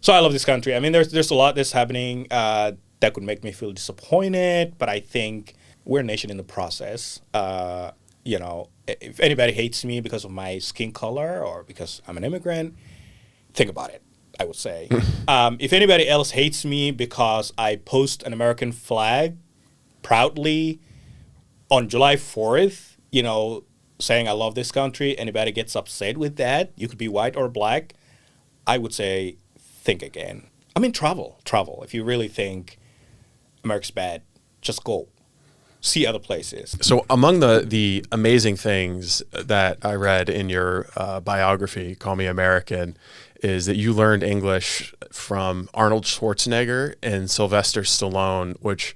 So I love this country. I mean, there's a lot that's happening that could make me feel disappointed, but I think we're a nation in the process. If anybody hates me because of my skin color or because I'm an immigrant, think about it, I would say. If anybody else hates me because I post an American flag proudly on July 4th, saying I love this country, anybody gets upset with that, you could be white or black, I would say think again. I mean, travel. If you really think America's bad, just go. See other places. So among the amazing things that I read in your biography, Call Me American, is that you learned English from Arnold Schwarzenegger and Sylvester Stallone, which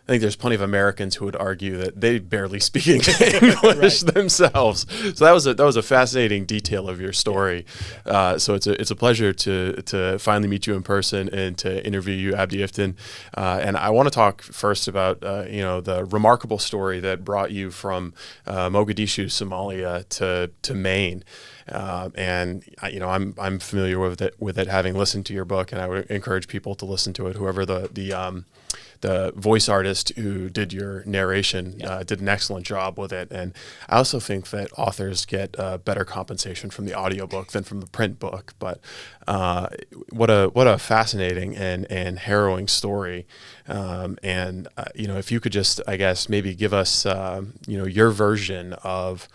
I think there's plenty of Americans who would argue that they barely speak English themselves. So that was a fascinating detail of your story. So it's a pleasure to finally meet you in person and to interview you, Abdi Iftin. And I want to talk first about the remarkable story that brought you from Mogadishu, Somalia, to Maine. I'm familiar with it having listened to your book, and I would encourage people to listen to it. Whoever the voice artist who did your narration did an excellent job with it. And I also think that authors get better compensation from the audiobook than from the print book. But what a fascinating and harrowing story. If you could just, I guess, maybe give us your version of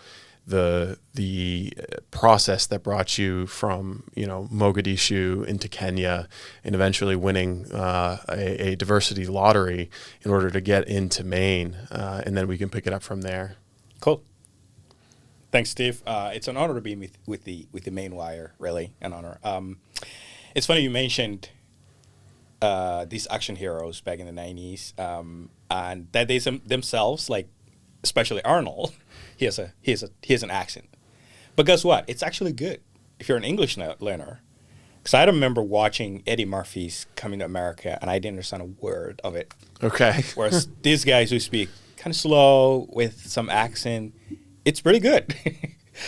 the process that brought you from Mogadishu into Kenya and eventually winning a diversity lottery in order to get into Maine, and then we can pick it up from there. Cool. Thanks, Steve. It's an honor to be with the Maine Wire. Really, an honor. It's funny you mentioned these action heroes back in the 90s, and that they themselves, like especially Arnold. He has an accent, but guess what? It's actually good if you're an English learner. Because I remember watching Eddie Murphy's Coming to America, and I didn't understand a word of it. Okay. Whereas these guys who speak kind of slow with some accent, it's pretty good.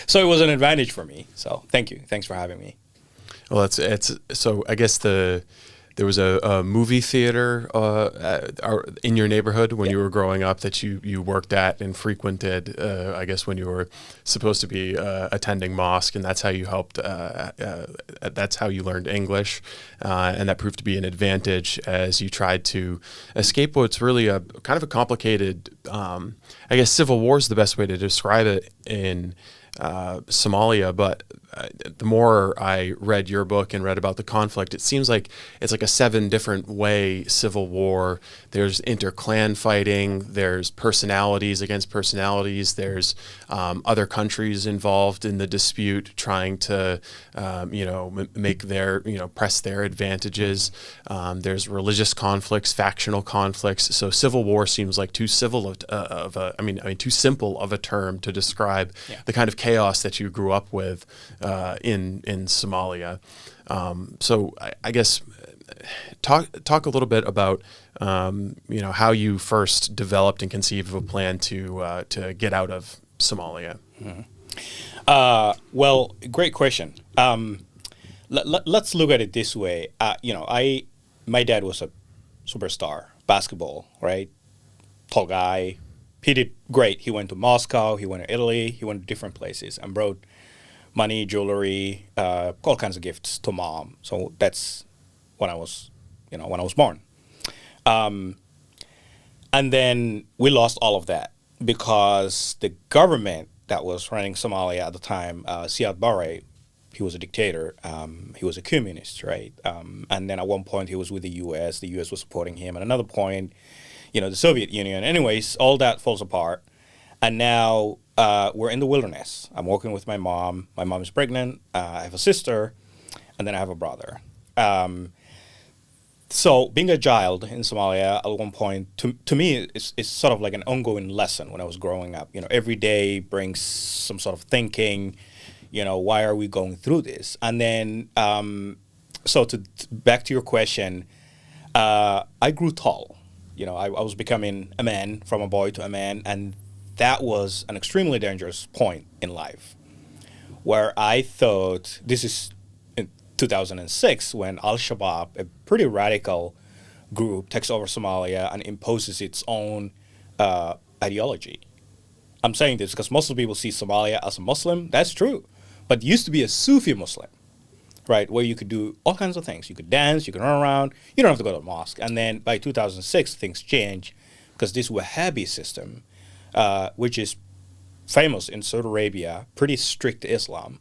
So it was an advantage for me. So thank you. Thanks for having me. Well, it's so I guess there was a movie theater in your neighborhood when you were growing up that you worked at and frequented, I guess, when you were supposed to be attending mosque, and that's how you helped, that's how you learned English, and that proved to be an advantage as you tried to escape what's really a kind of a complicated, I guess civil war is the best way to describe it in Somalia, but the more I read your book and read about the conflict, it seems like it's like a 7 different way civil war. There's inter-clan fighting, there's personalities against personalities, there's other countries involved in the dispute trying to make their, press their advantages. There's religious conflicts, factional conflicts. So civil war seems like too simple of a term to describe the kind of chaos that you grew up with in Somalia. So I guess talk a little bit about how you first developed and conceived of a plan to get out of Somalia. Mm-hmm. Well, great question. Let's look at it this way. My dad was a superstar basketball, right? Tall guy. He did great. He went to Moscow. He went to Italy. He went to different places and brought money, jewelry, all kinds of gifts to mom. So that's when I was born. And then we lost all of that because the government that was running Somalia at the time, Siad Barre, he was a dictator. He was a communist, right? And then at one point he was with the U.S. The U.S. was supporting him. At another point, the Soviet Union. Anyways, all that falls apart. And now we're in the wilderness. I'm working with my mom. My mom is pregnant. I have a sister, and then I have a brother. So being a child in Somalia at one point, to me, it's sort of like an ongoing lesson when I was growing up. Every day brings some sort of thinking, why are we going through this? And then, back to your question, I grew tall. I was becoming a man, from a boy to a man, and that was an extremely dangerous point in life where I thought, this is 2006 when Al-Shabaab, a pretty radical group, takes over Somalia and imposes its own ideology. I'm saying this because most of the people see Somalia as a Muslim. That's true. But it used to be a Sufi Muslim, right, where you could do all kinds of things. You could dance, you could run around, you don't have to go to the mosque. And then by 2006, things change because this Wahhabi system, which is famous in Saudi Arabia, pretty strict Islam,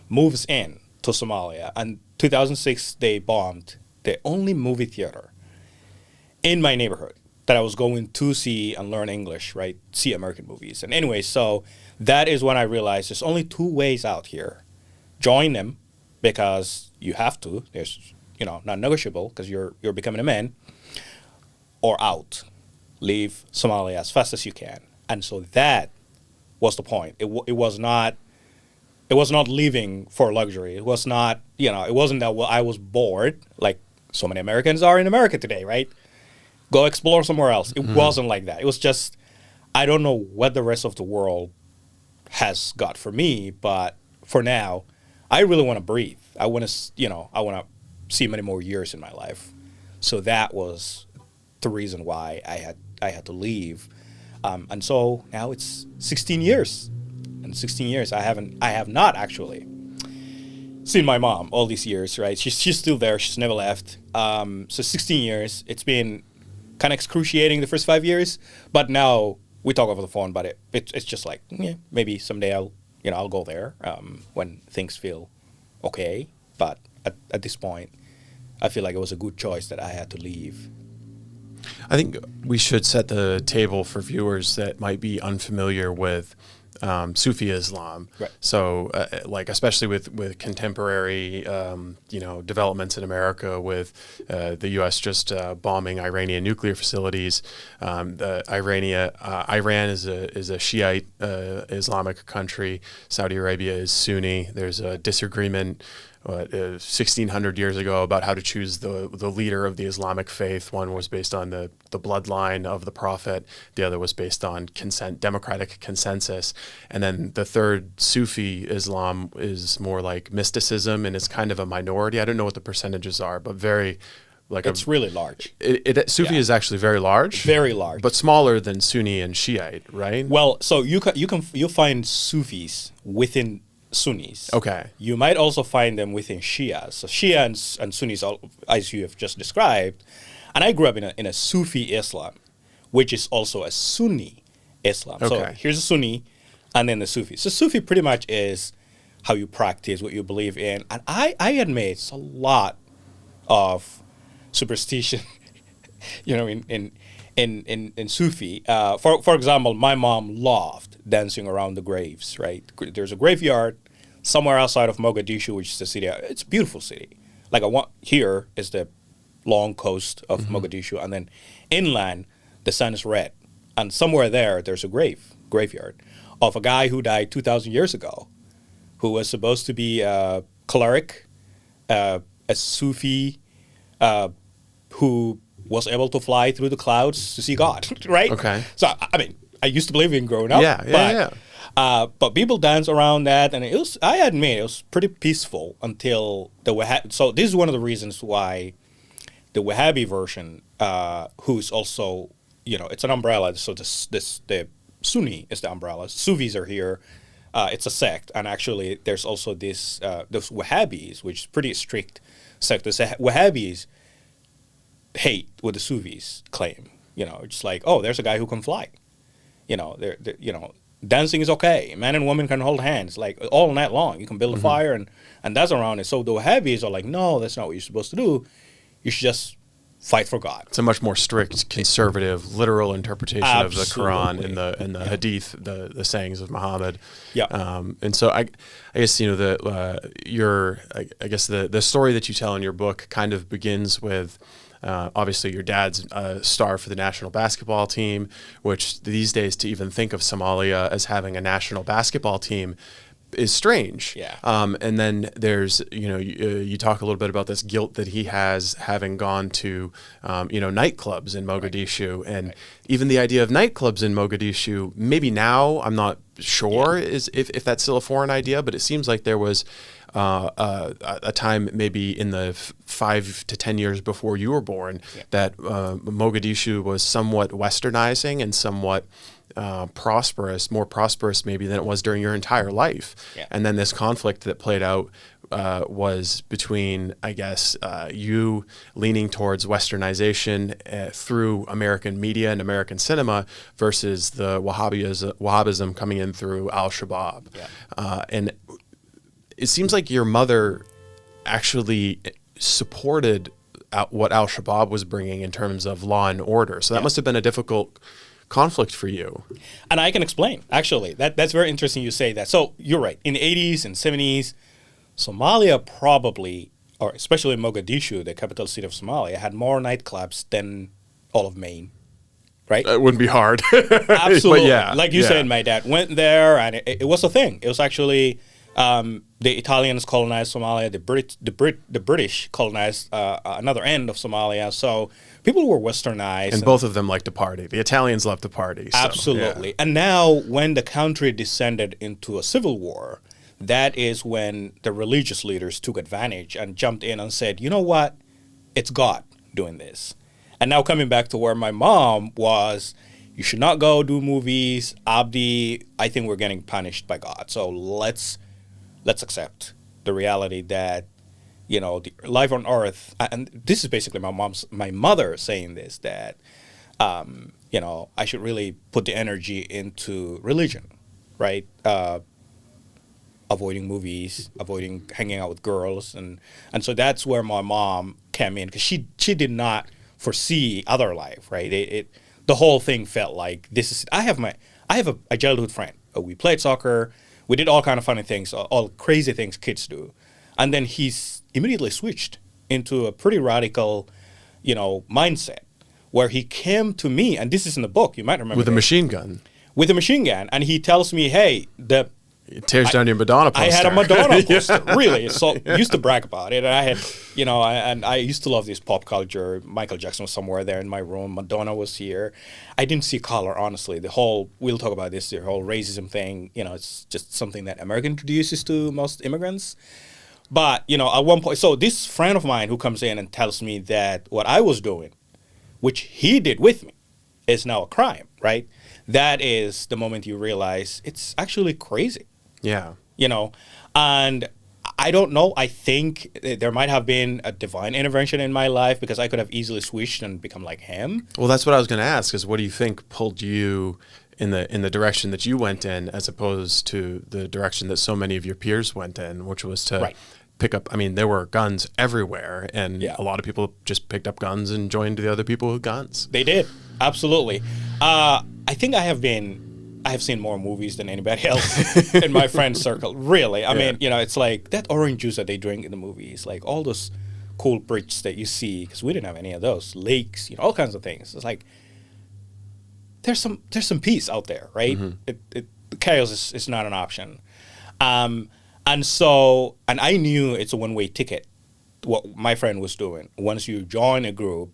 moves in to Somalia. And 2006, they bombed the only movie theater in my neighborhood that I was going to see and learn English, right, see American movies. And anyway, so that is when I realized there's only two ways out here. Join them because you have to. There's, not negotiable because you're becoming a man, or out. Leave Somalia as fast as you can. And so that was the point. It was not leaving for luxury. It was not, it wasn't that I was bored like so many Americans are in America today, right? Go explore somewhere else. It wasn't like that. It was just, I don't know what the rest of the world has got for me, but for now, I really want to breathe. I want to, I want to see many more years in my life. So that was the reason why I had to leave. And so now it's 16 years. And 16 years, I have not actually seen my mom all these years, right? She's still there. She's never left. So 16 years. It's been kind of excruciating the first 5 years, but now we talk over the phone. But it's just like, maybe someday I'll go there when things feel okay. But at this point, I feel like it was a good choice that I had to leave. I think we should set the table for viewers that might be unfamiliar with Sufi Islam. Right. So, especially with contemporary, developments in America, with the U.S. just bombing Iranian nuclear facilities. Iran is a Shiite Islamic country. Saudi Arabia is Sunni. There's a disagreement 1,600 years ago about how to choose the leader of the Islamic faith. One was based on the bloodline of the prophet. The other was based on democratic consensus. And then the third, Sufi Islam, is more like mysticism, and it's kind of a minority. I don't know what the percentages are, but very it's really large. Sufi is actually very large. Very large. But smaller than Sunni and Shiite, right? Well, so you'll find Sufis within Sunnis. Okay. You might also find them within Shias. So Shia and Sunnis, as you have just described. And I grew up in a Sufi Islam, which is also a Sunni Islam. Okay. So here's a Sunni and then the Sufi. So Sufi pretty much is how you practice, what you believe in. And I admit it's a lot of superstition, in Sufi. For example, my mom loved dancing around the graves, right? There's a graveyard somewhere outside of Mogadishu, which is the city. It's a beautiful city. Here is the long coast of Mogadishu, and then inland, the sun is red. And somewhere there's a graveyard of a guy who died 2,000 years ago, who was supposed to be a cleric, a Sufi, who was able to fly through the clouds to see God, right? Okay. So, I used to believe in growing up. But people dance around that, and I admit, it was pretty peaceful until the Wahhabi. So this is one of the reasons why the Wahhabi version, who's also, it's an umbrella. So the Sunni is the umbrella. Sufis are here. It's a sect, and actually there's also those Wahhabis, which is pretty strict sect. The Wahhabis hate what the Sufis claim. It's like, oh, there's a guy who can fly. Dancing is okay. Man and woman can hold hands like all night long. You can build a fire and that's around it. So the Wahhabis are like, no, that's not what you're supposed to do. You should just fight for God. It's a much more strict, conservative, literal interpretation of the Quran and the Hadith, the sayings of Muhammad. Yeah. And so I guess the story that you tell in your book kind of begins with. Obviously, your dad's a star for the national basketball team, which these days to even think of Somalia as having a national basketball team is strange. Yeah. And then there's, you talk a little bit about this guilt that he has having gone to, nightclubs in Mogadishu. Right. And even the idea of nightclubs in Mogadishu, maybe now, I'm not sure is if that's still a foreign idea, but it seems like there was a time maybe in the 5 to 10 years before you were born that Mogadishu was somewhat westernizing and somewhat prosperous, more prosperous maybe than it was during your entire life. Yeah. And then this conflict that played out was between, I guess, you leaning towards westernization through American media and American cinema versus the Wahhabism coming in through Al-Shabaab. Yeah. And it seems like your mother actually supported what Al-Shabaab was bringing in terms of law and order. So that must have been a difficult conflict for you. And I can explain, actually. That's very interesting you say that. So you're right. In the 80s and 70s, Somalia probably, or especially Mogadishu, the capital city of Somalia, had more nightclubs than all of Maine, right? It wouldn't be hard. Absolutely. But Like you said, my dad went there, and it was a thing. It was actually the Italians colonized Somalia. The British colonized another end of Somalia. So people were westernized. And both of them like to party. The Italians love to party. So, absolutely. yeah. And now when the country descended into a civil war, that is when the religious leaders took advantage and jumped in and said, you know what? It's God doing this. And now coming back to where my mom was, you should not go do movies. Abdi, I think we're getting punished by God. So let's accept the reality that, you know, the life on earth, and this is basically my mother saying this, that, you know, I should really put the energy into religion, right? Avoiding movies, avoiding hanging out with girls. And so that's where my mom came in, because she did not foresee other life, right? The whole thing felt like this is, I have a childhood friend. We played soccer. We did all kind of funny things, all crazy things kids do. And then he's immediately switched into a pretty radical, you know, mindset where he came to me, and this is in the book, you might remember. With a machine gun. With a machine gun. And he tells me, hey, it tears down your Madonna poster. I had a Madonna poster, really. So I used to brag about it. And I had, you know, and I used to love this pop culture. Michael Jackson was somewhere there in my room. Madonna was here. I didn't see color, honestly. We'll talk about this, the whole racism thing, you know, it's just something that America introduces to most immigrants. But, you know, at one point, so this friend of mine who comes in and tells me that what I was doing, which he did with me, is now a crime, right? That is the moment you realize it's actually crazy. Yeah. You know, and I don't know. I think there might have been a divine intervention in my life, because I could have easily switched and become like him. Well, that's what I was going to ask, is what do you think pulled you in the direction that you went in, as opposed to the direction that so many of your peers went in, which was to pick up, I mean, there were guns everywhere, and a lot of people just picked up guns and joined the other people with guns. They did. Absolutely. I think I have seen more movies than anybody else in my friend circle. Really. I mean, you know, it's like that orange juice that they drink in the movies, like all those cool bridges that you see, because we didn't have any of those, lakes, you know, all kinds of things. It's like there's some peace out there, right? Mm-hmm. Chaos is not an option. And I knew it's a one-way ticket, what my friend was doing. Once you join a group,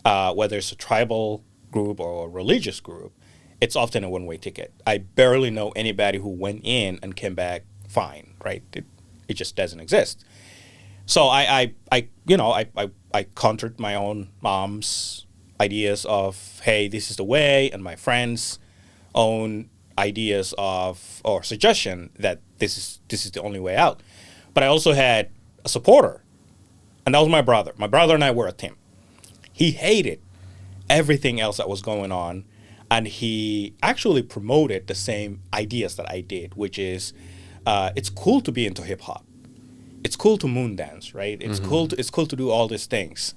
whether it's a tribal group or a religious group, it's often a one-way ticket. I barely know anybody who went in and came back fine, right? It just doesn't exist. So I countered my own mom's ideas of, hey, this is the way, and my friends' own ideas of, or suggestion that this is the only way out. But I also had a supporter, and that was my brother. My brother and I were a team. He hated everything else that was going on, and he actually promoted the same ideas that I did, which is it's cool to be into hip hop. It's cool to moon dance, right? It's cool to do all these things.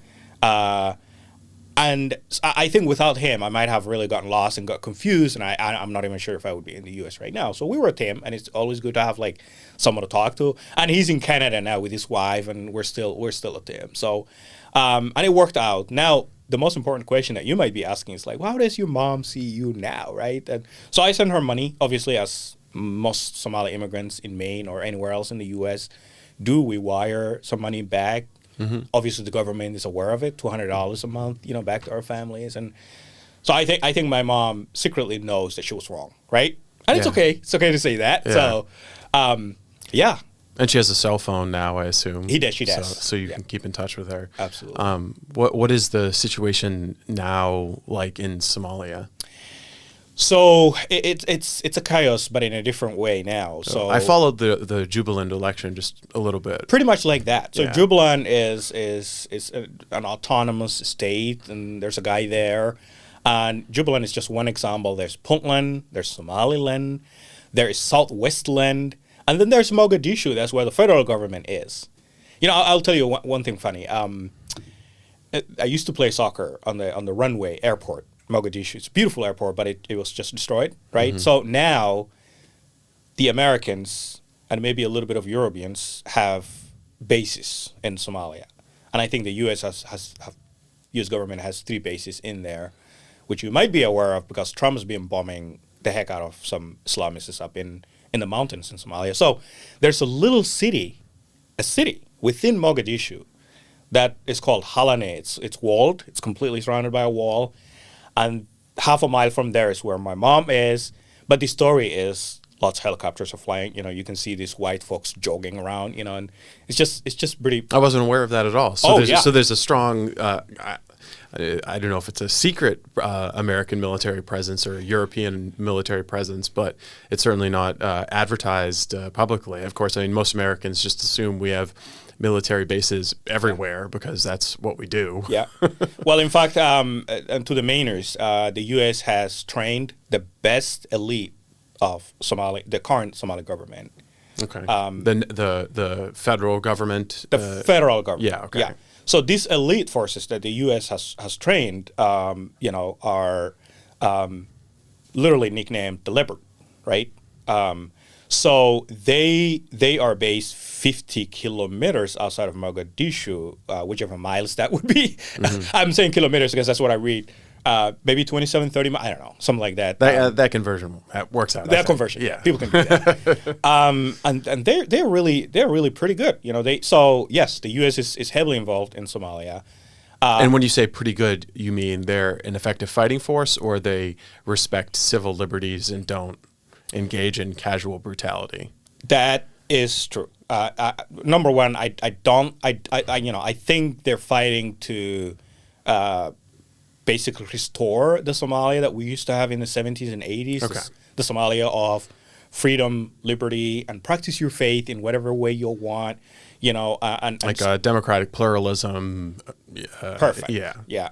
And I think without him, I might have really gotten lost and got confused, and I'm not even sure if I would be in the U.S. right now. So we were a team, and it's always good to have like someone to talk to. And he's in Canada now with his wife, and we're still a team. So and it worked out. Now, the most important question that you might be asking is like, well, how does your mom see you now, right? And so I send her money, obviously, as most Somali immigrants in Maine or anywhere else in the U.S. do. We wire some money back. Mm-hmm. Obviously, the government is aware of it, $200 a month, you know, back to our families. And so I think my mom secretly knows that she was wrong, right? And it's okay. It's okay to say that. Yeah. So, And she has a cell phone now, I assume. She does. So you can keep in touch with her. Absolutely. What is the situation now like in Somalia? So it's a chaos, but in a different way now. So I followed the Jubaland election just a little bit. pretty much like that. So Yeah. Jubaland is an autonomous state, and there's a guy there. And Jubaland is just one example. There's Puntland, there's Somaliland, there is Southwestland, and then there's Mogadishu. That's where the federal government is. I'll tell you one thing funny. I used to play soccer on the runway airport. Mogadishu. It's a beautiful airport, but it was just destroyed, right? Mm-hmm. So now the Americans and maybe a little bit of Europeans have bases in Somalia. And I think the U.S. U.S. government has 3 bases in there, which you might be aware of because Trump has been bombing the heck out of some Islamists up in the mountains in Somalia. So there's a city within Mogadishu that is called Halane. It's walled. It's completely surrounded by a wall. And half a mile from there is where my mom is. But the story is lots of helicopters are flying. You can see these white folks jogging around, and it's just pretty. I wasn't aware of that at all. So yeah. So there's a strong, I don't know if it's a secret American military presence or European military presence, but it's certainly not advertised publicly. Of course, I mean, most Americans just assume we have military bases everywhere because that's what we do. Yeah. Well, in fact, and to the Mainers, the U.S. has trained the best elite of the current Somali government. Okay. The federal government. The federal government. Yeah. Okay. Yeah. So these elite forces that the U.S. has trained, are literally nicknamed the Leopard, right? So they are based 50 kilometers outside of Mogadishu, whichever miles that would be. Mm-hmm. I'm saying kilometers because that's what I read. Maybe 27, 30 miles, I don't know, something like that. That conversion works out. That conversion, yeah. People can do that. And they're really pretty good. So yes, the U.S. is heavily involved in Somalia. And when you say pretty good, you mean they're an effective fighting force, or they respect civil liberties and don't engage in casual brutality? That is true. Number one, I think they're fighting to basically restore the Somalia that we used to have in the 70s and 80s. Okay. The Somalia of freedom, liberty, and practice your faith in whatever way you want. And like democratic pluralism. Perfect. Yeah. Yeah.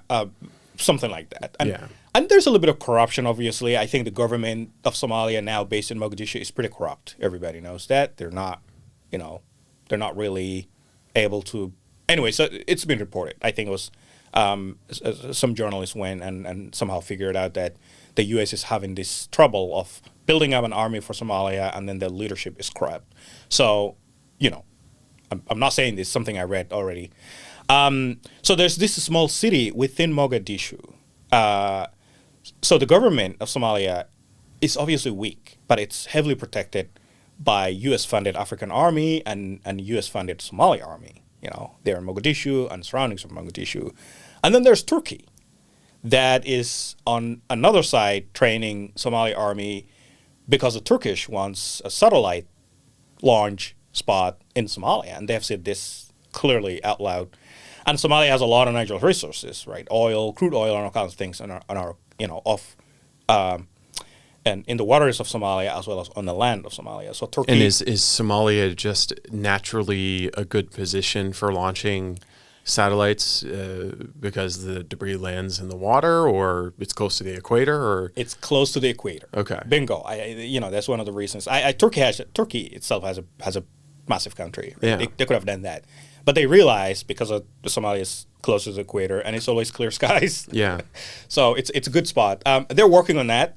Something like that. Yeah. And there's a little bit of corruption, obviously. I think the government of Somalia now, based in Mogadishu, is pretty corrupt. Everybody knows that. They're not, they're not really able to. Anyway, so it's been reported. I think it was some journalists went and somehow figured out that the U.S. is having this trouble of building up an army for Somalia, and then the leadership is corrupt. So, I'm not saying this, something I read already. So there's this small city within Mogadishu. So the government of Somalia is obviously weak, but it's heavily protected by U.S.-funded African army and U.S.-funded Somali army. They're in Mogadishu and surroundings of Mogadishu. And then there's Turkey that is on another side training Somali army because the Turkish wants a satellite launch spot in Somalia. And they've said this clearly out loud. And Somalia has a lot of natural resources, right? Oil, crude oil, and all kinds of things and in the waters of Somalia as well as on the land of Somalia. So Turkey. And is Somalia just naturally a good position for launching satellites because the debris lands in the water, or it's close to the equator, or it's close to the equator? Okay. Bingo. That's one of the reasons. Turkey itself has a massive country. Right? Yeah. They could have done that. But they realized because of Somalia is close to the equator and it's always clear skies. Yeah. So it's a good spot. They're working on that.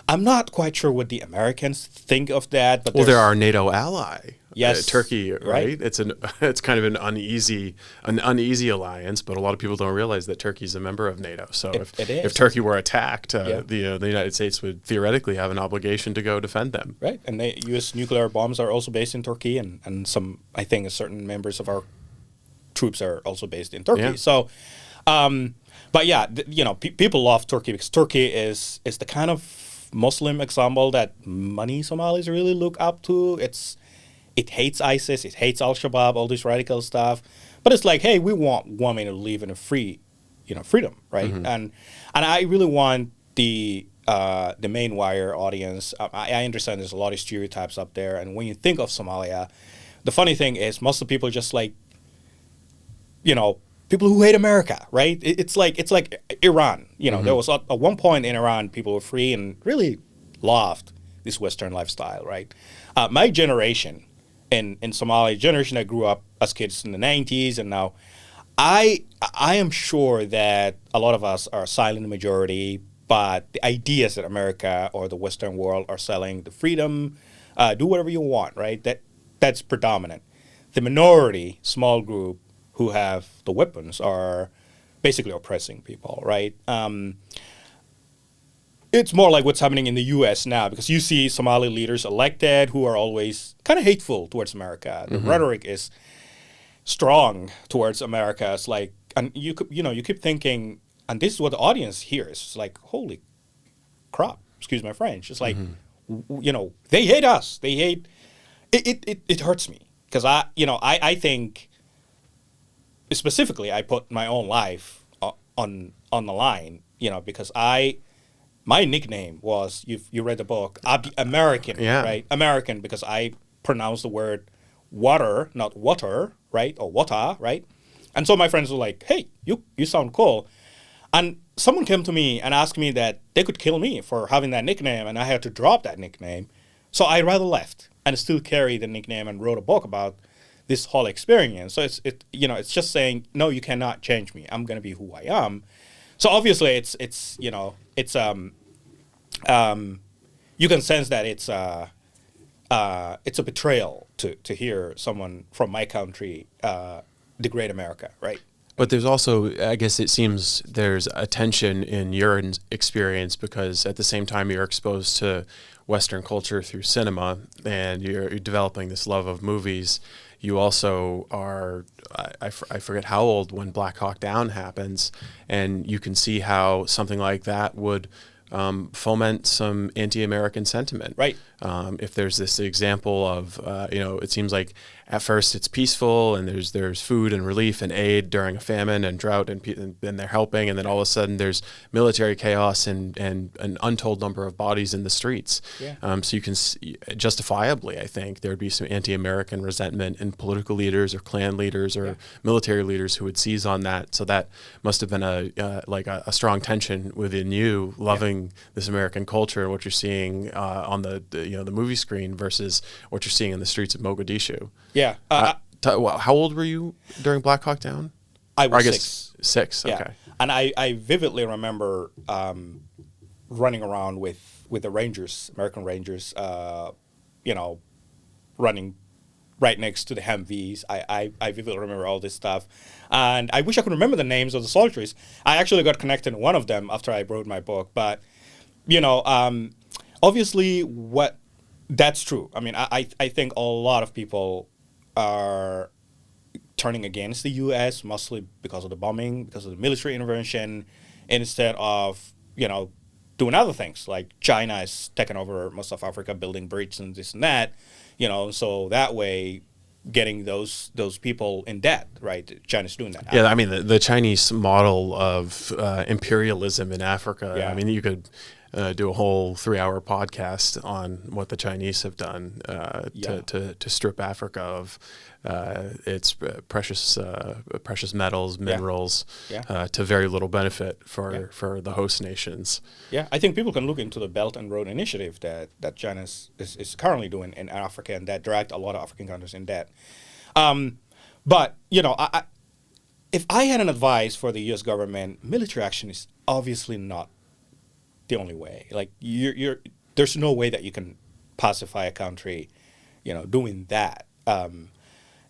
I'm not quite sure what the Americans think of that. But they're our NATO ally. Yes. Turkey, right? It's kind of an uneasy alliance, but a lot of people don't realize that Turkey's a member of NATO. So if Turkey were attacked, the United States would theoretically have an obligation to go defend them. Right. And the U.S. nuclear bombs are also based in Turkey, and some, I think, certain members of our troops are also based in Turkey. Yeah. So, but yeah, people love Turkey because Turkey is the kind of Muslim example that many Somalis really look up to. it hates ISIS, it hates Al-Shabaab, all this radical stuff. But it's like, hey, we want women to live in a free, freedom, right? And I really want the main wire audience. I understand there's a lot of stereotypes up there, and when you think of Somalia, the funny thing is most of the people just like, people who hate America, right? It's like Iran. There was at one point in Iran, people were free and really loved this Western lifestyle, right? My generation in Somalia, generation that grew up as kids in the 90s, and now I am sure that a lot of us are silent majority, but the ideas that America or the Western world are selling, the freedom, do whatever you want, right? That's predominant. The minority, small group who have the weapons are basically oppressing people, right? It's more like what's happening in the U.S. now, because you see Somali leaders elected who are always kind of hateful towards America. The rhetoric is strong towards America. It's like, and you keep thinking, and this is what the audience hears. It's like, holy crap, excuse my French. It's like, they hate us. They hate, it hurts me. Because I think, specifically, I put my own life on the line, because my nickname was, you read the book, Abdi American, right? American, because I pronounce the word water, not water, right? Or water, right? And so my friends were like, hey, you sound cool. And someone came to me and asked me that they could kill me for having that nickname, and I had to drop that nickname. So I rather left and still carry the nickname and wrote a book about this whole experience. So it's just saying, no, you cannot change me. I'm gonna be who I am. So obviously it's you can sense that it's a betrayal to hear someone from my country degrade America, right? But there's also, I guess it seems there's a tension in your experience, because at the same time you're exposed to Western culture through cinema and you're developing this love of movies. You also are, I forget how old when Black Hawk Down happens, and you can see how something like that would foment some anti-American sentiment. Right. If there's this example of, it seems like at first it's peaceful and there's food and relief and aid during a famine and drought, and then they're helping, and then all of a sudden there's military chaos and an untold number of bodies in the streets. Yeah. So you can justifiably, I think, there would be some anti-American resentment in political leaders or clan leaders or military leaders who would seize on that. So that must have been a strong tension within you, loving this American culture and what you're seeing on the movie screen versus what you're seeing in the streets of Mogadishu. Yeah. How old were you during Black Hawk Down? I was 6. 6. Yeah. Okay. And I vividly remember running around with the Rangers, American Rangers, running right next to the Humvees. I vividly remember all this stuff. And I wish I could remember the names of the soldiers. I actually got connected to one of them after I wrote my book. But, obviously that's true. I mean, I think a lot of people are turning against the U.S. mostly because of the bombing, because of the military intervention, instead of, doing other things. Like China is taking over most of Africa, building bridges and this and that, so that way getting those people in debt, right? China's doing that. Yeah, I mean, the Chinese model of imperialism in Africa, Yeah. I mean, you could do a whole 3-hour podcast on what the Chinese have done to strip Africa of its precious metals, minerals, to very little benefit for the host nations. Yeah, I think people can look into the Belt and Road Initiative that China is currently doing in Africa, and that dragged a lot of African countries in debt. But, if I had an advice for the U.S. government, military action is obviously not the only way. Like, there's no way that you can pacify a country, doing that.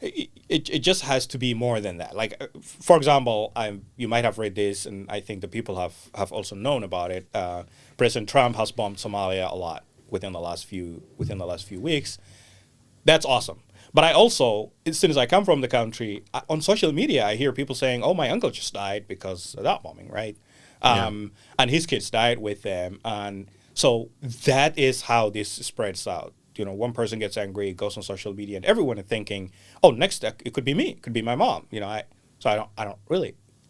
It just has to be more than that. Like, for example, you might have read this, and I think the people have also known about it. President Trump has bombed Somalia a lot within the last few weeks. That's awesome. But I also, as soon as I come from the country, on social media, I hear people saying, "Oh, my uncle just died because of that bombing," right? And his kids died with them, and so that is how this spreads out. one person gets angry, goes on social media, and everyone is thinking, oh, next it could be me, it could be my mom. I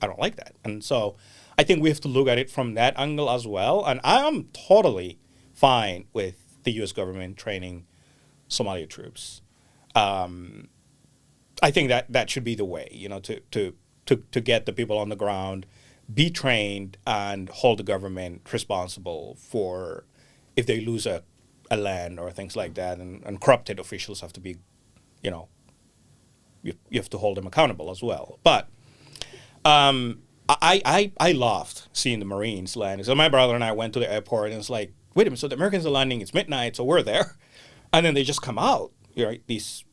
don't like that. And so I think we have to look at it from that angle as well. And I am totally fine with the U.S. government training Somali troops. I think that should be the way, to get the people on the ground, be trained, and hold the government responsible for if they lose a land or things like that. And corrupted officials have to be, you have to hold them accountable as well. But I laughed seeing the Marines land. So my brother and I went to the airport, and it's like, wait a minute, so the Americans are landing, it's midnight, so we're there. And then they just come out, these,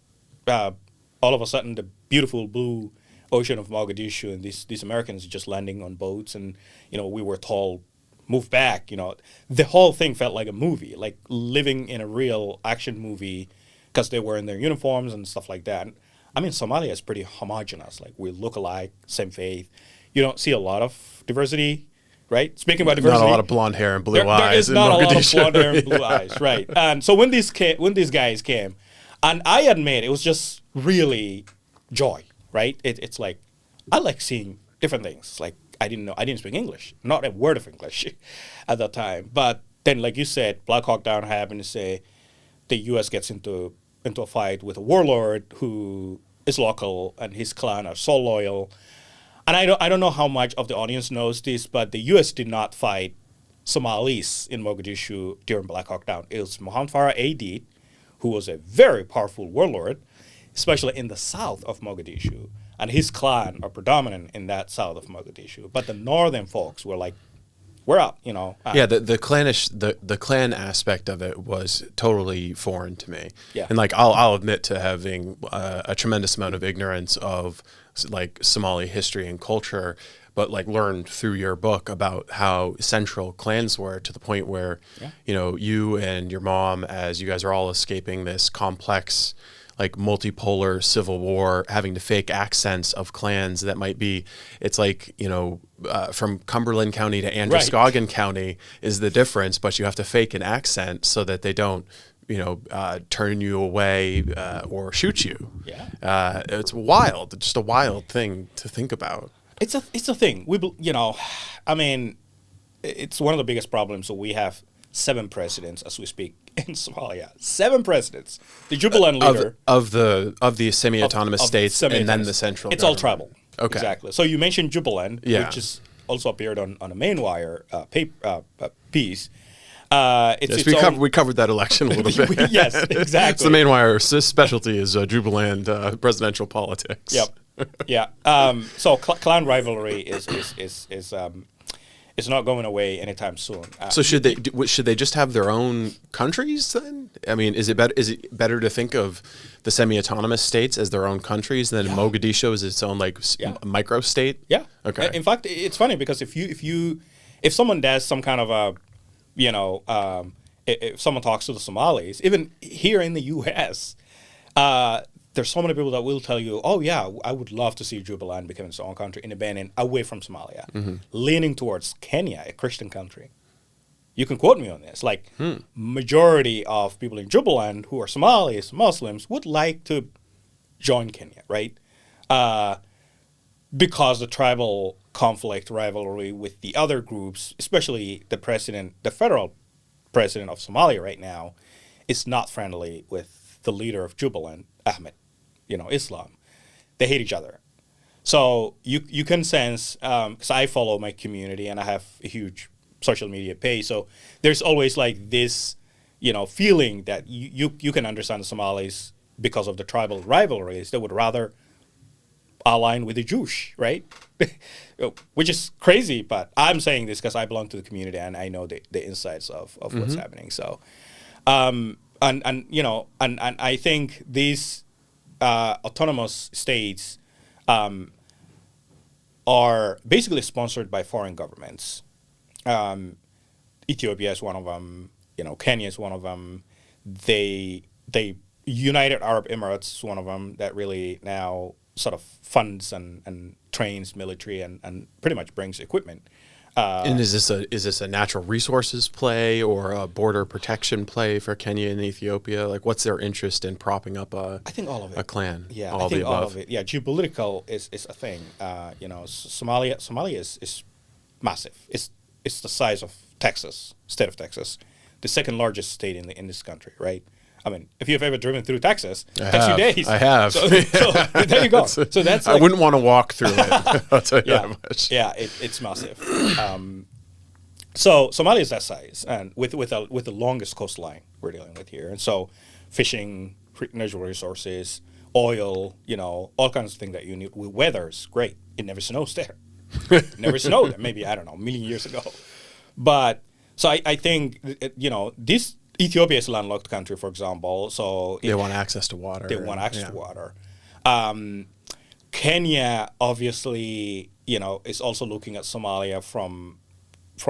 all of a sudden, the beautiful blue ocean of Mogadishu, and these Americans just landing on boats, and, we were told, move back, The whole thing felt like a movie, like living in a real action movie, because they were in their uniforms and stuff like that. I mean, Somalia is pretty homogenous. Like, we look alike, same faith. You don't see a lot of diversity, right? Speaking about diversity, not a lot of blonde hair and blue eyes. There is in not Mogadishu. a lot of blonde hair and blue eyes, right? And so when these guys came, and I admit it was just really joy, right? It's like I like seeing different things. Like I didn't speak English, not a word of English at that time. But then, like you said, Black Hawk Down happened to say the U.S. gets into a fight with a warlord who is local, and his clan are so loyal. And I don't know how much of the audience knows this, but the U.S. did not fight Somalis in Mogadishu during Black Hawk Down. It was Mohammed Farah Aidid, who was a very powerful warlord, especially in the south of Mogadishu. And his clan are predominant in that south of Mogadishu. But the northern folks were like, we're out, Yeah, the clan aspect of it was totally foreign to me. Yeah. And like I'll admit to having a tremendous amount of ignorance of like Somali history and culture, but like learned through your book about how central clans were, to the point where you and your mom, as you guys are all escaping this complex, like multipolar civil war, having to fake accents of clans that might be, it's like, from Cumberland County to Androscoggin County is the difference, but you have to fake an accent so that they don't, turn you away or shoot you. Yeah. It's wild, just a wild thing to think about. It's a thing. I mean, it's one of the biggest problems. So we have 7 presidents as we speak in Somalia. 7 presidents. The Jubaland leader of the semi-autonomous states, and then the central. It's all tribal. Okay. Exactly. So you mentioned Jubaland, Yeah. which is also appeared on a Maine Wire piece. Yes, we covered that election a little bit. Yes, exactly. So the Maine Wire's specialty is Jubaland presidential politics. Yep. Yeah. So clan rivalry is not going away anytime soon. So should they just have their own countries then? I mean, is it better to think of the semi-autonomous states as their own countries, and then Mogadishu is its own micro state? Yeah. Okay. In fact, it's funny because if someone does some kind of a, if someone talks to the Somalis, even here in the U.S., there's so many people that will tell you, oh, yeah, I would love to see Jubaland become its own country, independent, away from Somalia, leaning towards Kenya, a Christian country. You can quote me on this. Like, majority of people in Jubaland who are Somalis, Muslims, would like to join Kenya, right? Because the tribal conflict, rivalry with the other groups, especially the federal president of Somalia right now, is not friendly with the leader of Jubaland, Ahmed, Islam. They hate each other. So you can sense, because I follow my community and I have a huge social media page, so there's always like this, feeling that you can understand the Somalis because of the tribal rivalries. They would rather align with the Jewish, right? Which is crazy, but I'm saying this because I belong to the community and I know the insights of what's happening. So, and I think these autonomous states are basically sponsored by foreign governments. Ethiopia is one of them. Kenya is one of them. They United Arab Emirates is one of them that really now sort of funds and trains military and pretty much brings equipment And is this a natural resources play or a border protection play for Kenya and Ethiopia? Like, what's their interest in propping up I think all of it. a clan? Yeah, all I think the all above. of it. Yeah, geopolitical is a thing. Somalia is massive. It's the size of Texas, state of Texas, the second largest state in this country, right? I mean, if you've ever driven through Texas, it takes you days. I have. So there you go. So that's I like, wouldn't want to walk through it. I'll tell you yeah, that much. yeah, it's massive. So Somalia is that size, and with the longest coastline we're dealing with here, and so fishing, natural resources, oil, all kinds of things that you need. With weather's great. It never snows there. It never snowed there. Maybe, I don't know, a million years ago. But so I think this Ethiopia is a landlocked country, for example. So They want access to water. they want access yeah. to water. Kenya obviously, is also looking at Somalia from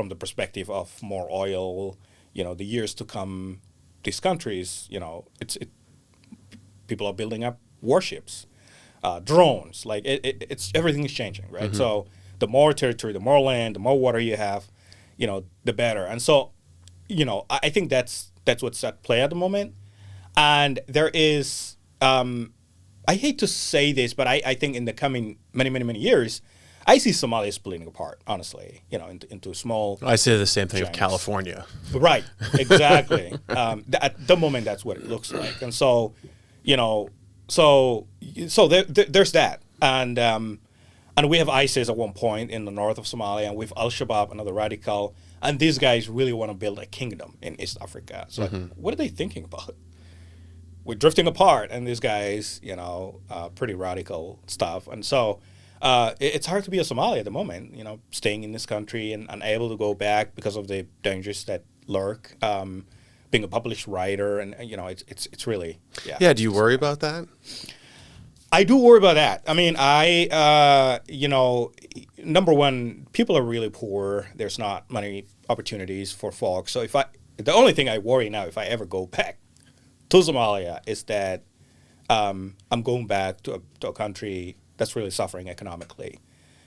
the perspective of more oil. The years to come, these countries, people are building up warships, drones. Like it's everything is changing, right? Mm-hmm. So the more territory, the more land, the more water you have, the better. And so, I think that's what's at play at the moment. And there is, I hate to say this, but I think in the coming many years, I see Somalia splitting apart, honestly, into small. I say the same thing of giants. California. Right, exactly. At the moment, that's what it looks like. And so, there's that. And we have ISIS at one point in the north of Somalia, and we have Al-Shabaab, another radical. And these guys really want to build a kingdom in East Africa. So what are they thinking about? We're drifting apart, and these guys, pretty radical stuff. And so it's hard to be a Somali at the moment, staying in this country and unable to go back because of the dangers that lurk. Being a published writer, and it's really, yeah. Yeah, do you worry about that? I do worry about that. I mean, number one, people are really poor. There's not many opportunities for folks. So the only thing I worry now, if I ever go back to Somalia, is that I'm going back to a country that's really suffering economically.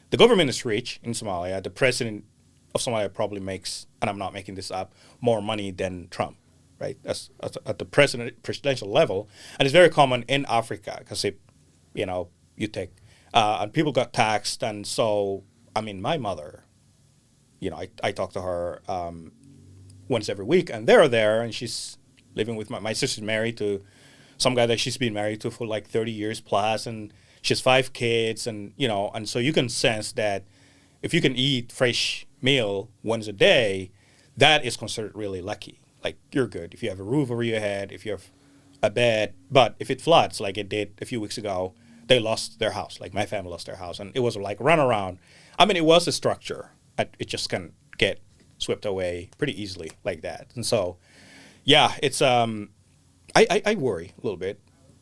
The government is rich in Somalia. The president of Somalia probably makes, and I'm not making this up, more money than Trump, right? That's at the presidential level. And it's very common in Africa because you take, and people got taxed. And so, I mean, my mother, I talk to her once every week, and they're there, and she's living with my sister's married to some guy that she's been married to for like 30 years plus, and she has 5 kids, and and so you can sense that if you can eat fresh meal once a day, that is considered really lucky. Like, you're good if you have a roof over your head, if you have a bed. But if it floods, like it did a few weeks ago, they lost their house. Like, my family lost their house, and it was like run around. I mean, it was a structure. It just can get swept away pretty easily like that. And so, yeah, it's I worry a little bit,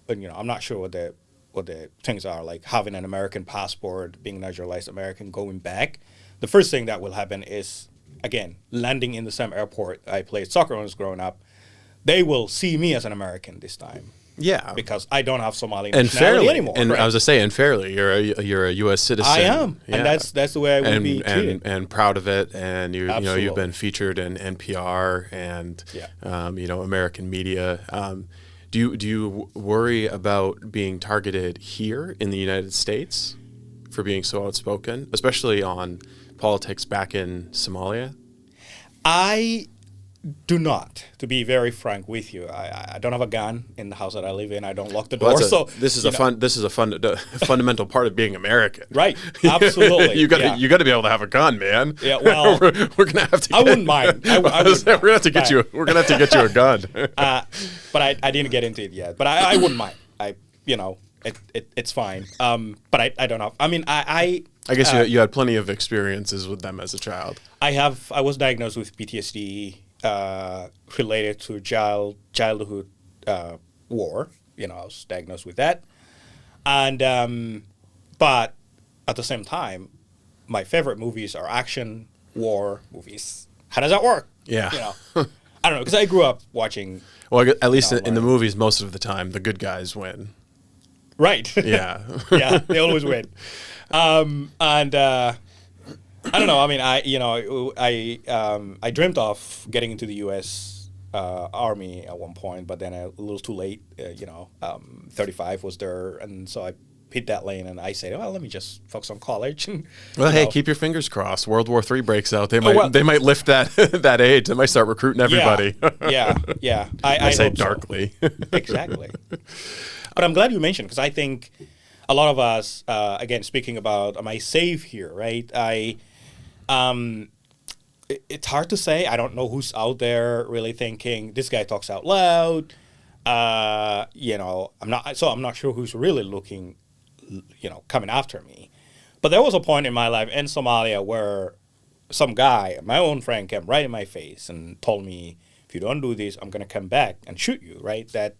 but I'm not sure what the things are, like having an American passport, being naturalized American, going back. The first thing that will happen is, again, landing in the same airport I played soccer when I was growing up. They will see me as an American this time. Yeah, Because I don't have Somali and nationality fairly anymore. And right? I was just saying, fairly, you're a U.S. citizen. I am, Yeah. and that's the way I would be treated. and proud of it. And you've Absolutely. been featured in NPR and Yeah. American media. Do you worry about being targeted here in the United States for being so outspoken, especially on politics back in Somalia? I do not, to be very frank with you. I don't have a gun in the house that I live in. I don't lock the door. Well, So this is a fundamental part of being American. Right, absolutely. you got to be able to have a gun, man. Yeah, well, we're gonna have to. I wouldn't mind. I wouldn't we're gonna have to get you. We're gonna have to get you a gun. But I didn't get into it yet. But I wouldn't mind. It's fine. But I don't know. I mean, I guess you had plenty of experiences with them as a child. I was diagnosed with PTSD related to childhood war. I was diagnosed with that, and but at the same time, my favorite movies are action war movies. How does that work? Yeah. I don't know, because I grew up watching. Well, at least in the movies, most of the time, the good guys win. Right. Yeah. Yeah, they always win. And I don't know. I mean, I dreamt of getting into the U.S. Army at one point, but then a little too late. 35 was there, and so I hit that lane, and I said, well, let me just focus on college. And, Well, hey, keep your fingers crossed. World War III breaks out. They might well- they might lift that that age. They might start recruiting everybody. Yeah. I say hope so. darkly. Exactly. But I'm glad you mentioned, because I think a lot of us, again, speaking about, am I safe here, right? It's hard to say. I don't know who's out there really thinking, this guy talks out loud. I'm not sure who's really looking, coming after me. But there was a point in my life in Somalia where some guy, my own friend, came right in my face and told me, if you don't do this, I'm going to come back and shoot you, right? That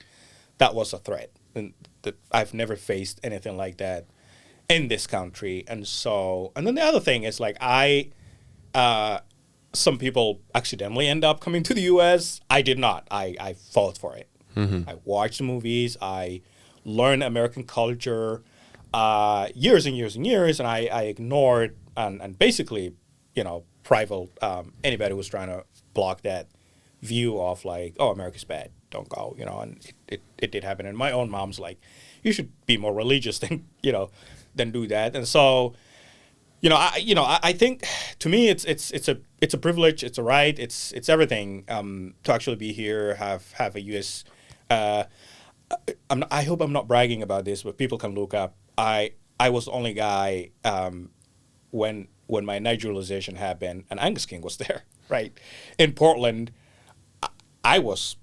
was a threat. And that I've never faced anything like that in this country. And then the other thing is, like, some people accidentally end up coming to the U.S. I did not. I fought for it. Mm-hmm. I watched movies. I learned American culture years and years and years, and I ignored and basically, rivaled anybody who was trying to block that view of, like, oh, America's bad, don't go, and it did happen. And my own mom's like, you should be more religious than do that. And so, I think, to me, it's a privilege, it's a right, it's everything to actually be here, have a U.S. I hope I'm not bragging about this, but people can look up. I was the only guy when my naturalization happened, and Angus King was there, right? In Portland, I was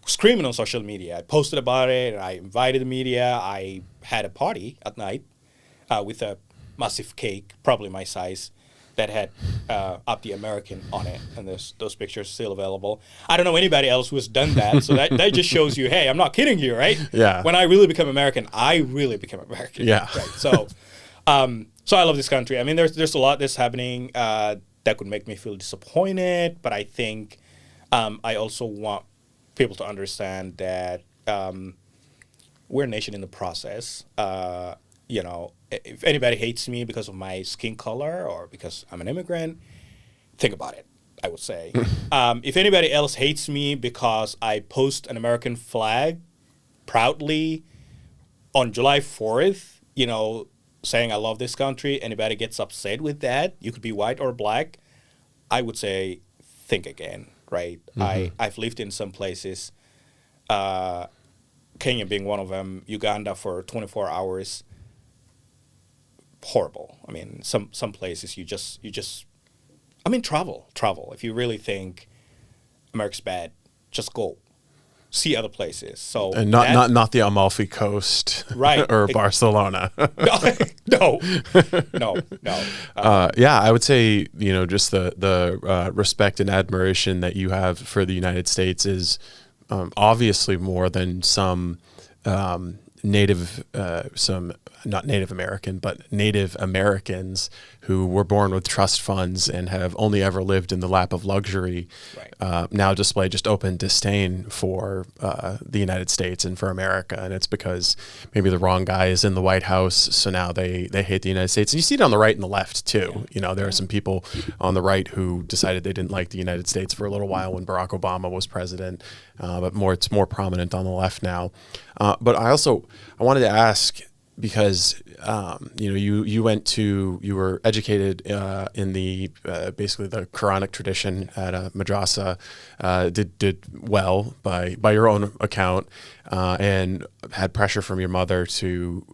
screaming on social media. I posted about it, and I invited the media. I had a party at night with a massive cake, probably my size, that had Abdi American on it, and those pictures are still available. I don't know anybody else who has done that, so that just shows you, hey, I'm not kidding you, right? Yeah. When I really become American, I really become American. Yeah. Right. So, so I love this country. I mean, there's a lot that's happening that could make me feel disappointed, but I think I also want people to understand that we're a nation in the process. If anybody hates me because of my skin color or because I'm an immigrant, think about it, I would say. If anybody else hates me because I post an American flag proudly on July 4th, saying I love this country, anybody gets upset with that, you could be white or black, I would say think again, right? Mm-hmm. I've lived in some places, Kenya being one of them, Uganda for 24 hours. Horrible. I mean, some places you just travel. If you really think America's bad, just go see other places. So, and not the Amalfi Coast, right? Or Barcelona. No. Yeah, I would say just the respect and admiration that you have for the United States is obviously more than some not Native American, but Native Americans who were born with trust funds and have only ever lived in the lap of luxury, right. Now display just open disdain for the United States and for America. And it's because maybe the wrong guy is in the White House, so now they hate the United States. And you see it on the right and the left too. Yeah. There are some people on the right who decided they didn't like the United States for a little while when Barack Obama was president, but it's more prominent on the left now. But I wanted to ask, because you were educated in the basically the Quranic tradition at a madrasa, did well by your own account, and had pressure from your mother to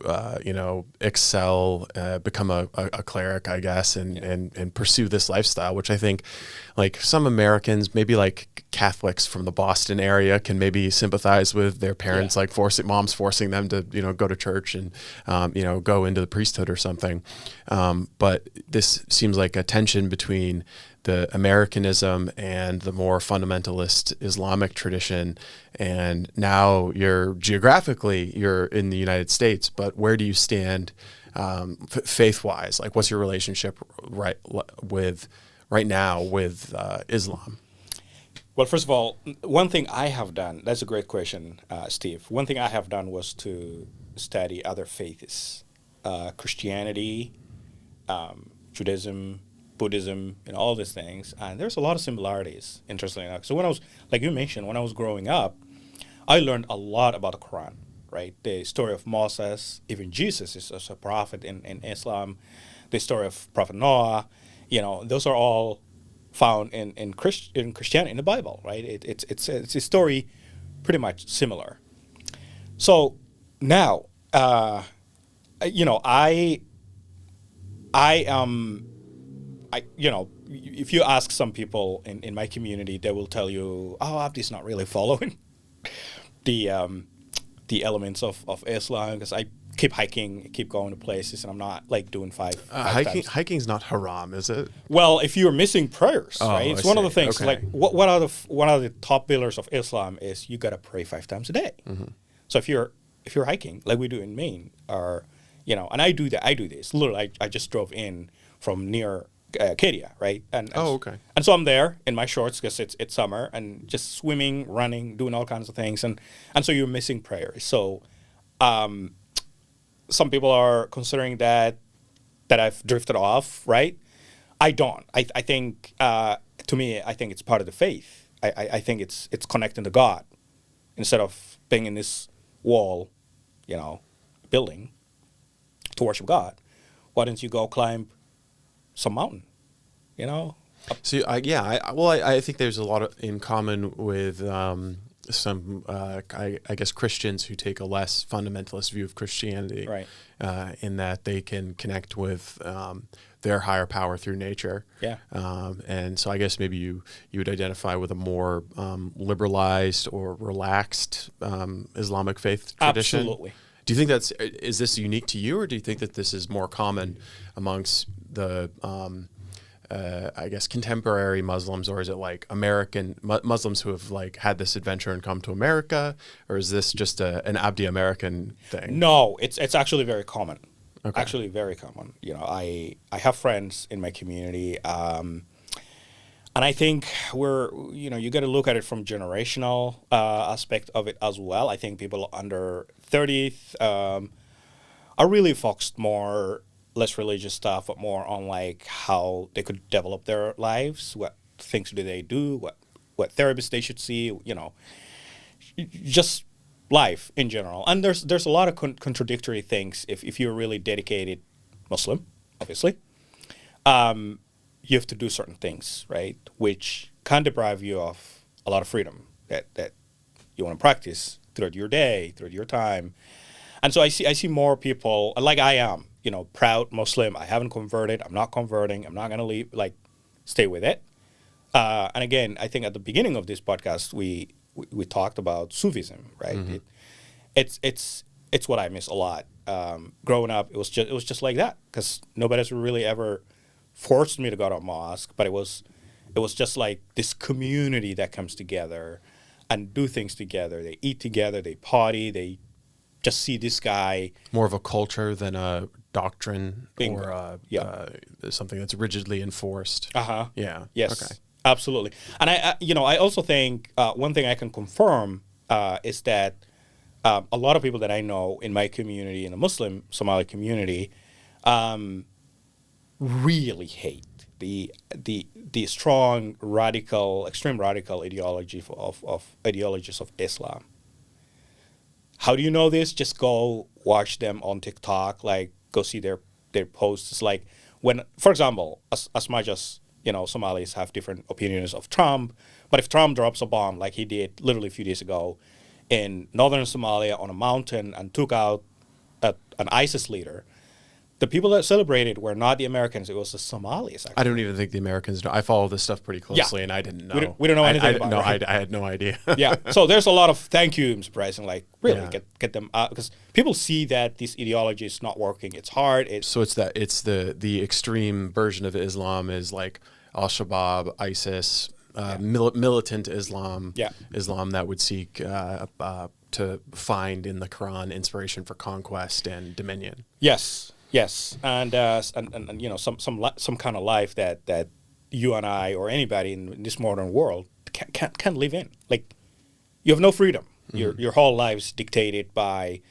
excel, become a cleric, I guess, and pursue this lifestyle, which I think, like, some Americans, maybe like Catholics from the Boston area, can maybe sympathize with their parents, like moms forcing them to go to church and go into the priesthood or something. But this seems like a tension between the Americanism and the more fundamentalist Islamic tradition. And now you're in the United States, but where do you stand faith-wise? Like, what's your relationship right now with Islam? Well, first of all, one thing I have done, that's a great question, Steve. One thing I have done was to study other faiths, Christianity, Judaism, Buddhism, all these things, and there's a lot of similarities. Interestingly enough, so when I was, like you mentioned, when I was growing up, I learned a lot about the Quran, right? The story of Moses, even Jesus is a prophet in Islam. The story of Prophet Noah, those are all found in Christianity, in the Bible, right? It's a story pretty much similar. So now, if you ask some people in my community, they will tell you, "Oh, Abdi's not really following the elements of Islam because I keep hiking, keep going to places, and I'm not like doing five times." Hiking's not haram, is it? Well, if you're missing prayers, right? It's I one of the see. things. Okay. Like one of the top pillars of Islam is you gotta pray 5 times a day. So if you're hiking, like we do in Maine, or and I do that. I do this. Literally, I just drove in from near Acadia, right? Okay. And so I'm there in my shorts because it's summer and just swimming, running, doing all kinds of things, and so you're missing prayers. So, some people are considering that I've drifted off, right? I don't. I think to me, I think it's part of the faith. I think it's connecting to God instead of being in this wall, building to worship God. Why don't you go climb some mountain? So I think there's a lot in common with some I guess Christians who take a less fundamentalist view of Christianity, Right. In that they can connect with their higher power through nature. Yeah. And so I guess maybe you would identify with a more liberalized or relaxed Islamic faith tradition. Absolutely. Do you think is this unique to you, or do you think that this is more common amongst the I guess contemporary Muslims, or is it like American Muslims who have like had this adventure and come to America, or is this just an Abdi American thing? No, it's actually very common. Okay. Actually, very common. I have friends in my community, and I think you got to look at it from generational aspect of it as well. I think people under 30 are really focused more, less religious stuff, but more on like how they could develop their lives, what things do they do, what therapists they should see, just life in general. And there's a lot of contradictory things if you're a really dedicated Muslim, obviously. You have to do certain things, right, which can deprive you of a lot of freedom that you want to practice throughout your day, throughout your time. And so I see more people, like I am, proud Muslim. I haven't converted. I'm not converting. I'm not going to leave, stay with it. And again, I think at the beginning of this podcast, we talked about Sufism, right? Mm-hmm. It's what I miss a lot. Growing up, it was just like that because nobody's really ever forced me to go to a mosque, but it was just like this community that comes together and do things together. They eat together, they party, they just see this guy. More of a culture than a doctrine. Bingo. Or something that's rigidly enforced. Yeah. Yes. Okay. Absolutely. And I also think one thing I can confirm is that a lot of people that I know in my community, in the Muslim Somali community, really hate the strong extreme radical ideologies of Islam. How do you know this? Just go watch them on TikTok, go see their posts. It's like when, for example, as much as Somalis have different opinions of Trump, but if Trump drops a bomb like he did literally a few days ago in northern Somalia on a mountain and took out an ISIS leader, the people that celebrated were not the Americans; it was the Somalis. Actually. I don't even think the Americans know. I follow this stuff pretty closely, and I didn't know. We don't know anything about it. No, right? I had no idea. Yeah, so there's a lot of thank you, surprising. Really Yeah. get them out because people see that this ideology is not working. It's hard. So it's the extreme version of Islam is like Al-Shabaab, ISIS, militant Islam, Islam that would seek to find in the Quran inspiration for conquest and dominion. Yes, and some kind of life that you and I or anybody in this modern world can't live in. Like you have no freedom. Mm-hmm. Your whole life's dictated by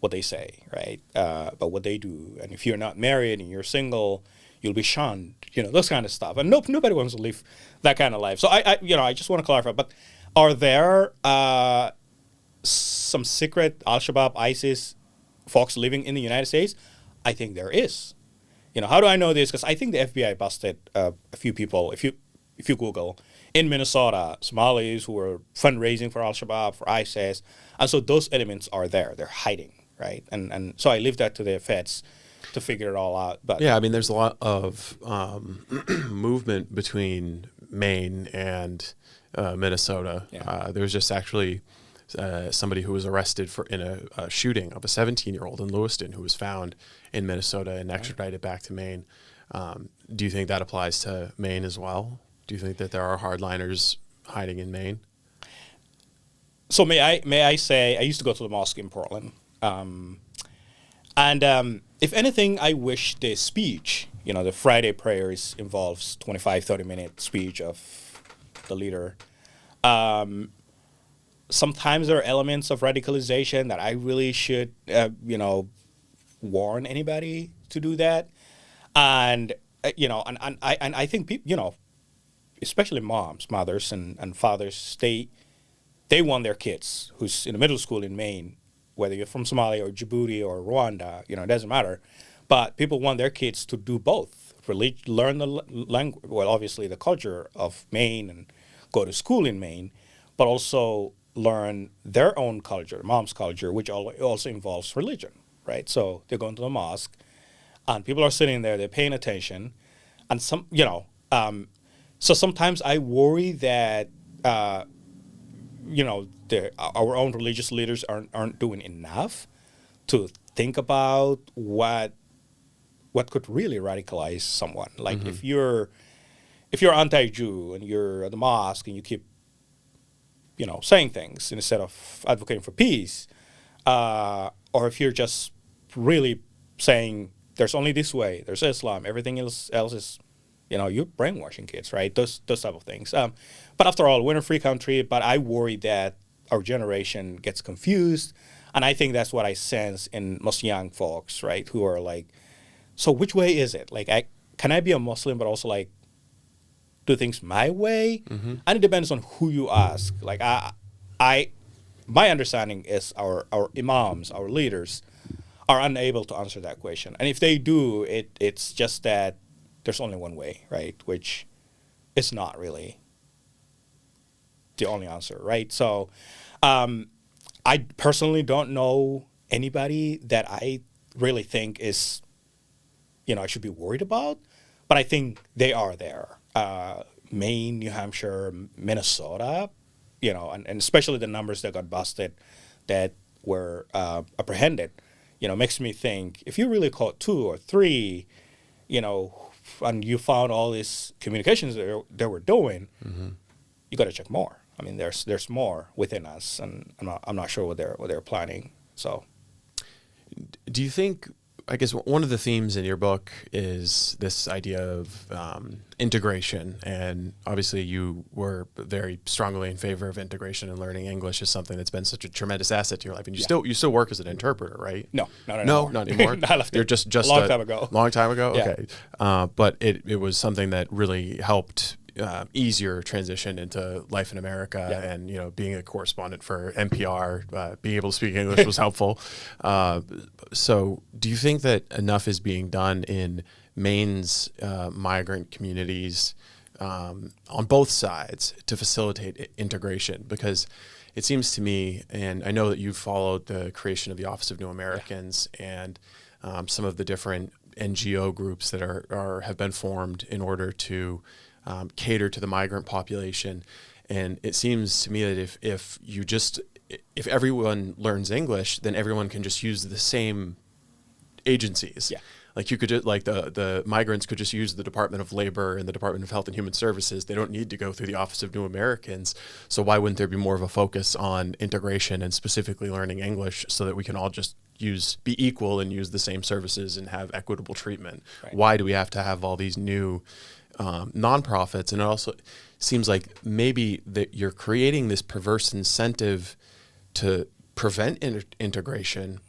what they say, right? By what they do. And if you're not married and you're single, you'll be shunned, those kind of stuff. And nobody wants to live that kind of life. So I just want to clarify. But are there some secret Al-Shabaab, ISIS folks living in the United States? I think there is. How do I know this? Because I think the FBI busted a few people. If you Google in Minnesota, Somalis who were fundraising for Al-Shabaab, for ISIS, and so those elements are there. They're hiding, right? And so I leave that to the feds to figure it all out. But yeah, I mean, there's a lot of movement between Maine and Minnesota. Yeah. There was just actually somebody who was arrested in a shooting of a 17-year-old in Lewiston who was found in Minnesota and extradited back to Maine. Do you think that applies to Maine as well? Do you think that there are hardliners hiding in Maine? So may I say I used to go to the mosque in Portland, and if anything, I wish the speech, the Friday prayers involves 25, 30-minute speech of the leader. Sometimes there are elements of radicalization that I really should, warn anybody to do that. And, and I think people, especially mothers and fathers, they want their kids who's in the middle school in Maine, whether you're from Somalia or Djibouti or Rwanda, it doesn't matter. But people want their kids to do both, learn the language, well, obviously the culture of Maine and go to school in Maine, but also learn their own culture, mom's culture, which also involves religion, right? So they're going to the mosque, and people are sitting there, they're paying attention, and so sometimes I worry that our own religious leaders aren't doing enough to think about what could really radicalize someone. Like if you're anti-Jew and you're at the mosque and you keep saying things instead of advocating for peace, or if you're just really saying there's only this way, there's Islam, everything else is, you're brainwashing kids, right? Those type of things. But after all, we're in a free country, but I worry that our generation gets confused. And I think that's what I sense in most young folks, right? Who are like, so which way is it? Like, can I be a Muslim, but also like do things my way? And it depends on who you ask. Like my understanding is our imams, our leaders, are unable to answer that question. And if they do, it's just that there's only one way, right? Which is not really the only answer, right? So I personally don't know anybody that I really think is, I should be worried about, but I think they are there. Maine, New Hampshire, Minnesota, and especially the numbers that got busted that were apprehended, makes me think if you really caught 2 or 3, and you found all these communications they were doing, you got to check more. I mean, there's more within us, and I'm not sure what they're planning. So, do you think? I guess one of the themes in your book is this idea of integration, and obviously you were very strongly in favor of integration, and learning English is something that's been such a tremendous asset to your life. And you still work as an interpreter, right? No, not anymore. Not anymore. I left You're just a long time ago. Long time ago. Yeah. Okay, but it was something that really helped ease your transition into life in America, and being a correspondent for NPR, being able to speak English was helpful. So, do you think that enough is being done in Maine's migrant communities on both sides to facilitate integration? Because it seems to me, and I know that you've followed the creation of the Office of New Americans and some of the different NGO groups that have been formed in order to cater to the migrant population. And it seems to me that if everyone learns English, then everyone can just use the same agencies. Yeah. Like you could just, like the migrants could just use the Department of Labor and the Department of Health and Human Services. They don't need to go through the Office of New Americans. So why wouldn't there be more of a focus on integration and specifically learning English so that we can all just be equal and use the same services and have equitable treatment? Right. Why do we have to have all these new nonprofits? And it also seems like maybe that you're creating this perverse incentive to prevent integration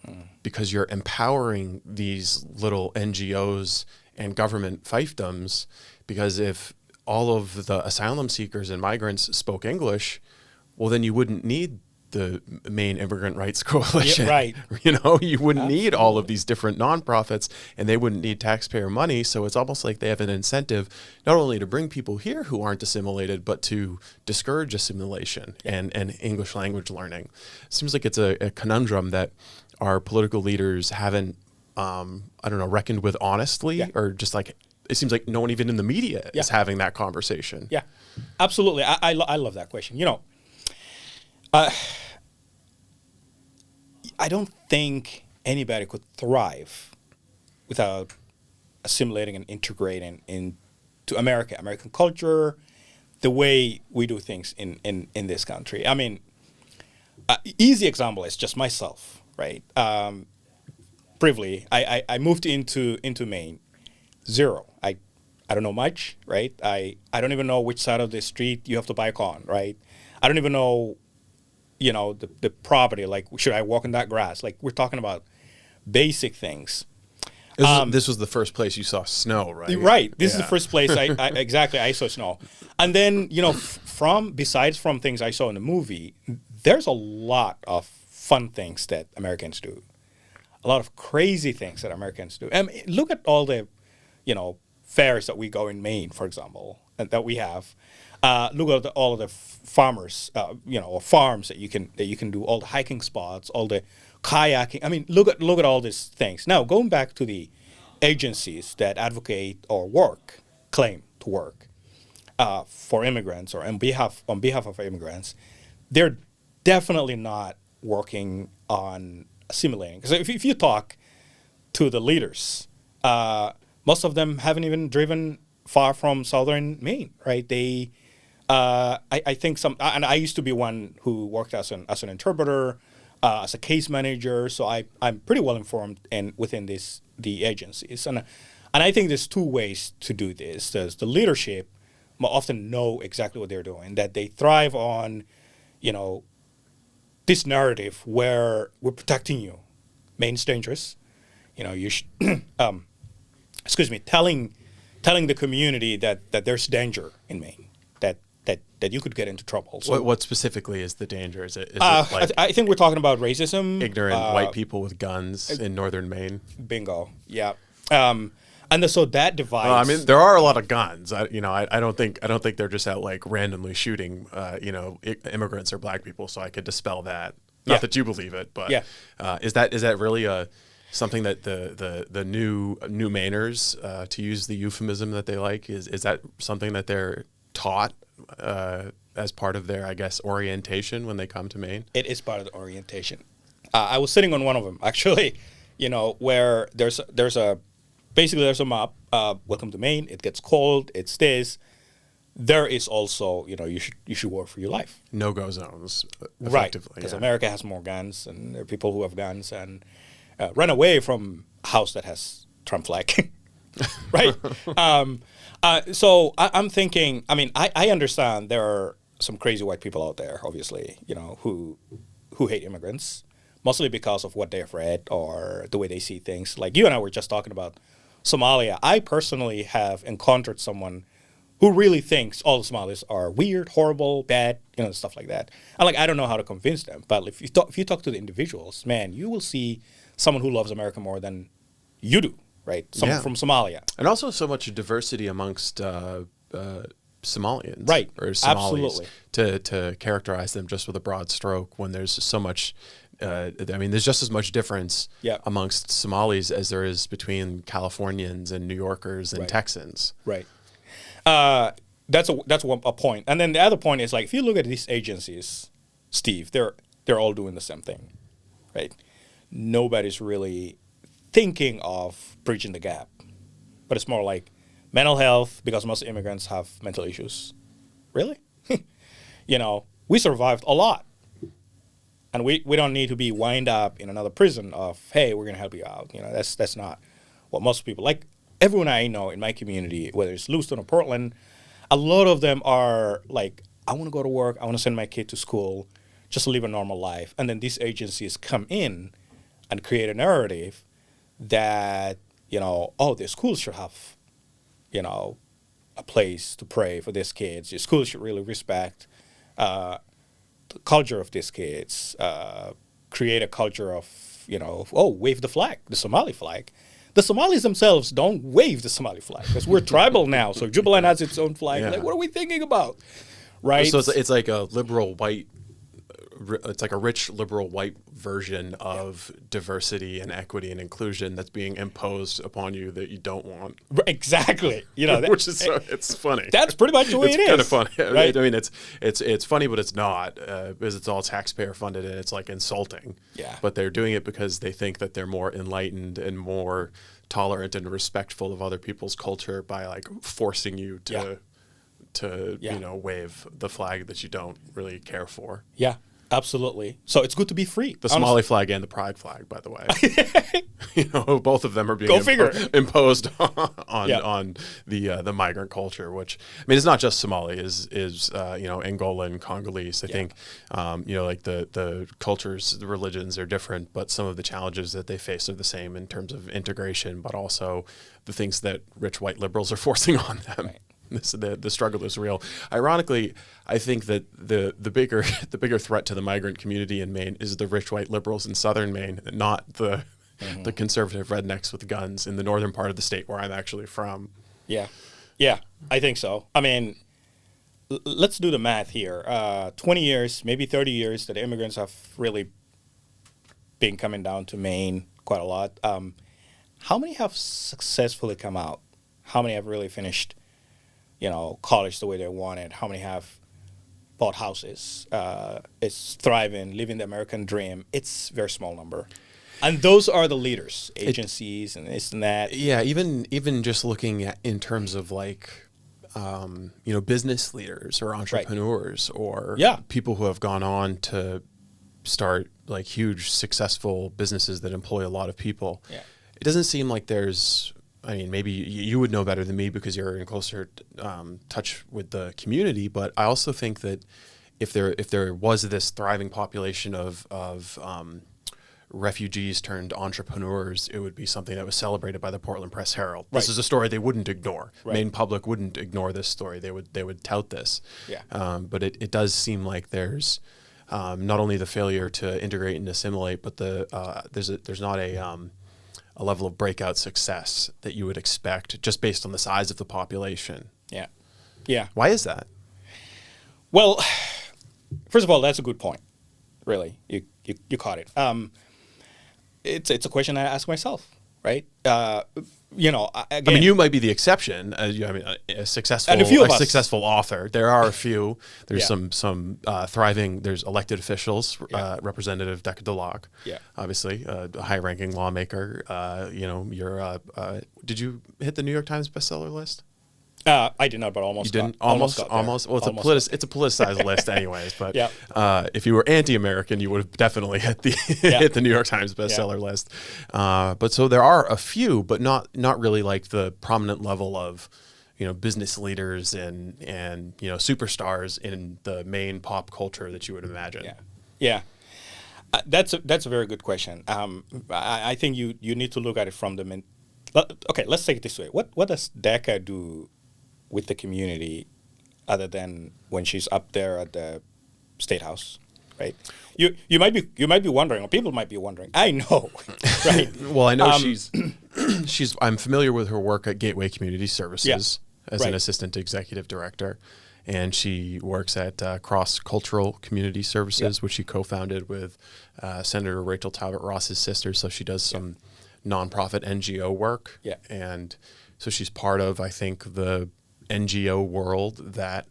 because you're empowering these little NGOs and government fiefdoms, because if all of the asylum seekers and migrants spoke English, well, then you wouldn't need the Maine Immigrant Rights Coalition. Yeah, right. You know, you wouldn't need all of these different nonprofits, and they wouldn't need taxpayer money. So it's almost like they have an incentive not only to bring people here who aren't assimilated, but to discourage assimilation and English language learning. Seems like it's a conundrum that our political leaders haven't, reckoned with honestly, or just like, it seems like no one even in the media is having that conversation. Yeah, absolutely. I love that question. You know, I don't think anybody could thrive without assimilating and integrating into American culture, the way we do things in this country. I mean, easy example is just myself, right? Briefly, I moved into Maine, zero. I don't know much, right? I don't even know which side of the street you have to bike on, right? I don't even know, you know, the property, like, should I walk in that grass? Like, we're talking about basic things. This was the first place you saw snow, right? Right. This is the first place I saw snow. And then, you know, besides from things I saw in the movie, there's a lot of fun things that Americans do. A lot of crazy things that Americans do. I mean, look at all the, you know, fairs that we go in Maine, for example, that we have. Look at all of the farmers, or farms that you can do, all the hiking spots, all the kayaking. I mean, look at all these things. Now, going back to the agencies that advocate or claim to work for immigrants or on behalf of immigrants, they're definitely not working on assimilating. Because if you talk to the leaders, most of them haven't even driven far from southern Maine, right? They, I think and I used to be one who worked as an interpreter, as a case manager, so I'm pretty well informed within the agencies, and I think there's two ways to do this. There's the leadership more often know exactly what they're doing, that they thrive on, you know, this narrative where we're protecting you. Maine's dangerous. You know, you should, telling the community that there's danger in Maine, that you could get into trouble. So, what specifically is the danger? Is it like I think we're talking about racism. Ignorant white people with guns in northern Maine? Bingo. Yeah. So that divides. Well, I mean, there are a lot of guns. I don't think they're just out like randomly shooting, immigrants or black people. So I could dispel that. Not that you believe it, but is that really something that the new Mainers, to use the euphemism that they like, is that something that they're taught as part of their, I guess, orientation when they come to Maine? It is part of the orientation. I was sitting on one of them actually, where there's a map. Welcome to Maine. It gets cold. It's this. There is also, you should work for your life. No-go zones, effectively. Right, because America has more guns, and there are people who have guns and run away from a house that has Trump flag, right? So I'm thinking, I mean, I understand there are some crazy white people out there, obviously, who hate immigrants, mostly because of what they've read or the way they see things. Like you and I were just talking about Somalia. I personally have encountered someone who really thinks all the Somalis are weird, horrible, bad, stuff like that. And I don't know how to convince them. But if you talk to the individuals, man, you will see someone who loves America more than you do, right? Someone from Somalia. And also so much diversity amongst Somalians. Right, or Somalis. absolutely. To characterize them just with a broad stroke when there's so much, there's just as much difference amongst Somalis as there is between Californians and New Yorkers and Texans. Right. That's a point. And then the other point is, if you look at these agencies, Steve, they're all doing the same thing, right? Nobody's really thinking of bridging the gap, but it's more like mental health, because most immigrants have mental issues. Really? We survived a lot, and we don't need to be wind up in another prison of, hey, we're gonna help you out. That's not what most people like. Everyone I know in my community, whether it's Lewiston or Portland, a lot of them are like, I want to go to work, I want to send my kid to school, just live a normal life. And then these agencies come in and create a narrative that oh, the schools should have, you know, a place to pray for these kids. The schools should really respect the culture of these kids, create a culture of, oh, wave the flag, the Somali flag. The Somalis themselves don't wave the Somali flag because we're tribal now. So Jubaland has its own flag. Yeah. Like, what are we thinking about? Right? So it's like a liberal white, it's like a rich liberal white version of diversity and equity and inclusion that's being imposed upon you that you don't want. Exactly. Which is it's funny. That's pretty much the way it is. It's kind of funny. Right? I mean, it's funny, but it's not because it's all taxpayer funded and it's like insulting. Yeah. But they're doing it because they think that they're more enlightened and more tolerant and respectful of other people's culture by like forcing you to wave the flag that you don't really care for. Yeah. Absolutely. So it's good to be free. The Somali flag and the pride flag, by the way. Both of them are being imposed on the migrant culture. Which I mean, it's not just Somali. Is Angolan, Congolese. I think like the cultures, the religions are different, but some of the challenges that they face are the same in terms of integration, but also the things that rich white liberals are forcing on them. Right. The struggle is real. Ironically, I think that the bigger threat to the migrant community in Maine is the rich white liberals in southern Maine, not the conservative rednecks with guns in the northern part of the state where I'm actually from. Yeah, I think so. I mean, let's do the math here. 20 years, maybe 30 years that immigrants have really been coming down to Maine quite a lot. How many have successfully come out? How many have really finished college the way they wanted? How many have bought houses? It's thriving, living the American dream. It's a very small number. And those are the leaders, agencies and this and that. Yeah, even just looking at in terms of like, business leaders or entrepreneurs or people who have gone on to start like huge successful businesses that employ a lot of people. Yeah. It doesn't seem like there's, I mean, maybe you would know better than me because you're in closer touch with the community. But I also think that if there was this thriving population of refugees turned entrepreneurs, it would be something that was celebrated by the Portland Press Herald. Right. This is a story they wouldn't ignore. Right. Maine public wouldn't ignore this story. They would tout this. Yeah. But it does seem like there's not only the failure to integrate and assimilate, but there's not a level of breakout success that you would expect just based on the size of the population. Yeah. Yeah. Why is that? Well, first of all, that's a good point. Really, you caught it. It's a question I ask myself, right? Again, I mean, you might be the exception. A successful author. There are a few. There's some thriving. There's elected officials. Representative Deca DeLocke. Yeah. Obviously, a high-ranking lawmaker. Did you hit the New York Times bestseller list? I did not, but almost. You didn't? Almost. Well, it's a politicized list, anyways. But if you were anti-American, you would have definitely hit the New York Times bestseller list. But so there are a few, but not really like the prominent level of business leaders and superstars in the Maine pop culture that you would imagine. Yeah. That's a very good question. I think you need to look at it from the okay, let's take it this way. What does Deca do with the community other than when she's up there at the State House, right? You might be wondering, or people might be wondering. I know, right? Well, I know she's I'm familiar with her work at Gateway Community Services as an assistant executive director, and she works at Cross Cultural Community Services, which she co-founded with Senator Rachel Talbot Ross's sister. So she does some nonprofit NGO work, and so she's part of, I think, the NGO world that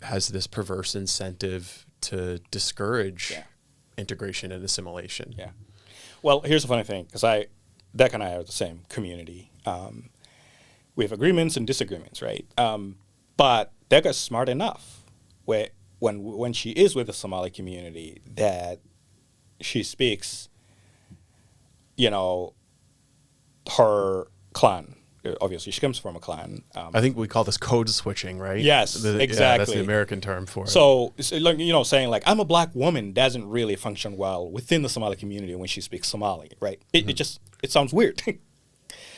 has this perverse incentive to discourage integration and assimilation. Yeah. Well, here's the funny thing, because Deca and I are the same community. We have agreements and disagreements, right? But Deca's smart enough when she is with the Somali community that she speaks, her clan, obviously she comes from a clan. I think we call this code switching, right? Yes, Yeah, that's exactly. the American term for it. So, like, saying like I'm a black woman doesn't really function well within the Somali community when she speaks Somali, right? It sounds weird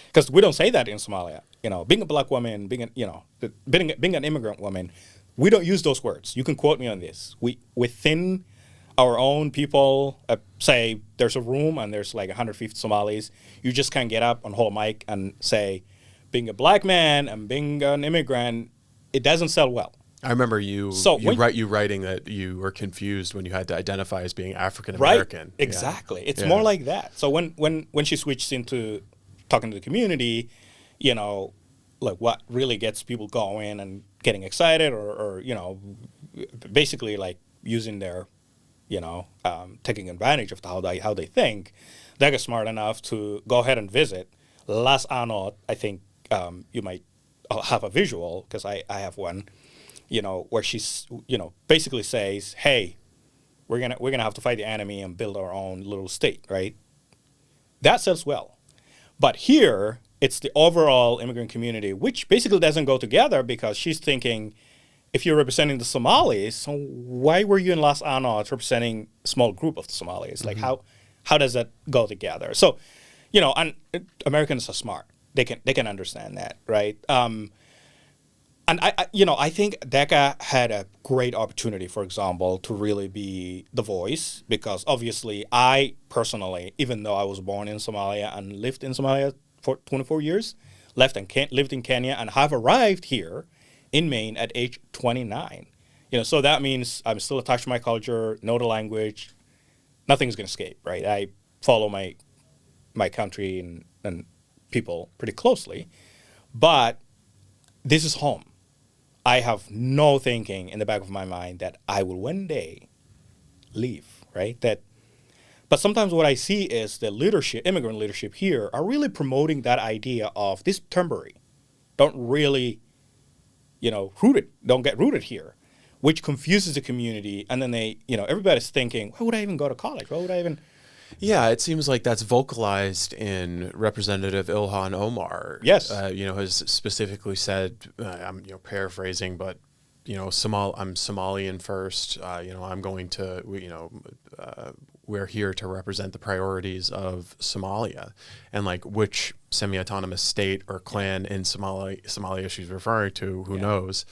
because we don't say that in Somalia. Being a black woman, being an immigrant woman, we don't use those words. You can quote me on this. We within our own people, say there's a room and there's like 150 Somalis. You just can't get up and hold a mic and say, being a black man and being an immigrant, it doesn't sell well. I remember you writing that you were confused when you had to identify as being African American. Right, exactly. Yeah. It's more like that. So when she switched into talking to the community, like what really gets people going and getting excited, or basically like using their, taking advantage of how they think, they get smart enough to go ahead and visit. Last Anot, I think you might have a visual because I have one. Where she's, basically says, "Hey, we're gonna have to fight the enemy and build our own little state," right? That sells well, but here it's the overall immigrant community, which basically doesn't go together because she's thinking, if you're representing the Somalis, so why were you in Las Anot representing a small group of the Somalis? Like how does that go together? So, and Americans are smart; they can understand that, right? And I think DECA had a great opportunity, for example, to really be the voice, because obviously I personally, even though I was born in Somalia and lived in Somalia for 24 years, lived in Kenya and have arrived here in Maine at age 29. So that means I'm still attached to my culture, know the language, nothing's going to escape, right? I follow my country and people pretty closely, but this is home. I have no thinking in the back of my mind that I will one day leave, right? But sometimes what I see is the leadership, immigrant leadership here, are really promoting that idea of this temporary. Don't really, don't get rooted here, which confuses the community. And then everybody's thinking, why would I even go to college? Why would I even... Yeah, it seems like that's vocalized in Representative Ilhan Omar. Yes. Has specifically said, I'm paraphrasing, but I'm Somalian first. I'm going to, we're here to represent the priorities of Somalia, and like which semi-autonomous state or clan in Somalia she's referring to, who knows?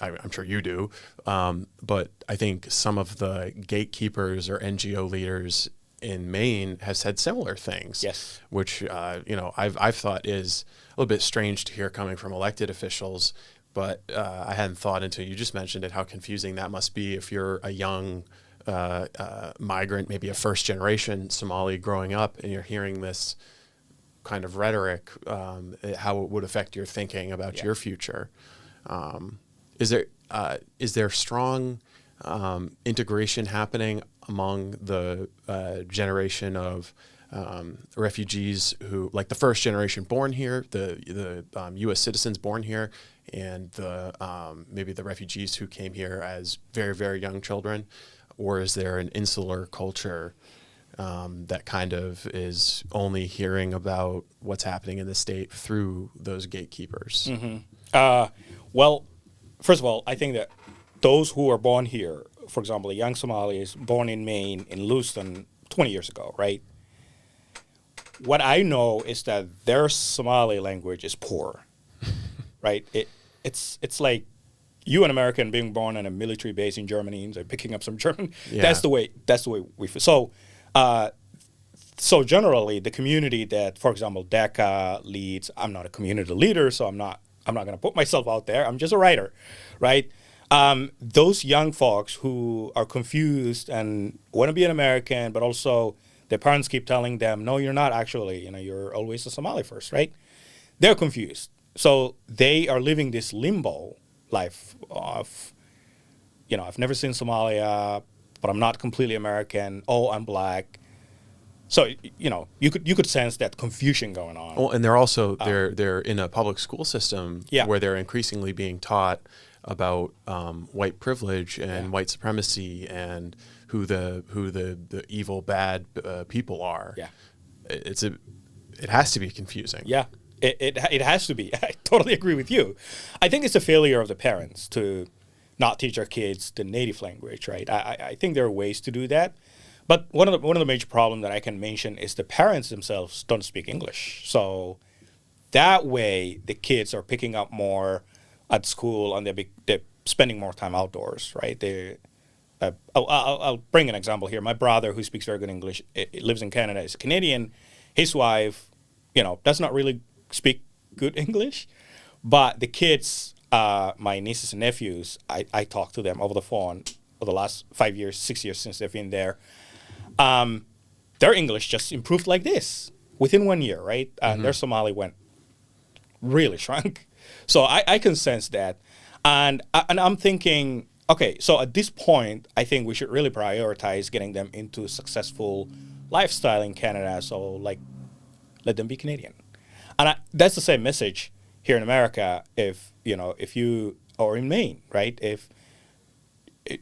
I'm sure you do, but I think some of the gatekeepers or NGO leaders in Maine have said similar things. Yes. Which I've thought is a little bit strange to hear coming from elected officials, but I hadn't thought until you just mentioned it how confusing that must be if you're a young migrant, maybe a first generation Somali growing up, and you're hearing this kind of rhetoric, how it would affect your thinking about your future. Is there strong integration happening among the generation of refugees who, like the first generation born here, the U.S. citizens born here, and maybe the refugees who came here as very, very young children? Or is there an insular culture that kind of is only hearing about what's happening in the state through those gatekeepers? Mm-hmm. Well, first of all, I think that those who are born here, for example, the young Somalis born in Maine, in Lewiston, 20 years ago, right? What I know is that their Somali language is poor, right? It's like you, an American, being born on a military base in Germany and picking up some German. Yeah. That's the way we feel. So generally, the community that, for example, DECA leads. I'm not a community leader, so I'm not going to put myself out there. I'm just a writer, right? Those young folks who are confused and want to be an American, but also their parents keep telling them, no, you're not actually, you're always a Somali first, right? They're confused. So they are living this limbo life of, I've never seen Somalia, but I'm not completely American. Oh, I'm black. So, you could sense that confusion going on. Well, and they're also, they're in a public school system where they're increasingly being taught about white privilege and white supremacy and who the evil, bad people are. Yeah, it has to be confusing. Yeah, It has to be. I totally agree with you. I think it's a failure of the parents to not teach our kids the native language, right? I think there are ways to do that. But one of the major problems that I can mention is the parents themselves don't speak English. So that way, the kids are picking up more at school, and they're spending more time outdoors, right? I'll bring an example here. My brother, who speaks very good English, lives in Canada, is Canadian. His wife, does not really speak good English, but the kids, my nieces and nephews, I talk to them over the phone for the last 5 years, 6 years since they've been there. Their English just improved like this within 1 year, right? And their Somali went really shrunk. So I can sense that. And I'm thinking, okay, so at this point, I think we should really prioritize getting them into successful lifestyle in Canada. So, like, let them be Canadian. And that's the same message here in America. If you, or in Maine, right?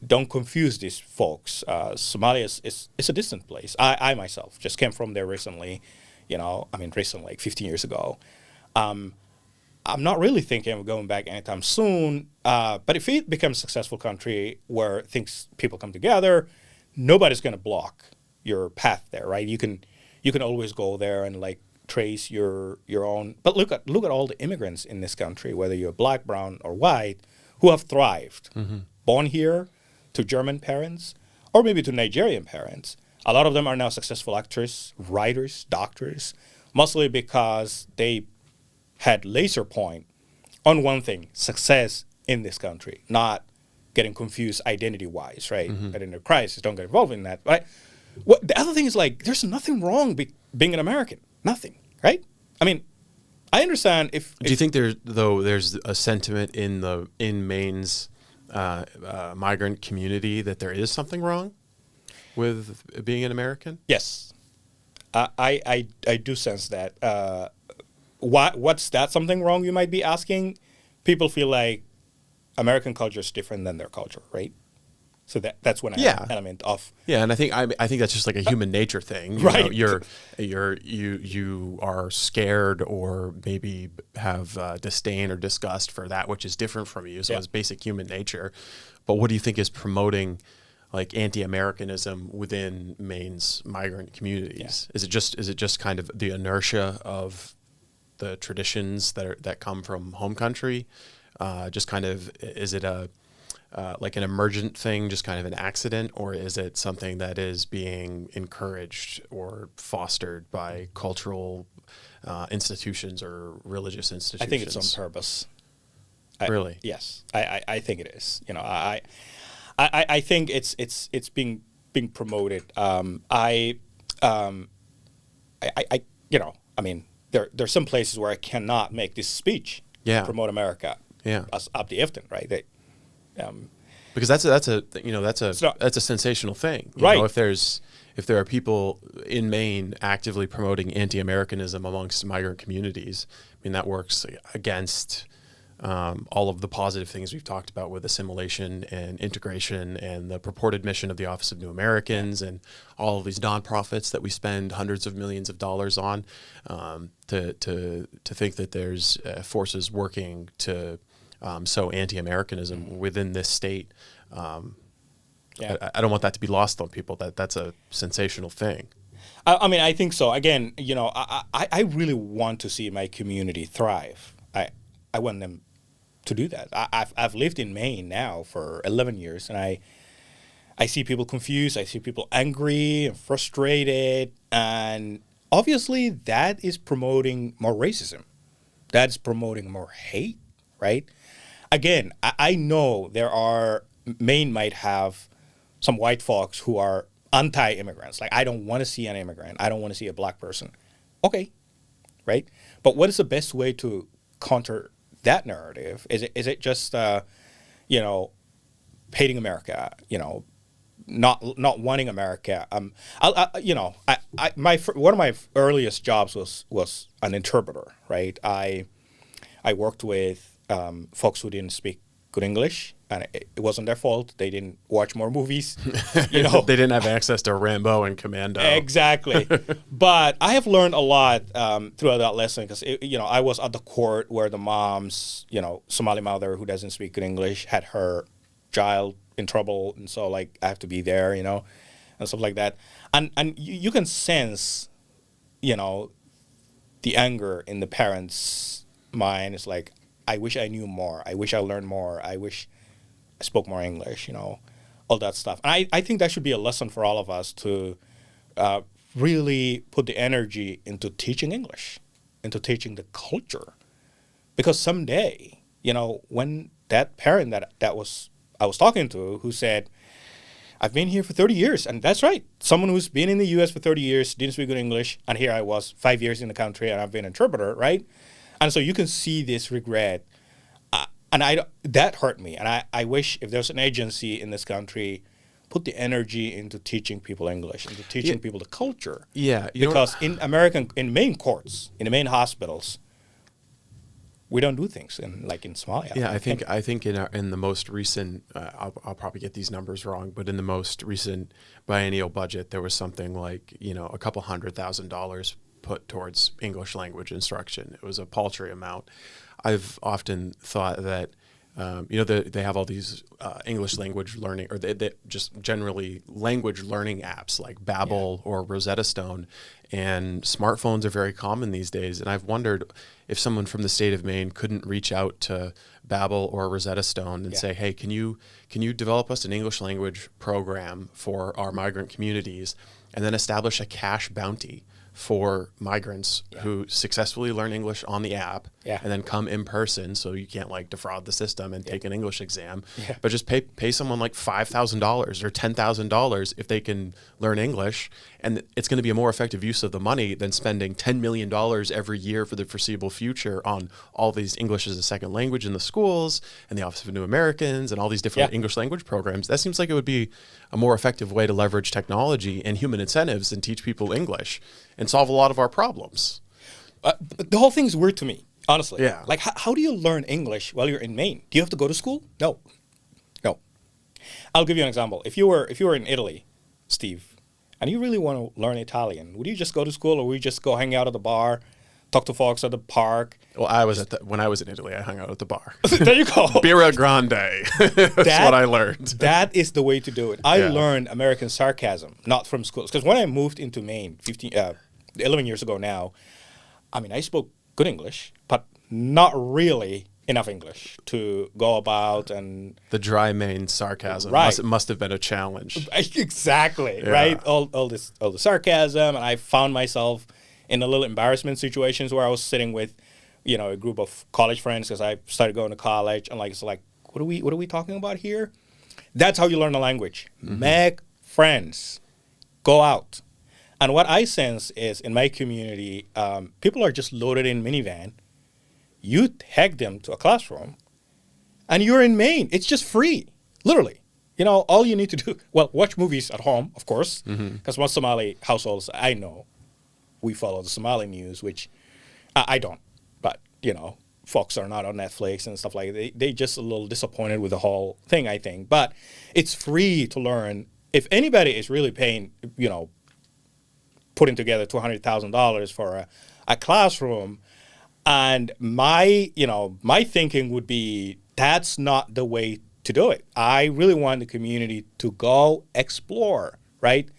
Don't confuse these folks. Somalia is a distant place. I myself just came from there recently. Recently, like 15 years ago. I'm not really thinking of going back anytime soon. But if it becomes a successful country where people come together, nobody's going to block your path there, right? You can always go there and like trace your own. But look at all the immigrants in this country, whether you're black, brown, or white, who have thrived, born here, to German parents, or maybe to Nigerian parents. A lot of them are now successful actors, writers, doctors, mostly because they had laser point on one thing: success in this country, not getting confused identity-wise, right? Identity crisis, don't get involved in that, right? The other thing is, like, there's nothing wrong being an American. Nothing, right? I mean, I understand if... Do you think there's a sentiment in Maine's migrant community that there is something wrong with being an American? Yes. I do sense that. What's that something wrong, you might be asking? People feel like American culture is different than their culture, right? So that's when I have an element of... Yeah, and I think that's just like a human nature thing. Right. You are scared or maybe have disdain or disgust for that which is different from you. So it's basic human nature. But what do you think is promoting like anti-Americanism within Maine's migrant communities? Yeah. Is it just kind of the inertia of the traditions that come from home country? Just kind of, is it like an emergent thing, just kind of an accident, or is it something that is being encouraged or fostered by cultural institutions or religious institutions? I think it's on purpose. Really? Yes, I think it is. I think it's being promoted. There's some places where I cannot make this speech to promote America. Yeah, as Abdi Iftin, right? Because that's a sensational thing, right? If there are people in Maine actively promoting anti-Americanism amongst migrant communities, I mean that works against all of the positive things we've talked about with assimilation and integration and the purported mission of the Office of New Americans and all of these nonprofits that we spend hundreds of millions of dollars on. To think that there's forces working to sow anti-Americanism within this state. I don't want that to be lost on people. That's a sensational thing. I think so. Again, I really want to see my community thrive. I want them to do that. I've lived in Maine now for 11 years, and I see people confused. I see people angry and frustrated, and obviously that is promoting more racism. That's promoting more hate, right? Again, I know Maine might have some white folks who are anti-immigrants. Like, I don't want to see an immigrant. I don't want to see a black person. Okay, right? But what is the best way to counter that narrative? Is it just hating America? Not wanting America. One of my earliest jobs was an interpreter, right? I worked with folks who didn't speak good English, and it wasn't their fault. They didn't watch more movies. You know, They didn't have access to Rambo and Commando. exactly. But I have learned a lot throughout that lesson because I was at the court where the mom's Somali mother who doesn't speak good English had her child in trouble, and so like I have to be there, and stuff like that. And you can sense, the anger in the parents' mind. Is like, I wish I knew more. I wish I learned more. I wish I spoke more English, all that stuff. And I think that should be a lesson for all of us to really put the energy into teaching English, into teaching the culture. Because someday, when that parent I was talking to who said, I've been here for 30 years, and that's right. Someone who's been in the U.S. for 30 years, didn't speak good English, and here I was 5 years in the country, and I've been an interpreter, right? And so you can see this regret. And that hurt me. And I wish if there's an agency in this country, put the energy into teaching people English, into teaching people the culture. Yeah. Because in Maine courts, in the Maine hospitals, we don't do things in Somalia. Yeah, I think in the most recent, I'll probably get these numbers wrong, but in the most recent biennial budget, there was something like a couple $100,000 put towards English language instruction. It was a paltry amount. I've often thought that they have all these English language learning, or they just generally language learning apps like Babbel or Rosetta Stone, and smartphones are very common these days. And I've wondered if someone from the state of Maine couldn't reach out to Babbel or Rosetta Stone and say, hey, can you develop us an English language program for our migrant communities, and then establish a cash bounty for migrants who successfully learn English on the app and then come in person, so you can't defraud the system and take an English exam, but just pay someone like $5,000 or $10,000 if they can learn English, and it's going to be a more effective use of the money than spending $10 million every year for the foreseeable future on all these English as a second language in the schools and the Office of New Americans and all these different English language programs. That seems like it would be a more effective way to leverage technology and human incentives and teach people English and solve a lot of our problems. The whole thing is weird to me, honestly. Yeah. Like, how do you learn English while you're in Maine? Do you have to go to school? No. I'll give you an example. If you were in Italy, Steve, and you really want to learn Italian, would you just go to school, or would you just go hang out at the bar, talk to folks at the park? Well, when I was in Italy, I hung out at the bar. There you go. Birra Grande. That's what I learned. That is the way to do it. I learned American sarcasm, not from schools. Because when I moved into Maine 11 years ago now, I spoke good English, but not really enough English to go about. And the dry Maine sarcasm must have been a challenge. Exactly, right? All the sarcasm, and I found myself in a little embarrassment situations where I was sitting with, a group of college friends because I started going to college, and it's like, what are we talking about here? That's how you learn a language. Mm-hmm. Make friends, go out. And what I sense is in my community, people are just loaded in minivan. You tag them to a classroom, and you're in Maine. It's just free, literally. All you need to do, watch movies at home, of course, because most Somali households I know, we follow the Somali news, which I don't. But, folks are not on Netflix and stuff like that. They just a little disappointed with the whole thing, I think. But it's free to learn. If anybody is really paying, putting together $200,000 for a classroom, and my thinking would be that's not the way to do it. I really want the community to go explore, right?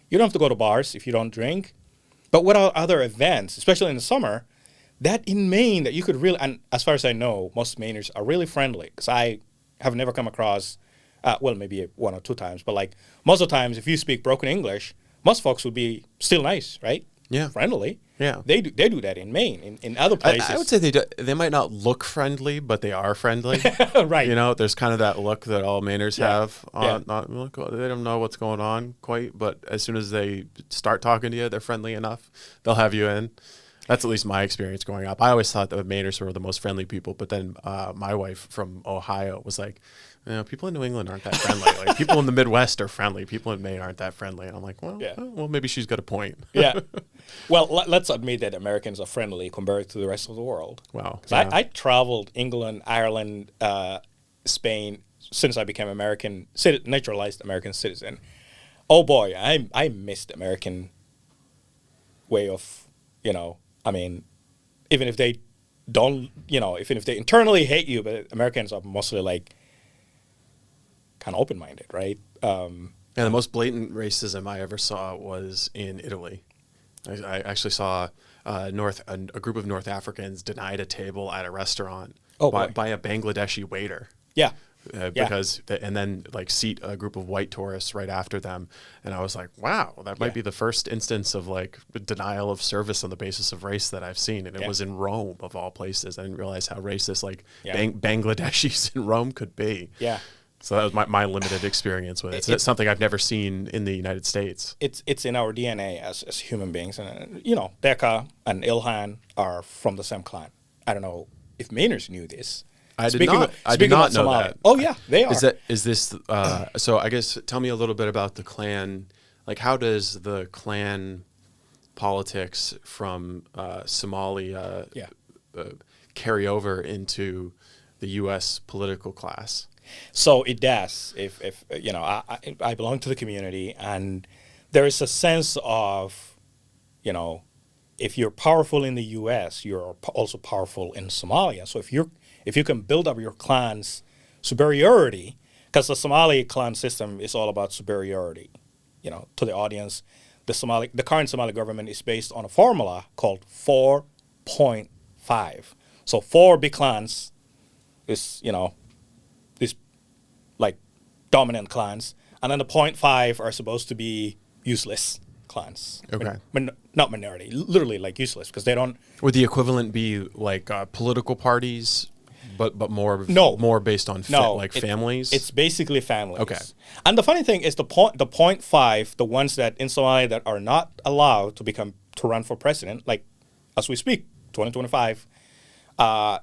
You don't have to go to bars if you don't drink. But what are other events, especially in the summer, that in Maine that you could really, and as far as I know, most Mainers are really friendly, because I have never come across, maybe one or two times, but most of the times if you speak broken English, most folks would be still nice, right? Yeah. Friendly. Yeah. They do that in Maine. In other places. I would say they might not look friendly, but they are friendly. Right. There's kind of that look that all Mainers have. They don't know what's going on quite, but as soon as they start talking to you, they're friendly enough. They'll have you in. That's at least my experience growing up. I always thought that Mainers were the most friendly people, but then my wife from Ohio was like, people in New England aren't that friendly. People in the Midwest are friendly. People in Maine aren't that friendly. And I'm like, well, maybe she's got a point. Yeah. Well, let's admit that Americans are friendly compared to the rest of the world. Wow. So I traveled England, Ireland, Spain, since I became naturalized American citizen. Oh boy, I missed American way of, I mean, even if they don't, even if they internally hate you, but Americans are mostly like kind of open-minded, right? And the most blatant racism I ever saw was in Italy. I actually saw a group of North Africans denied a table at a restaurant by a Bangladeshi waiter. Yeah. Because and then like seat a group of white tourists right after them, and I was like, wow, that might be the first instance of like denial of service on the basis of race that I've seen, and it was in Rome of all places. I didn't realize how racist like Bangladeshis in Rome could be. Yeah. So that was my limited experience with it. It's something I've never seen in the United States. It's in our DNA as human beings, and Decca and Ilhan are from the same clan. I don't know if Mainers knew this. I did not know that. Oh yeah, they are. Is this? So I guess tell me a little bit about the clan. Like, how does the clan politics from Somalia carry over into the U.S. political class? So it does. If I belong to the community, and there is a sense of, if you're powerful in the U.S., you're also powerful in Somalia. So if you can build up your clan's superiority, because the Somali clan system is all about superiority, to the audience. The current Somali government is based on a formula called 4.5. So 4 big clans is, these like dominant clans, and then the 0.5 are supposed to be useless clans. Okay. Not minority, literally like useless, because they don't. Would the equivalent be like political parties? But more based on families? It's basically families. Okay. And the funny thing is the 0.5, the ones that in Somalia that are not allowed to run for president, like as we speak, 2025,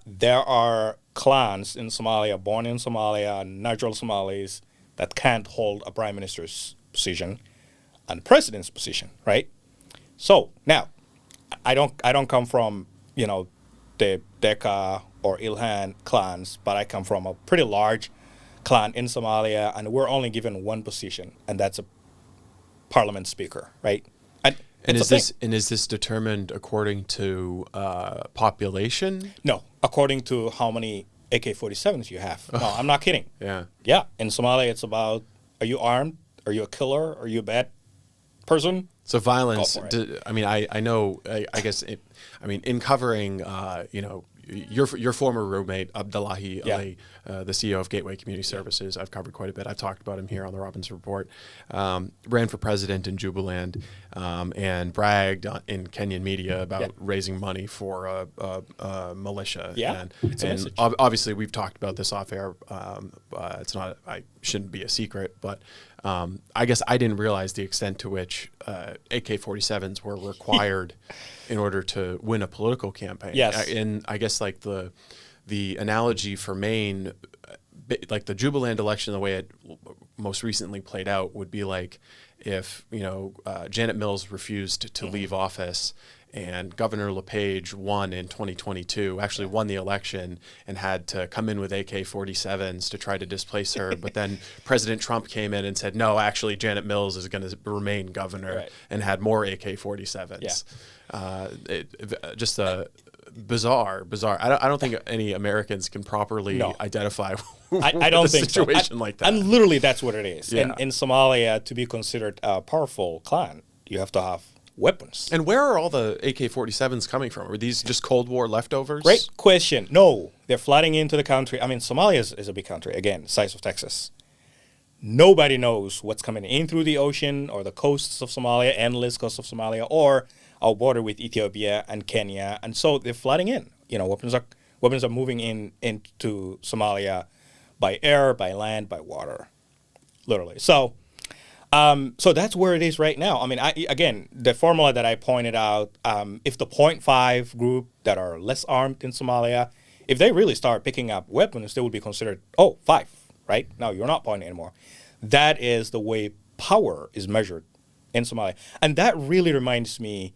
there are clans in Somalia, born in Somalia, natural Somalis, that can't hold a prime minister's position and president's position, right? So now, I don't come from, the Decca or Ilhan clans, but I come from a pretty large clan in Somalia, and we're only given one position, and that's a parliament speaker, right? And is this determined according to population? No, according to how many AK-47s you have. No, I'm not kidding. Yeah. Yeah, in Somalia, it's about, are you armed? Are you a killer? Are you a bad person? So violence, I know, I guess, in covering, your former roommate, Abdullahi Ali, the CEO of Gateway Community Services, I've covered quite a bit. I've talked about him here on the Robbins Report, ran for president in Jubaland, and bragged in Kenyan media about raising money for a militia. Yeah, and obviously we've talked about this off air. I shouldn't be a secret, but I guess I didn't realize the extent to which AK-47s were required in order to win a political campaign. Yes. And I guess like the analogy for Maine, like the Jubaland election, the way it most recently played out would be like if, Janet Mills refused to leave office and Governor LePage won in 2022, actually won the election and had to come in with AK-47s to try to displace her. But then President Trump came in and said, no, actually Janet Mills is going to remain governor, and had more AK-47s. Just a bizarre. I don't think any Americans can properly identify I don't think situation like that. And literally that's what it is. Yeah. In Somalia, to be considered a powerful clan, you have to have weapons. And where are all the AK-47s coming from? Are these just Cold War leftovers? Great question. No, they're flooding into the country. I mean, Somalia is a big country, again, size of Texas. Nobody knows what's coming in through the ocean or the coasts of Somalia, endless coast of Somalia, or our border with Ethiopia and Kenya. And so they're flooding in. Weapons are moving into Somalia by air, by land, by water, literally. So that's where it is right now. I mean, again, the formula that I pointed out, if the 0.5 group that are less armed in Somalia, if they really start picking up weapons, they would be considered, 5, right? No, you're not pointing anymore. That is the way power is measured in Somalia. And that really reminds me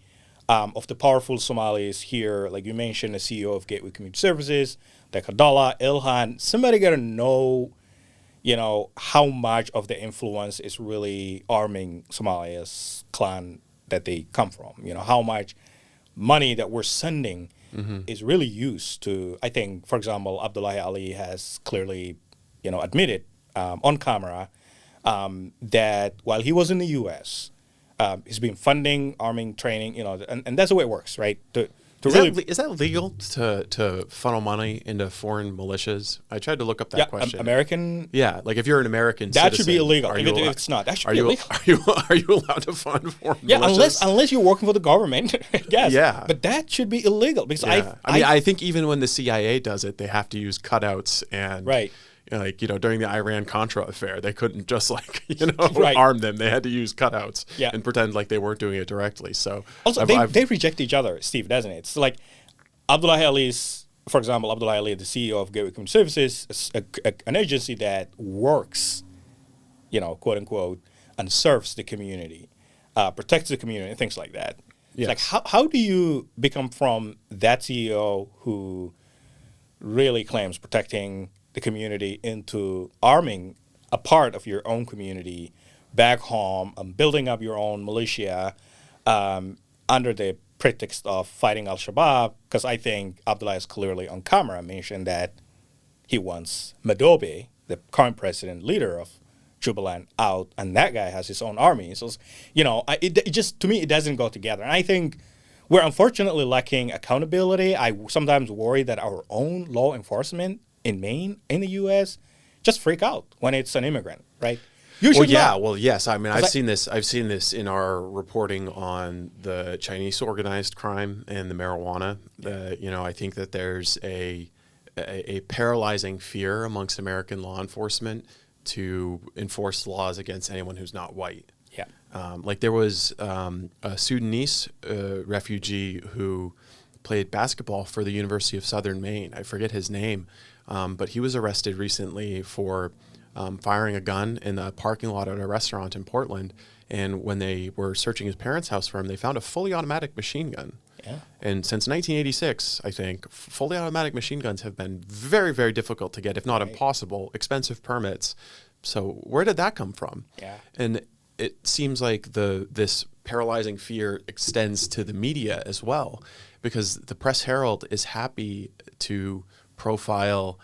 of the powerful Somalis here. Like you mentioned, the CEO of Gateway Community Services, like Abdallah, Ilhan. Somebody got to know, how much of the influence is really arming Somalia's clan that they come from. How much money that we're sending is really used to. I think, for example, Abdullahi Ali has clearly, admitted on camera that while he was in the U.S., he's been funding arming training. And that's the way it works, right? Is that legal to funnel money into foreign militias? I tried to look up that question. American. Yeah, like if you're an American that citizen, should be illegal. If it's not. That should be illegal. Are you allowed to fund foreign Yeah, militias? unless you're working for the government. Yes. Yeah. But that should be illegal because Yeah. I think even when the CIA does it, they have to use cutouts and Right. During the Iran-Contra affair, they couldn't just Right. arm them. They had to use cutouts Yeah. and pretend like they weren't doing it directly. So Also, they reject each other, Steve, doesn't it? It's like Abdullahi Ali's, for example, Abdullahi Ali, the CEO of Gateway Community Services, is an agency that works, quote unquote, and serves the community, protects the community, and things like that. Yes. It's like, how do you become from that CEO who really claims protecting the community into arming a part of your own community back home and building up your own militia under the pretext of fighting Al-Shabaab? Because I think Abdullah is clearly on camera mentioned that he wants Madobe, the current president leader of Jubaland, out, and that guy has his own army. So, it just, to me, it doesn't go together. And I think we're unfortunately lacking accountability. I sometimes worry that our own law enforcement in Maine, in the U.S., just freak out when it's an immigrant, right? Well, yes. I mean, I've seen this in our reporting on the Chinese organized crime and the marijuana. I think that there's a paralyzing fear amongst American law enforcement to enforce laws against anyone who's not white. Yeah. Like there was a Sudanese refugee who played basketball for the University of Southern Maine. I forget his name, but he was arrested recently for firing a gun in the parking lot at a restaurant in Portland. And when they were searching his parents' house for him, they found a fully automatic machine gun. Yeah. And since 1986, I think, fully automatic machine guns have been very, very difficult to get, if not impossible, expensive permits. So where did that come from? Yeah. And it seems like this paralyzing fear extends to the media as well, because the Press Herald is happy to profile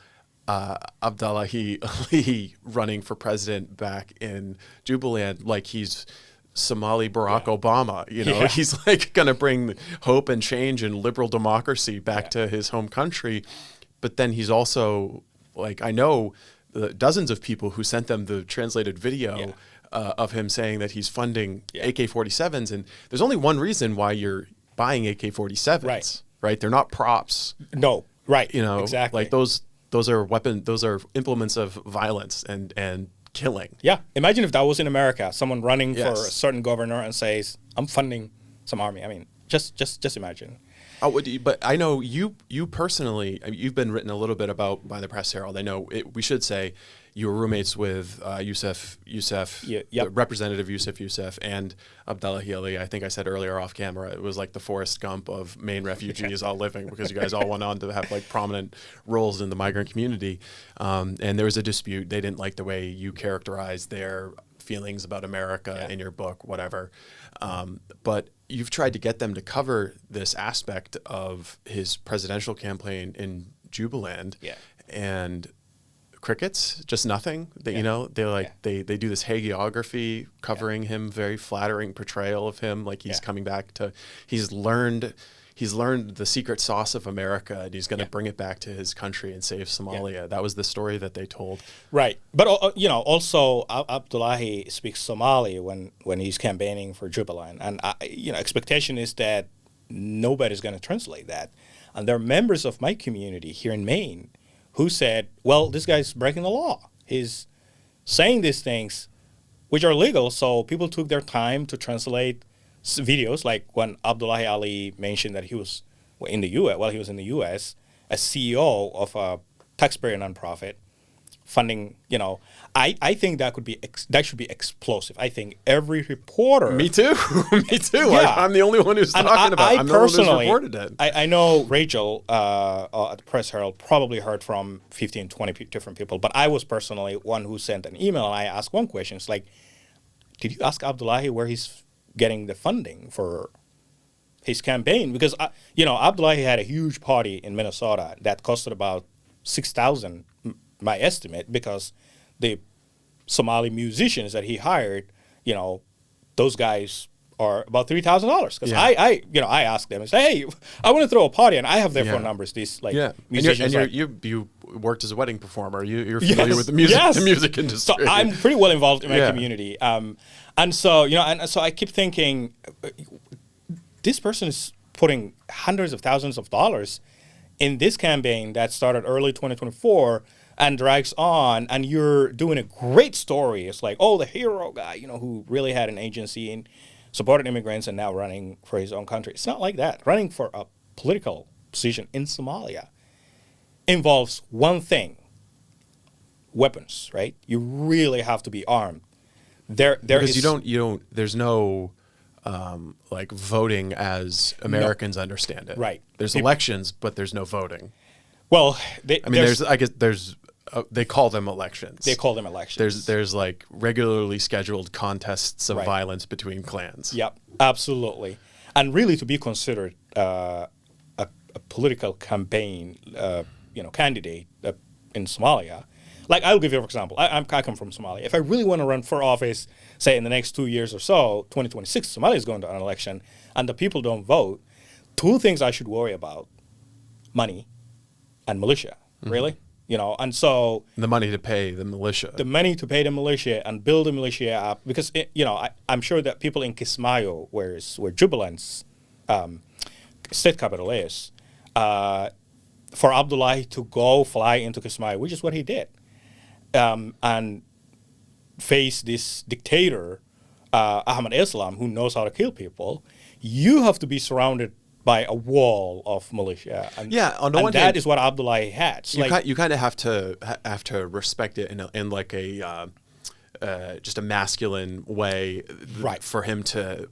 Abdullahi Ali running for president back in Jubaland like he's Somali Barack Obama. He's like going to bring hope and change and liberal democracy back to his home country. But then he's also like, I know dozens of people who sent them the translated video of him saying that he's funding AK-47s. And there's only one reason why you're buying AK-47s, right? They're not props. No, right. Exactly. Like those are those are implements of violence and killing. Yeah. Imagine if that was in America, someone running for a certain governor and says, I'm funding some army. I mean, just imagine. But I know you personally, you've been written a little bit about by the Press Herald. I know we should say you were roommates with Representative Yusuf and Abdullahi Ali. I think I said earlier off camera, it was like the Forrest Gump of Maine refugees all living, because you guys all went on to have like prominent roles in the migrant community. And there was a dispute. They didn't like the way you characterized their feelings about America in your book, whatever. But you've tried to get them to cover this aspect of his presidential campaign in Jubaland, and crickets, just nothing. They they do this hagiography covering him, very flattering portrayal of him, like he's coming back to, he's learned the secret sauce of America, and he's going to bring it back to his country and save Somalia. That was the story that they told. Right. But, also Abdullahi speaks Somali when he's campaigning for Jubaland. And, expectation is that nobody's going to translate that. And there are members of my community here in Maine who said, well, this guy's breaking the law. He's saying these things which are legal, so people took their time to translate videos, like when Abdullahi Ali mentioned that he was in the U.S., while he was in the U.S., as CEO of a taxpayer nonprofit, funding. I think that could be that should be explosive. I think every reporter. Me too. Me too. Yeah. I'm the only one who's talking about it. I'm the one who's reported it. I know Rachel at the Press Herald probably heard from 15, 20 different people, but I was personally one who sent an email and I asked one question. It's like, did you ask Abdullahi where he's getting the funding for his campaign? Because Abdullahi had a huge party in Minnesota that costed about $6,000, my estimate, because the Somali musicians that he hired, those guys are about $3,000. Because I asked them and say, hey, I want to throw a party, and I have their phone numbers. These musicians. And you worked as a wedding performer. You're familiar with the music, the music industry. So I'm pretty well involved in my community, and so I keep thinking, this person is putting hundreds of thousands of dollars in this campaign that started early 2024 and drags on, and you're doing a great story. It's like, the hero guy, who really had an agency and supported immigrants and now running for his own country. It's not like that. Running for a political position in Somalia involves one thing: weapons, right? You really have to be armed. There's no like voting as Americans understand it. Right. There's elections, but there's no voting. Well, they call them elections. They call them elections. There's like regularly scheduled contests of violence between clans. Yep, absolutely. And really, to be considered a political campaign, candidate in Somalia. Like, I'll give you an example. I come from Somalia. If I really want to run for office, say in the next 2 years or so, 2026, Somalia is going to an election, and the people don't vote, two things I should worry about: money and militia. Really. And so the money to pay the militia. The money to pay the militia and build the militia up, because I'm sure that people in Kismayo, where Jubilant's state capital is, for Abdullahi to go fly into Kismayo, which is what he did, and face this dictator, Ahmad Islam, who knows how to kill people, you have to be surrounded by a wall of militia. And, on the one hand, that is what Abdullahi had. So you kind of have to respect it in like a just a masculine way, for him to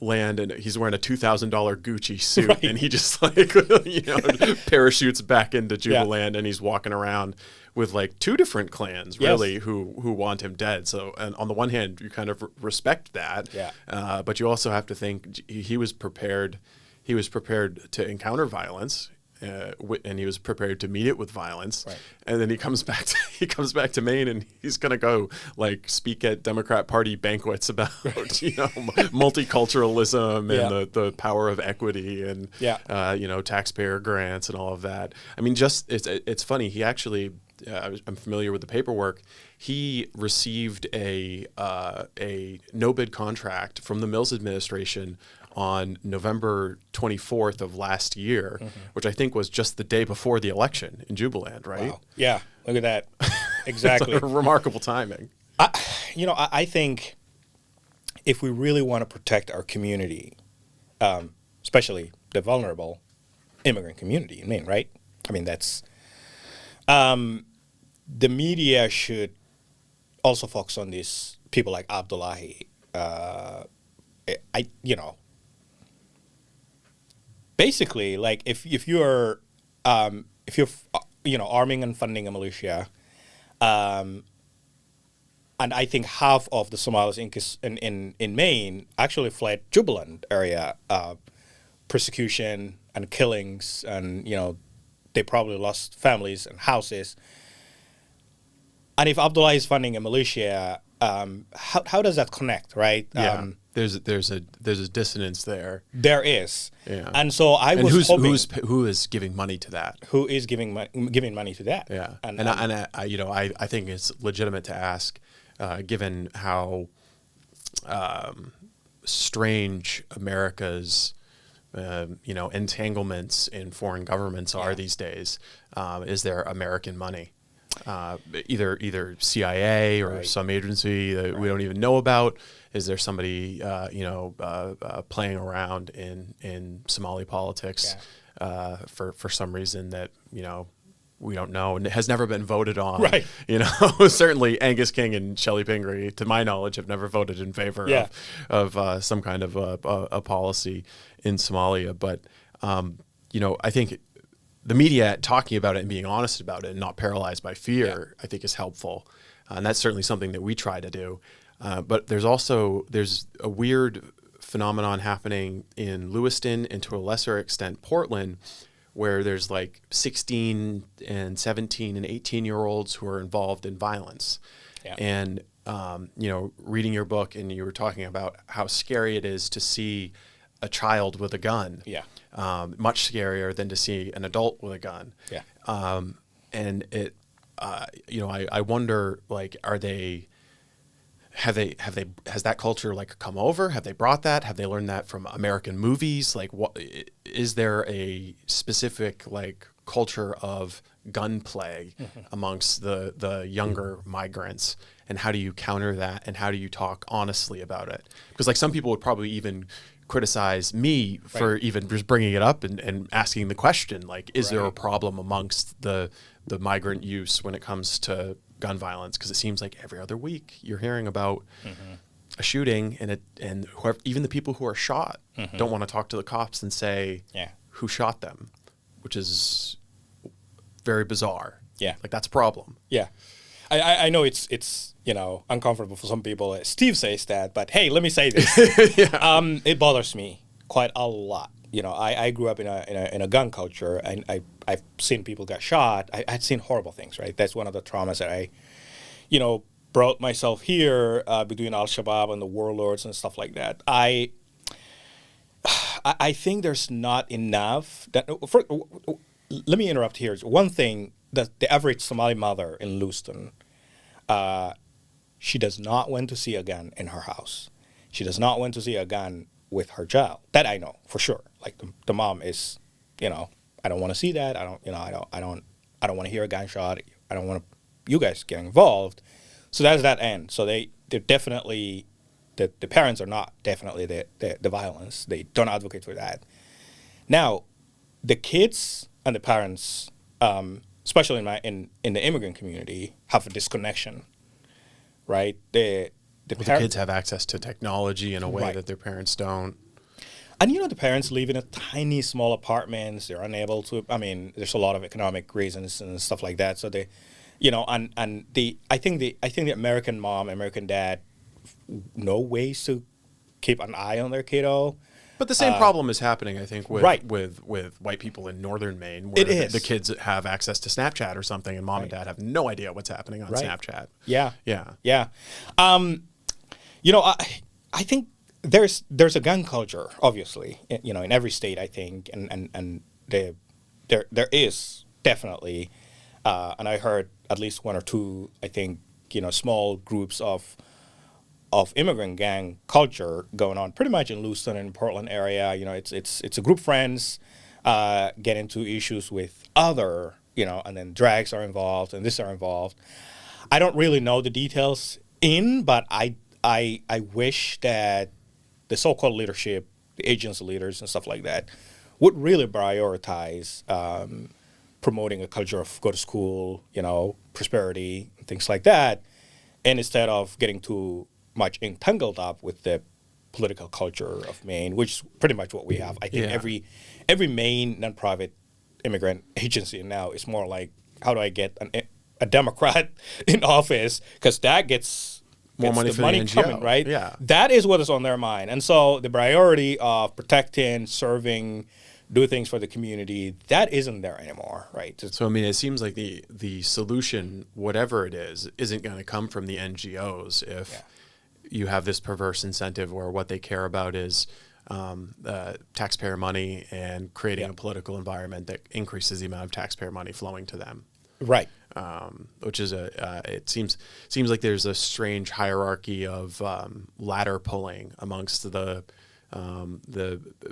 land, and he's wearing a $2,000 Gucci suit, and he just parachutes back into Jubaland, and he's walking around with like two different clans really who want him dead. So, and on the one hand, you kind of respect that, but you also have to think he was prepared. He was prepared to encounter violence, and he was prepared to meet it with violence. Right. And then he comes back to Maine, and he's gonna go like speak at Democrat Party banquets about multiculturalism and the power of equity and taxpayer grants and all of that. I mean, just it's funny. He actually. I'm familiar with the paperwork. He received a no bid contract from the Mills administration on November 24th of last year, which I think was just the day before the election in Jubaland, right? Wow. Yeah, look at that. Exactly. Remarkable timing. I think if we really want to protect our community, especially the vulnerable immigrant community in Maine, right? I mean, that's... the media should also focus on these people like Abdullahi. Basically, like if you're arming and funding a militia, and I think half of the Somalis in Maine actually fled Jubaland area, persecution and killings, and they probably lost families and houses. And if Abdullah is funding a militia, how does that connect, right? Yeah, there's a dissonance there. There is. Yeah. And so I was hoping... Who is giving money to that? Who is giving money to that? Yeah. I think it's legitimate to ask, given how strange America's entanglements in foreign governments are these days. Is there American money? Either CIA or some agency that we don't even know about? Is there somebody playing around in Somali politics for some reason that we don't know, and it has never been voted on. Right. You know, certainly Angus King and Shelley Pingree, to my knowledge, have never voted in favor of some kind of a policy in Somalia. But you know, I think the media talking about it and being honest about it and not paralyzed by fear, I think is helpful. And that's certainly something that we try to do. But there's a weird phenomenon happening in Lewiston and to a lesser extent Portland, where there's like 16 and 17 and 18-year-olds who are involved in violence. Yeah. And, you know, reading your book, and you were talking about how scary it is to see a child with a gun. Yeah. Much scarier than to see an adult with a gun. Yeah. And it, you know, I wonder, like, has that culture like come over? Have they brought that? Have they learned that from American movies? Like, what is there a specific like culture of gunplay amongst the younger migrants? And how do you counter that? And how do you talk honestly about it? Because like some people would probably even criticize me for even just bringing it up and asking the question, like, is there a problem amongst the migrant use when it comes to gun violence? Because it seems like every other week you're hearing about a shooting, and whoever, even the people who are shot don't want to talk to the cops and say who shot them, which is very bizarre. Yeah, like that's a problem. Yeah, I know it's you know uncomfortable for some people. Steve says that, but hey, let me say this. It bothers me quite a lot. You know, I grew up in a gun culture, and I've seen people get shot. I'd seen horrible things, right? That's one of the traumas that I, you know, brought myself here between Al-Shabaab and the warlords and stuff like that. I think there's not enough. Let me interrupt here. One thing that the average Somali mother in Lewiston, she does not want to see a gun in her house. She does not want to see a gun with her child. That I know for sure. Like the mom is, you know, I don't want to see that. I don't want to hear a gunshot. I don't want you guys getting involved. So that's that end. So they're definitely the parents are not definitely the violence. They don't advocate for that. Now, the kids and the parents, especially in the immigrant community, have a disconnection, right? The kids have access to technology in a way that their parents don't. And you know, the parents live in a tiny, small apartments. They're unable to. I mean, there's a lot of economic reasons and stuff like that. So they, you know, I think the American mom, American dad, know ways to keep an eye on their kiddo. But the same problem is happening, I think, with white people in northern Maine, where the kids have access to Snapchat or something, and mom and dad have no idea what's happening on Snapchat. Yeah. You know, I think there's a gun culture, obviously, you know, in every state, I think, and there is definitely, and I heard at least one or two, I think, you know, small groups of immigrant gang culture going on pretty much in Lewiston and Portland area. You know, it's a group of friends get into issues with other, you know, and then drags are involved and this are involved. I don't really know the details but I wish that the so-called leadership, the agency leaders and stuff like that, would really prioritize promoting a culture of go to school, you know, prosperity, and things like that, and instead of getting too much entangled up with the political culture of Maine, which is pretty much what we have. I think every Maine nonprofit immigrant agency now is more like, how do I get a Democrat in office, because that gets more money the for money the NGO. Coming, right? Yeah. That is what is on their mind. And so the priority of protecting, serving, do things for the community, that isn't there anymore, right? So, I mean, it seems like the solution, whatever it is, isn't going to come from the NGOs if you have this perverse incentive where what they care about is taxpayer money and creating a political environment that increases the amount of taxpayer money flowing to them. Right. Which is it seems like there's a strange hierarchy of ladder pulling amongst the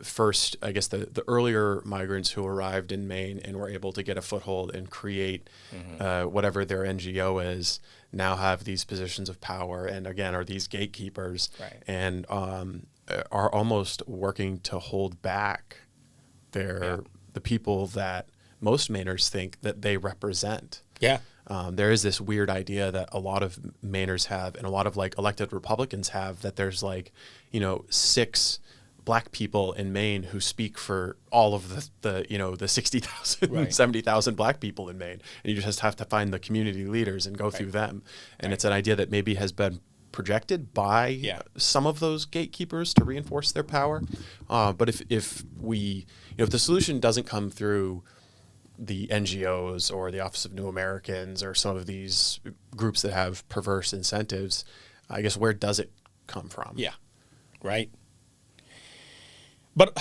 first, I guess, the earlier migrants who arrived in Maine and were able to get a foothold and create whatever their NGO is, now have these positions of power and again are these gatekeepers and are almost working to hold back the people that most Mainers think that they represent. Yeah. There is this weird idea that a lot of Mainers have, and a lot of like elected Republicans have, that there's like, 6 black people in Maine who speak for all of the 60,000, Right. 70,000 black people in Maine. And you just have to find the community leaders and go through them. And it's an idea that maybe has been projected by some of those gatekeepers to reinforce their power. But if the solution doesn't come through the NGOs or the Office of New Americans or some of these groups that have perverse incentives, I guess where does it come from? Yeah. Right. But,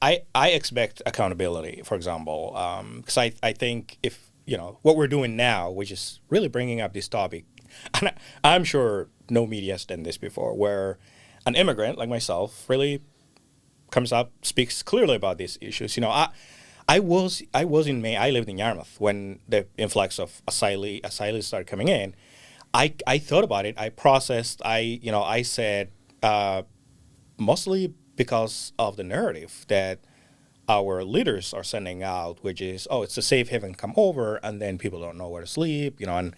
I expect accountability, for example, because I think if, what we're doing now, which is really bringing up this topic, and I'm sure no media has done this before, where an immigrant like myself really comes up, speaks clearly about these issues. I was in Maine. I lived in Yarmouth when the influx of asylees started coming in. I thought about it. I processed. I said mostly because of the narrative that our leaders are sending out, which is, it's a safe haven, come over, and then people don't know where to sleep, and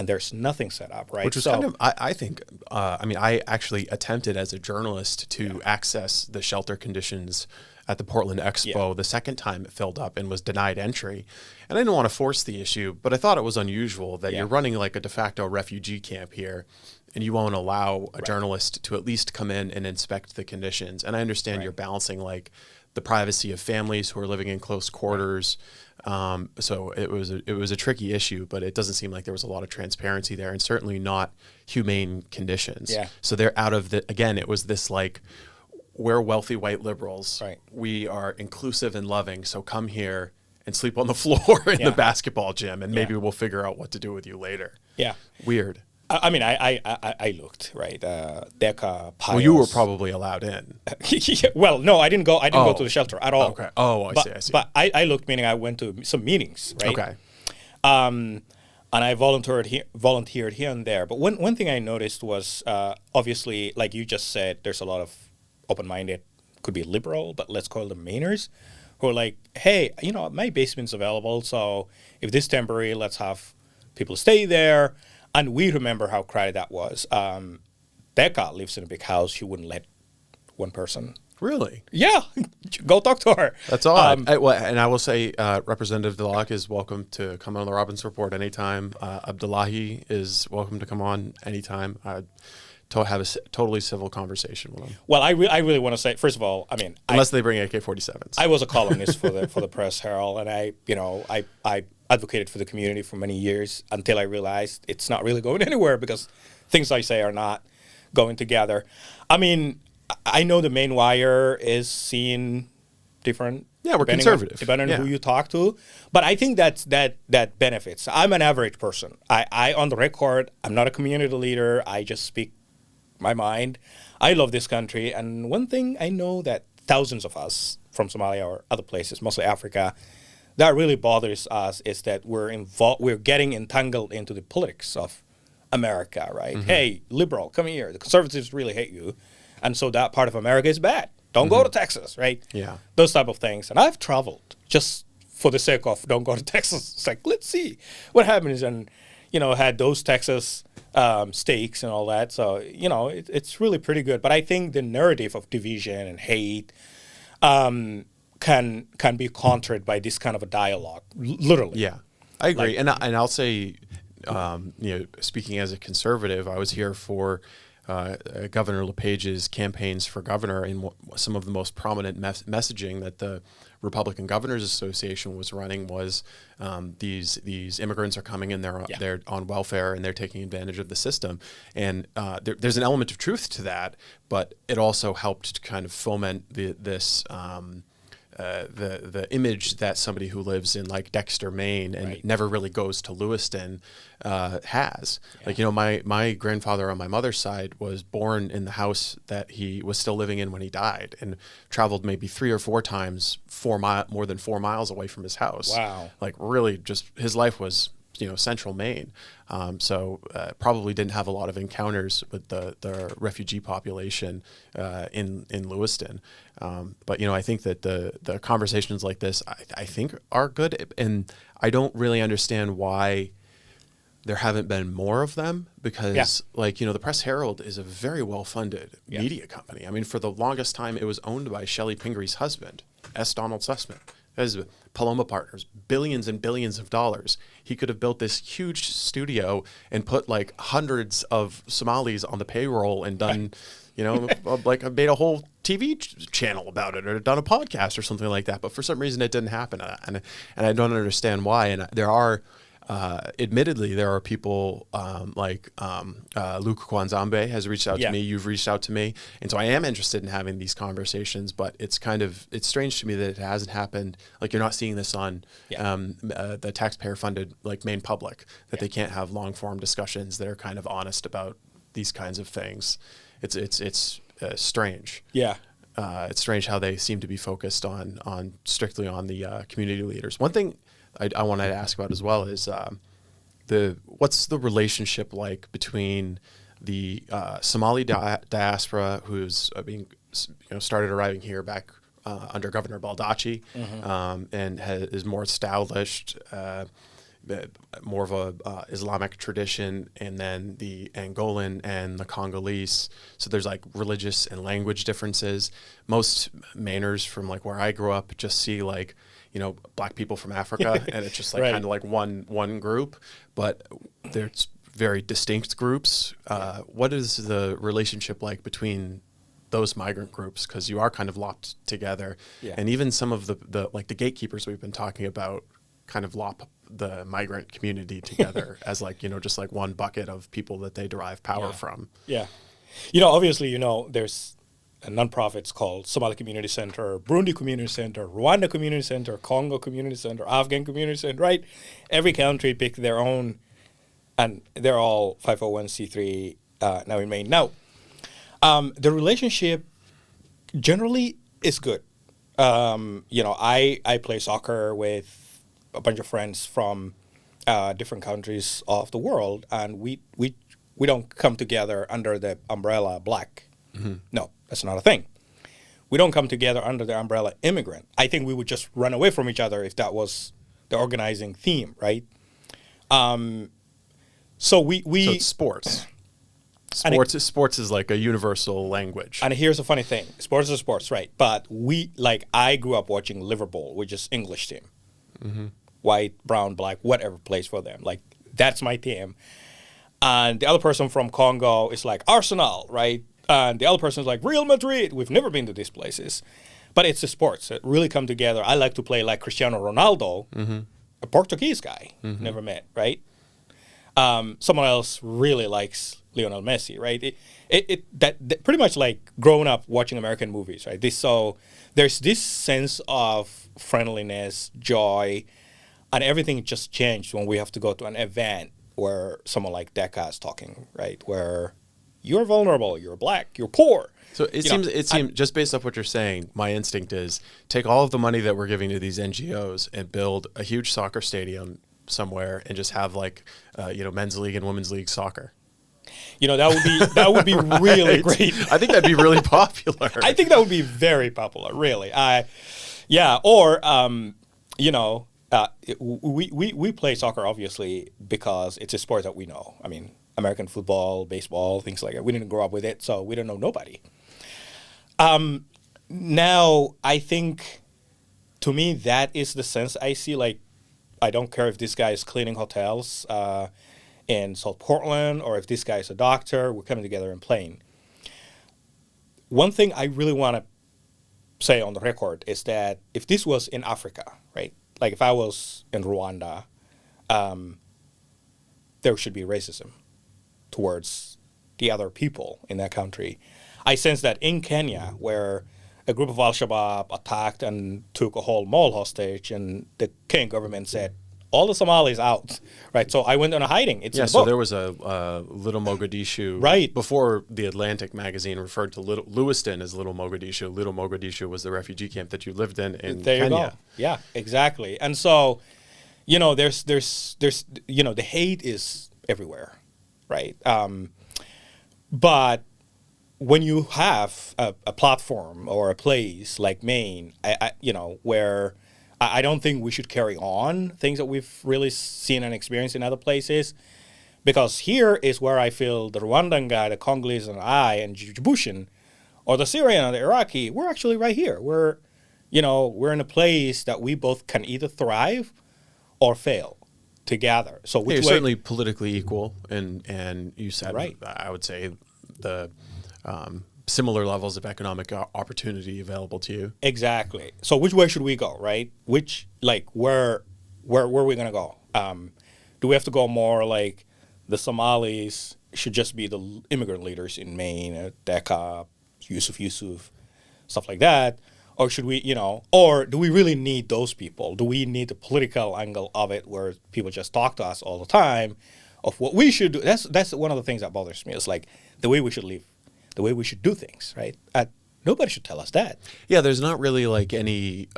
there's nothing set up, right? Which was I think, I actually attempted as a journalist to access the shelter conditions at the Portland Expo the second time it filled up and was denied entry. And I didn't want to force the issue, but I thought it was unusual that you're running like a de facto refugee camp here and you won't allow a journalist to at least come in and inspect the conditions. And I understand you're balancing like the privacy of families who are living in close quarters. So it was a tricky issue, but it doesn't seem like there was a lot of transparency there, and certainly not humane conditions. Yeah. So they're out of again, it was this like, we're wealthy white liberals. Right. We are inclusive and loving. So come here and sleep on the floor in the basketball gym, and maybe we'll figure out what to do with you later. Yeah. Weird. I looked, right. Deca, piles. Well, you were probably allowed in. Well, no, I didn't go. I didn't go to the shelter at all. Okay. Oh, I see. But I looked, meaning I went to some meetings, right? Okay. And I volunteered here and there. But one thing I noticed was, obviously, like you just said, there's a lot of open-minded, could be liberal, but let's call them Mainers, who are like, hey, my basement's available, so if this is temporary, let's have people stay there. And we remember how crowded that was. Becca lives in a big house. She wouldn't let one person. Really? Yeah. Go talk to her. That's odd. And I will say Representative Delac is welcome to come on the Robbins Report anytime. Abdullahi is welcome to come on anytime. To have a totally civil conversation with him. Well, I really want to say, first of all, unless they bring AK-47s. I was a columnist for the Press Herald, and I advocated for the community for many years until I realized it's not really going anywhere because things I say are not going together. I know the Maine Wire is seen different. Yeah, we're conservative. Depending on who you talk to. But I think that benefits. I'm an average person. I on the record, I'm not a community leader. I just speak my mind. I love this country. And one thing I know that thousands of us from Somalia or other places, mostly Africa, that really bothers us is that we're getting entangled into the politics of America, right? Mm-hmm. Hey, liberal, come here. The conservatives really hate you. And so that part of America is bad. Don't go to Texas, right? Yeah. Those type of things. And I've traveled just for the sake of don't go to Texas. It's like, let's see what happens. And, had those Texas steaks and all that. So, it's really pretty good. But I think the narrative of division and hate can be countered by this kind of a dialogue, literally. Yeah, I agree. And I'll say, speaking as a conservative, I was here for Governor LePage's campaigns for governor, and some of the most prominent messaging that the Republican Governors Association was running was these immigrants are coming and they're on welfare and they're taking advantage of the system. And there's an element of truth to that, but it also helped to kind of foment the image that somebody who lives in like Dexter, Maine, and never really goes to Lewiston has. Yeah. Like, my grandfather on my mother's side was born in the house that he was still living in when he died, and traveled maybe 3 or 4 times more than 4 miles away from his house. Wow. Like, really, just his life was central Maine. So probably didn't have a lot of encounters with the refugee population in Lewiston. But I think that the conversations like this, I think, are good, and I don't really understand why there haven't been more of them, because the Press Herald is a very well-funded media company. I mean, for the longest time, it was owned by Shelley Pingree's husband, S. Donald Sussman. As Paloma Partners, billions and billions of dollars. He could have built this huge studio and put like hundreds of Somalis on the payroll and done, like made a whole TV channel about it, or done a podcast or something like that. But for some reason, it didn't happen, and I don't understand why. And there are. Admittedly, there are people like Luke Kwanzambe has reached out to me. You've reached out to me, and so I am interested in having these conversations. But it's strange to me that it hasn't happened. Like, you're not seeing this on the taxpayer-funded like Maine Public, that they can't have long-form discussions that are kind of honest about these kinds of things. It's strange. Yeah. It's strange how they seem to be focused on strictly on the community leaders. One thing I wanted to ask about as well is what's the relationship like between the Somali diaspora, who's started arriving here back under Governor Baldacci, and is more established, more of a Islamic tradition, and then the Angolan and the Congolese. So there's like religious and language differences. Most Mainers from like where I grew up just see like Black people from Africa, and it's just like kind of like one group, but there's very distinct groups. What is the relationship like between those migrant groups? Because you are kind of locked together, and even some of the like the gatekeepers we've been talking about kind of lop the migrant community together as like just like one bucket of people that they derive power from. Yeah, obviously there's nonprofits called Somali Community Center, Burundi Community Center, Rwanda Community Center, Congo Community Center, Afghan Community Center, right? Every country picked their own, and they're all 501c3 now in Maine. Now, the relationship generally is good. I play soccer with a bunch of friends from different countries of the world, and we don't come together under the umbrella Black. No, that's not a thing. We don't come together under the umbrella immigrant. I think we would just run away from each other if that was the organizing theme, right? So so it's sports. Sports is like a universal language. And here's the funny thing: sports is sports, right? But I grew up watching Liverpool, which is English team, white, brown, black, whatever plays for them. Like, that's my team. And the other person from Congo is like Arsenal, right? And the other person is like Real Madrid. We've never been to these places, but it's the sports that really come together. I like to play like Cristiano Ronaldo, a Portuguese guy, never met, right? Someone else really likes Lionel Messi, right? That pretty much like growing up watching American movies, right? So there's this sense of friendliness, joy, and everything just changed when we have to go to an event where someone like Decca is talking, right? Where you're vulnerable, you're Black, you're poor. So it seems just based off what you're saying, my instinct is take all of the money that we're giving to these NGOs and build a huge soccer stadium somewhere and just have like men's league and women's league soccer. That would be really great. I think that'd be really popular. I think that would be very popular, really. We play soccer obviously because it's a sport that we know. I mean, American football, baseball, things like that. We didn't grow up with it, so we don't know nobody. Now, I think, to me, that is the sense I see. Like, I don't care if this guy is cleaning hotels in South Portland or if this guy is a doctor. We're coming together and playing. One thing I really want to say on the record is that if this was in Africa, right? Like if I was in Rwanda, there should be racism towards the other people in that country. I sense that in Kenya, where a group of Al-Shabaab attacked and took a whole mall hostage, and the Kenyan government said, all the Somalis out, right? So I went on a hiding. It's in the so book. There was a Little Mogadishu. Right. Before the Atlantic magazine referred to Lewiston as Little Mogadishu. Little Mogadishu was the refugee camp that you lived in there Kenya. You go. Yeah, exactly. And so, there's the hate is everywhere, right? But when you have a platform or a place like Maine, where I don't think we should carry on things that we've really seen and experienced in other places, because here is where I feel the Rwandan guy, the Congolese and I, and Djiboutian, or the Syrian or the Iraqi, we're actually right here. We're in a place that we both can either thrive or fail together. So You're certainly politically equal, and you said, right. I would say, the similar levels of economic opportunity available to you. Exactly. So which way should we go, right? Where are we going to go? Do we have to go more like the Somalis should just be the immigrant leaders in Maine, Deka, Yusuf, stuff like that? Or should we, or do we really need those people? Do we need the political angle of it where people just talk to us all the time of what we should do? That's one of the things that bothers me. It's like the way we should live, the way we should do things, right? Nobody should tell us that. Yeah, there's not really like any,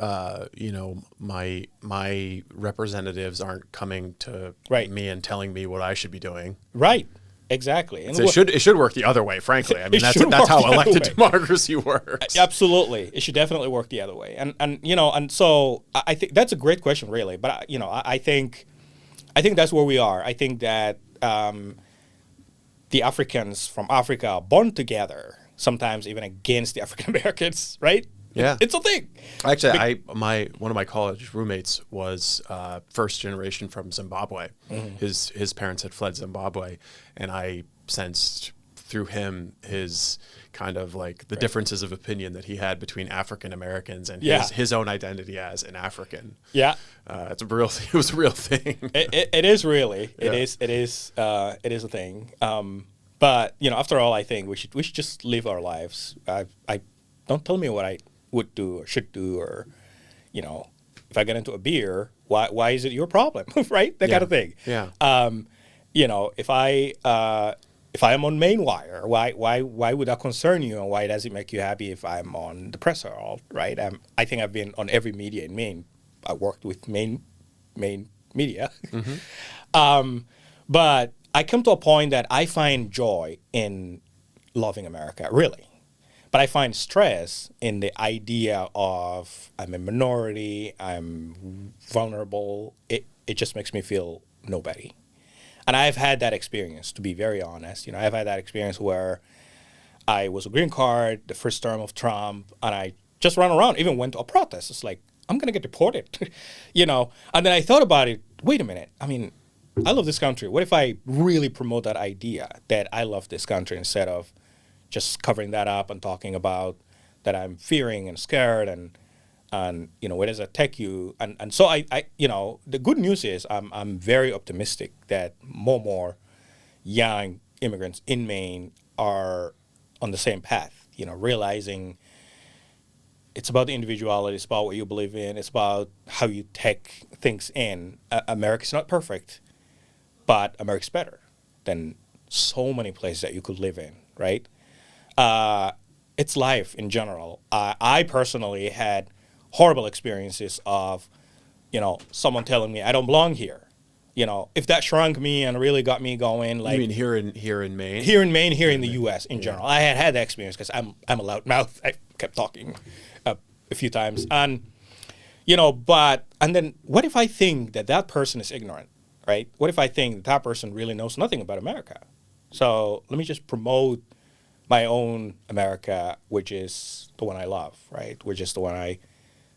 my representatives aren't coming to me and telling me what I should be doing. Right. Exactly. And it should work the other way, frankly. I mean, that's how elected democracy works. Absolutely. It should definitely work the other way. And so I think that's a great question, really. But, I think that's where we are. I think that the Africans from Africa are born together, sometimes even against the African Americans, right? Yeah. It's a thing. Actually, one of my college roommates was first generation from Zimbabwe. Mm-hmm. His parents had fled Zimbabwe, and I sensed through him his kind of like the differences of opinion that he had between African Americans and his own identity as an African. Yeah. It was a real thing. It is really. Yeah. It is a thing. But after all, I think we should just live our lives. I don't tell me what I would do or should do, or if I get into a beer, why is it your problem? Right? That kind of thing. Yeah. If I am on Maine Wire, why would that concern you, and why does it make you happy if I'm on the press herald, right? I think I've been on every media in Maine. I worked with Maine media. Mm-hmm. But I come to a point that I find joy in loving America, really. But I find stress in the idea of I'm a minority, I'm vulnerable. It just makes me feel nobody. And I've had that experience, to be very honest. I've had that experience where I was a green card, the first term of Trump, and I just ran around, even went to a protest. It's like, I'm going to get deported, And then I thought about it, wait a minute. I mean, I love this country. What if I really promote that idea that I love this country instead of just covering that up and talking about that I'm fearing and scared and where does that take you? And so I the good news is I'm very optimistic that more young immigrants in Maine are on the same path, realizing it's about the individuality, it's about what you believe in, it's about how you take things in. America's not perfect, but America's better than so many places that you could live in, right? It's life in general. I personally had horrible experiences of, someone telling me I don't belong here. If that shrunk me and really got me going, like you mean here in Maine? Here in Maine, here in the U.S. in general. I had that experience because I'm a loud mouth. I kept talking a few times, and then what if I think that person is ignorant, right? What if I think that person really knows nothing about America? So let me just promote my own America, which is the one I love, right? Which is the one I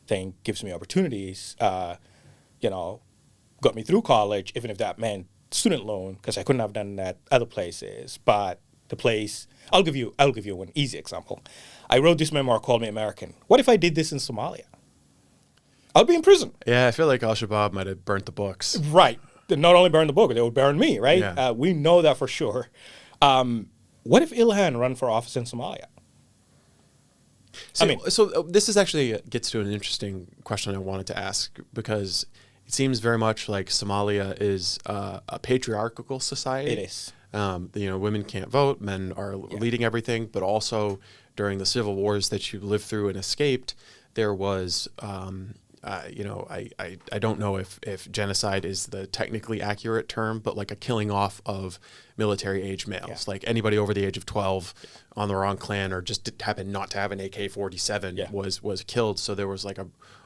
think gives me opportunities, got me through college, even if that meant student loan, because I couldn't have done that other places. But the place, I'll give you an easy example. I wrote this memoir called Me American. What if I did this in Somalia? I'll be in prison. Yeah, I feel like Al-Shabaab might have burnt the books. Right. They not only burn the book, they would burn me, right? Yeah. We know that for sure. What if Ilhan run for office in Somalia? So this is actually gets to an interesting question I wanted to ask, because it seems very much like Somalia is a patriarchal society. It is. Women can't vote, men are leading everything, but also during the civil wars that you lived through and escaped, there was I don't know if genocide is the technically accurate term, but like a killing off of military age males, like anybody over the age of 12 on the wrong clan or just happened not to have an AK-47 was killed. So there was like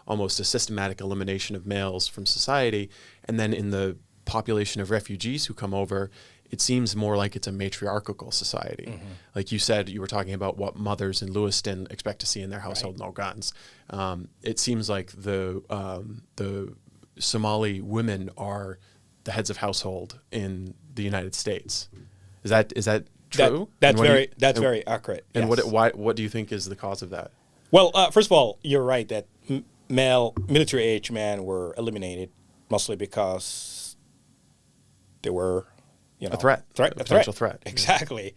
almost a systematic elimination of males from society. And then in the population of refugees who come over, it seems more like it's a matriarchal society. Mm-hmm. Like you said, you were talking about what mothers in Lewiston expect to see in their household, no guns. It seems like the Somali women are the heads of household in the United States. Is that true? That's very accurate. And what do you think is the cause of that? Well, first of all, you're right that male military age men were eliminated mostly because they were, a potential threat. Exactly.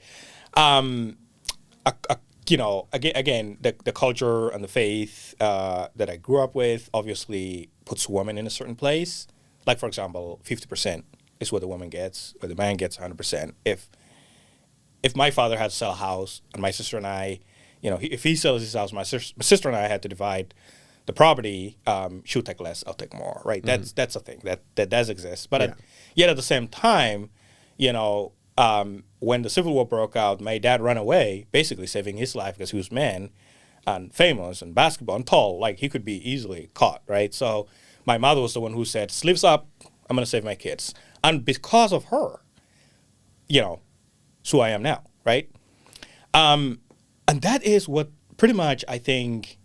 Again, the culture and the faith that I grew up with obviously puts women in a certain place. Like, for example, 50% is what the woman gets, or the man gets 100%. If my father had to sell a house and my sister and I, if he sells his house, my sister and I had to divide the property, she'll take less, I'll take more, right? Mm-hmm. That's a thing that does exist. But yet at the same time, when the Civil War broke out, my dad ran away, basically saving his life because he was man and famous and basketball and tall. Like, he could be easily caught, right? So my mother was the one who said, sleeves up, I'm going to save my kids. And because of her, it's who I am now, right? And that is what pretty much I think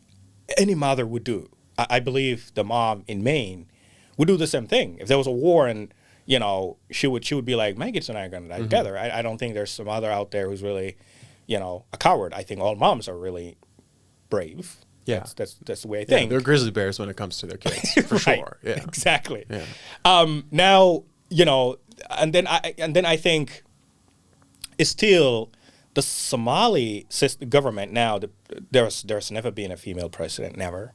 any mother would do. I believe the mom in Maine would do the same thing. If there was a war and she would be like, my kids and I are going to die together. I don't think there's some mother out there who's really, a coward. I think all moms are really brave. Yeah, that's the way I think. They're grizzly bears when it comes to their kids, for sure. Yeah, exactly. Yeah. Now, and then I think it's still the Somali government now. There's never been a female president, never.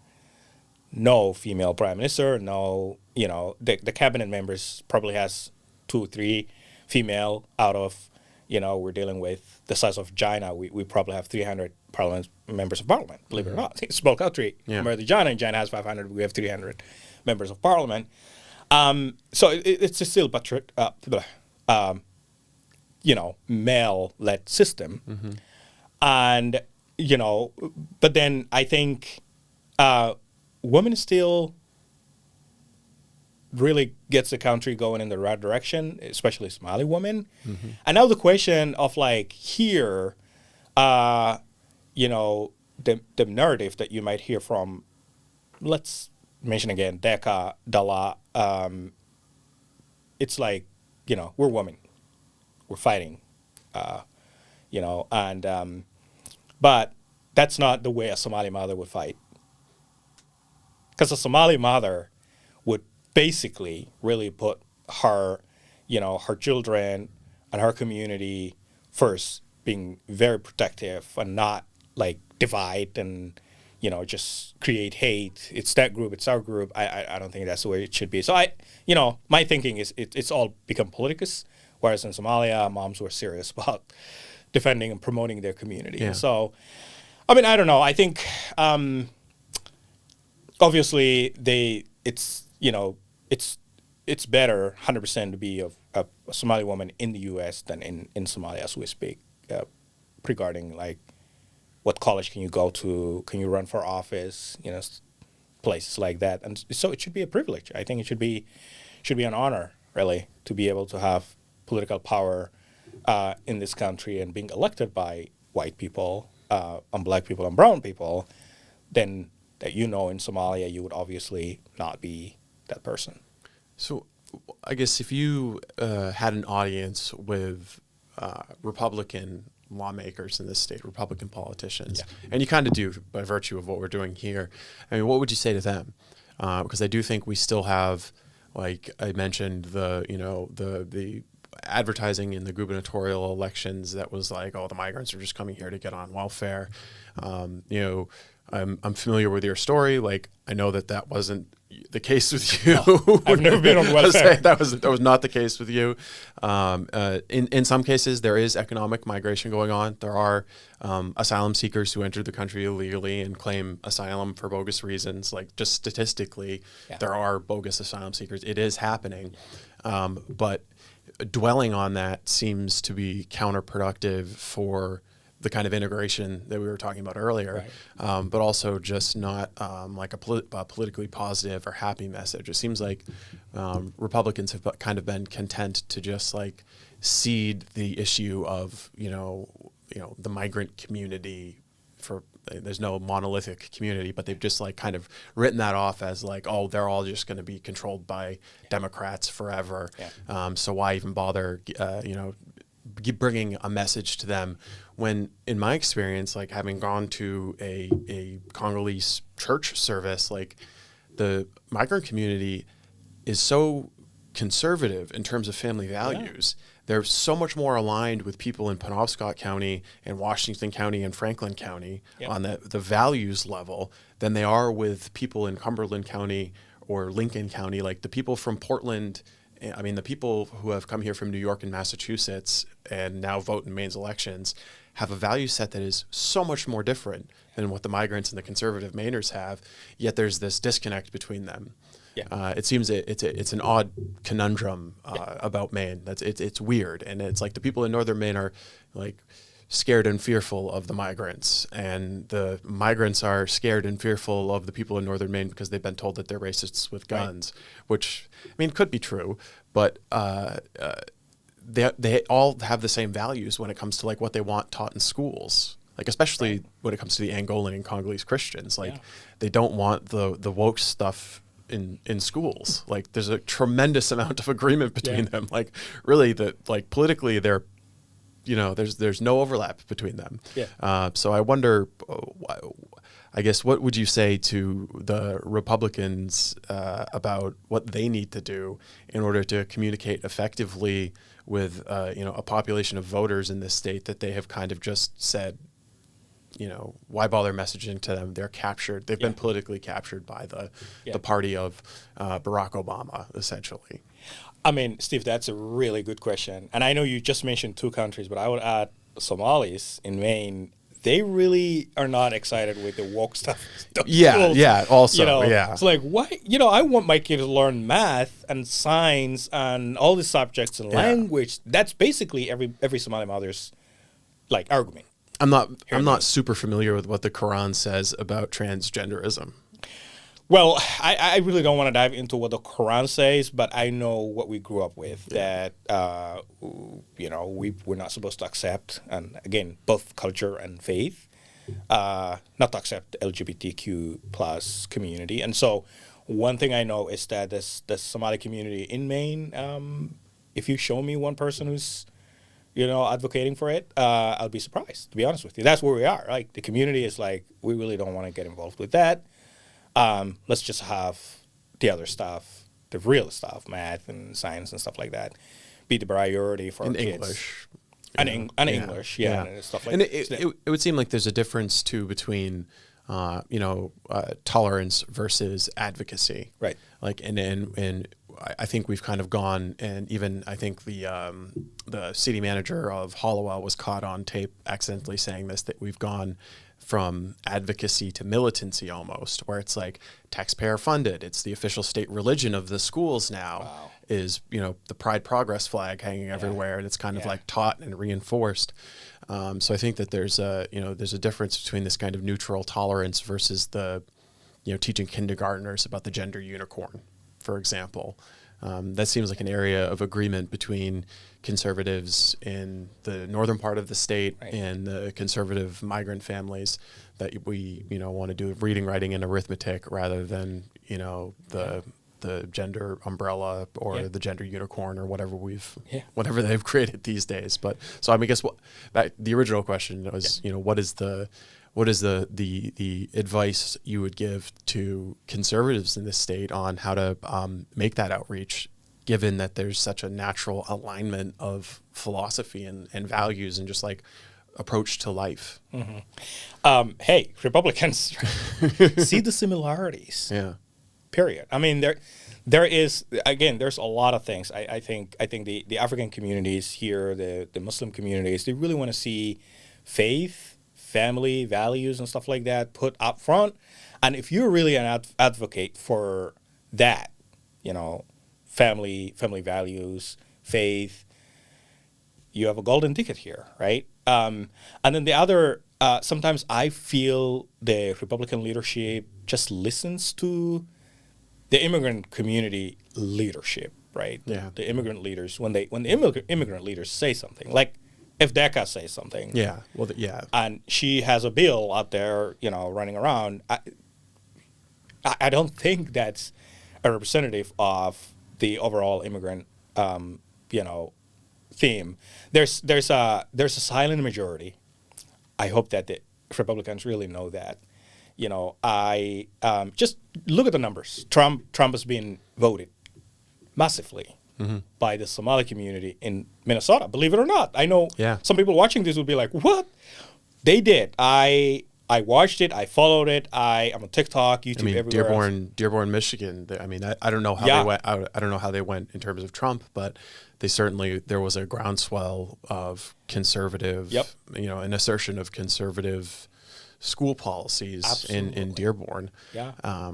No female prime minister, no, the cabinet members probably has 2 or 3 female out of, we're dealing with the size of China. We probably have 300 members of parliament, believe it or not. It's a small country. Compared to China, and China has 500, we have 300 members of parliament. So it's still male-led system. Mm-hmm. And, but then I think women still really gets the country going in the right direction, especially Somali women. Mm-hmm. And now the question of here, the narrative that you might hear from, let's mention again, Deka, Dala, it's like, we're women, we're fighting, but that's not the way a Somali mother would fight. Because a Somali mother would basically really put her, her children and her community first, being very protective and not divide and, just create hate. It's that group, it's our group. I don't think that's the way it should be. So my thinking is it's all become politicus, whereas in Somalia, moms were serious about defending and promoting their community. Yeah. So, I don't know. I think obviously it's better 100% to be a Somali woman in the U.S. than in Somalia as we speak, regarding what college can you go to, can you run for office, places like that. And so it should be a privilege. I think it should be an honor, really, to be able to have political power in this country and being elected by white people and black people and brown people. Then that in Somalia, you would obviously not be that person. So I guess if you had an audience with Republican lawmakers in this state, Republican politicians, and you kind of do by virtue of what we're doing here, what would you say to them? Because I do think we still have, like I mentioned, the advertising in the gubernatorial elections that was like, oh, the migrants are just coming here to get on welfare. I'm familiar with your story. I know that wasn't the case with you. No, I've never been on welfare. That was not the case with you. In some cases, there is economic migration going on. There are asylum seekers who enter the country illegally and claim asylum for bogus reasons. Like, just statistically, there are bogus asylum seekers. It is happening, but dwelling on that seems to be counterproductive for the kind of integration that we were talking about earlier, but also just not like a politically positive or happy message. It seems like Republicans have kind of been content to just like seed the issue of the migrant community. There's no monolithic community, but they've just like kind of written that off as like, oh, they're all just going to be controlled by Democrats forever. So why even bother bringing a message to them, when in my experience, like having gone to a Congolese church service, like the migrant community is so conservative in terms of family values. They're so much more aligned with people in Penobscot County and Washington County and Franklin County on the values level than they are with people in Cumberland County or Lincoln County. Like the people from Portland, I mean, the people who have come here from New York and Massachusetts and now vote in Maine's elections have a value set that is so much more different than what the migrants and the conservative Mainers have, yet there's this disconnect between them. It seems it's an odd conundrum about Maine. It's weird, and it's like the people in northern Maine are like scared and fearful of the migrants, and the migrants are scared and fearful of the people in northern Maine because they've been told that they're racists with guns, which I mean could be true, but they all have the same values when it comes to like what they want taught in schools. Like especially when it comes to the Angolan and Congolese Christians, like they don't want the woke stuff in schools. Like there's a tremendous amount of agreement between them. Like really like politically they're, there's no overlap between them. So I wonder, I guess, what would you say to the Republicans about what they need to do in order to communicate effectively with, a population of voters in this state that they have kind of just said, why bother messaging to them? They're captured. They've been politically captured by the party of Barack Obama, essentially. I mean, Steve, that's a really good question. And I know you just mentioned two countries, but I would add Somalis in Maine. They really are not excited with the woke stuff. Also, It's like, why? I want my kids to learn math and science and all the subjects and language. That's basically every Somali mother's like argument. I'm not super familiar with what the Quran says about transgenderism. Well, I really don't want to dive into what the Quran says, but I know what we grew up with, that we're not supposed to accept, and again, both culture and faith, not to accept the LGBTQ plus community. And so one thing I know is that the Somali community in Maine, if you show me one person who's advocating for it, I'll be surprised, to be honest with you. That's where we are. Like the community is like, we really don't want to get involved with that. Let's just have the other stuff, the real stuff, math and science and stuff like that, be the priority for our kids. English. English, and stuff like that. And it would seem like there's a difference too between tolerance versus advocacy. Right. Like and I think we've kind of gone, and even I think the city manager of Hollowell was caught on tape accidentally saying this, that we've gone from advocacy to militancy almost, where it's like taxpayer funded. It's the official state religion of the schools now is, the Pride Progress flag hanging everywhere, and it's kind of like taught and reinforced. So I think that there's a difference between this kind of neutral tolerance versus the, teaching kindergartners about the gender unicorn, for example. That seems like an area of agreement between conservatives in the northern part of the state and the conservative migrant families, that we want to do reading, writing, and arithmetic rather than the gender umbrella or the gender unicorn or whatever they've created these days. But so I mean, I guess the original question was what is the advice you would give to conservatives in this state on how to make that outreach, given that there's such a natural alignment of philosophy and values and just like approach to life? Hey, Republicans, see the similarities. Period. I mean, there is, again, there's a lot of things. I think the African communities here, the Muslim communities, they really want to see faith, family, values, and stuff like that put up front. And if you're really an advocate for that, you know, family values, faith, you have a golden ticket here, right? And then the other, sometimes I feel the Republican leadership just listens to the immigrant community leadership, right? Yeah. The immigrant leaders, when the immigrant leaders say something, like if Decca says something, Yeah. Well, yeah. and she has a bill out there, you know, running around, I don't think that's a representative of the overall immigrant, you know, theme. There's a silent majority. I hope that the Republicans really know that. You know, I just look at the numbers. Trump has been voted massively by the Somali community in Minnesota. Believe it or not, I know some people watching this will be like, "What?" They did. I watched it. I followed it. I'm on TikTok, YouTube, everywhere. Dearborn, Michigan. I mean, I don't know how they went. I don't know how they went in terms of Trump, but there was a groundswell of conservative. Yep. You know, an assertion of conservative school policies in Dearborn. Yeah. I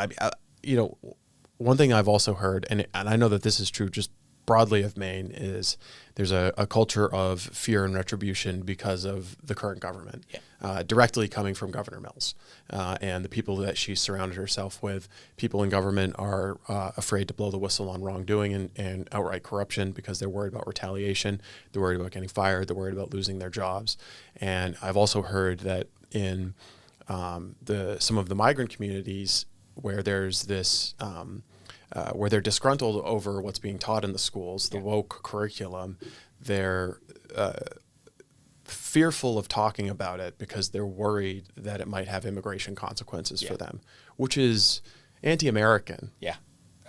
mean, you know, one thing I've also heard, and I know that this is true just broadly of Maine, is there's a culture of fear and retribution because of the current government, directly coming from Governor Mills. And the people that she surrounded herself with, people in government are afraid to blow the whistle on wrongdoing and outright corruption because they're worried about retaliation, they're worried about getting fired, they're worried about losing their jobs. And I've also heard that in some of the migrant communities where there's this where they're disgruntled over what's being taught in the schools, the woke curriculum, they're fearful of talking about it because they're worried that it might have immigration consequences for them, which is anti-American. Yeah,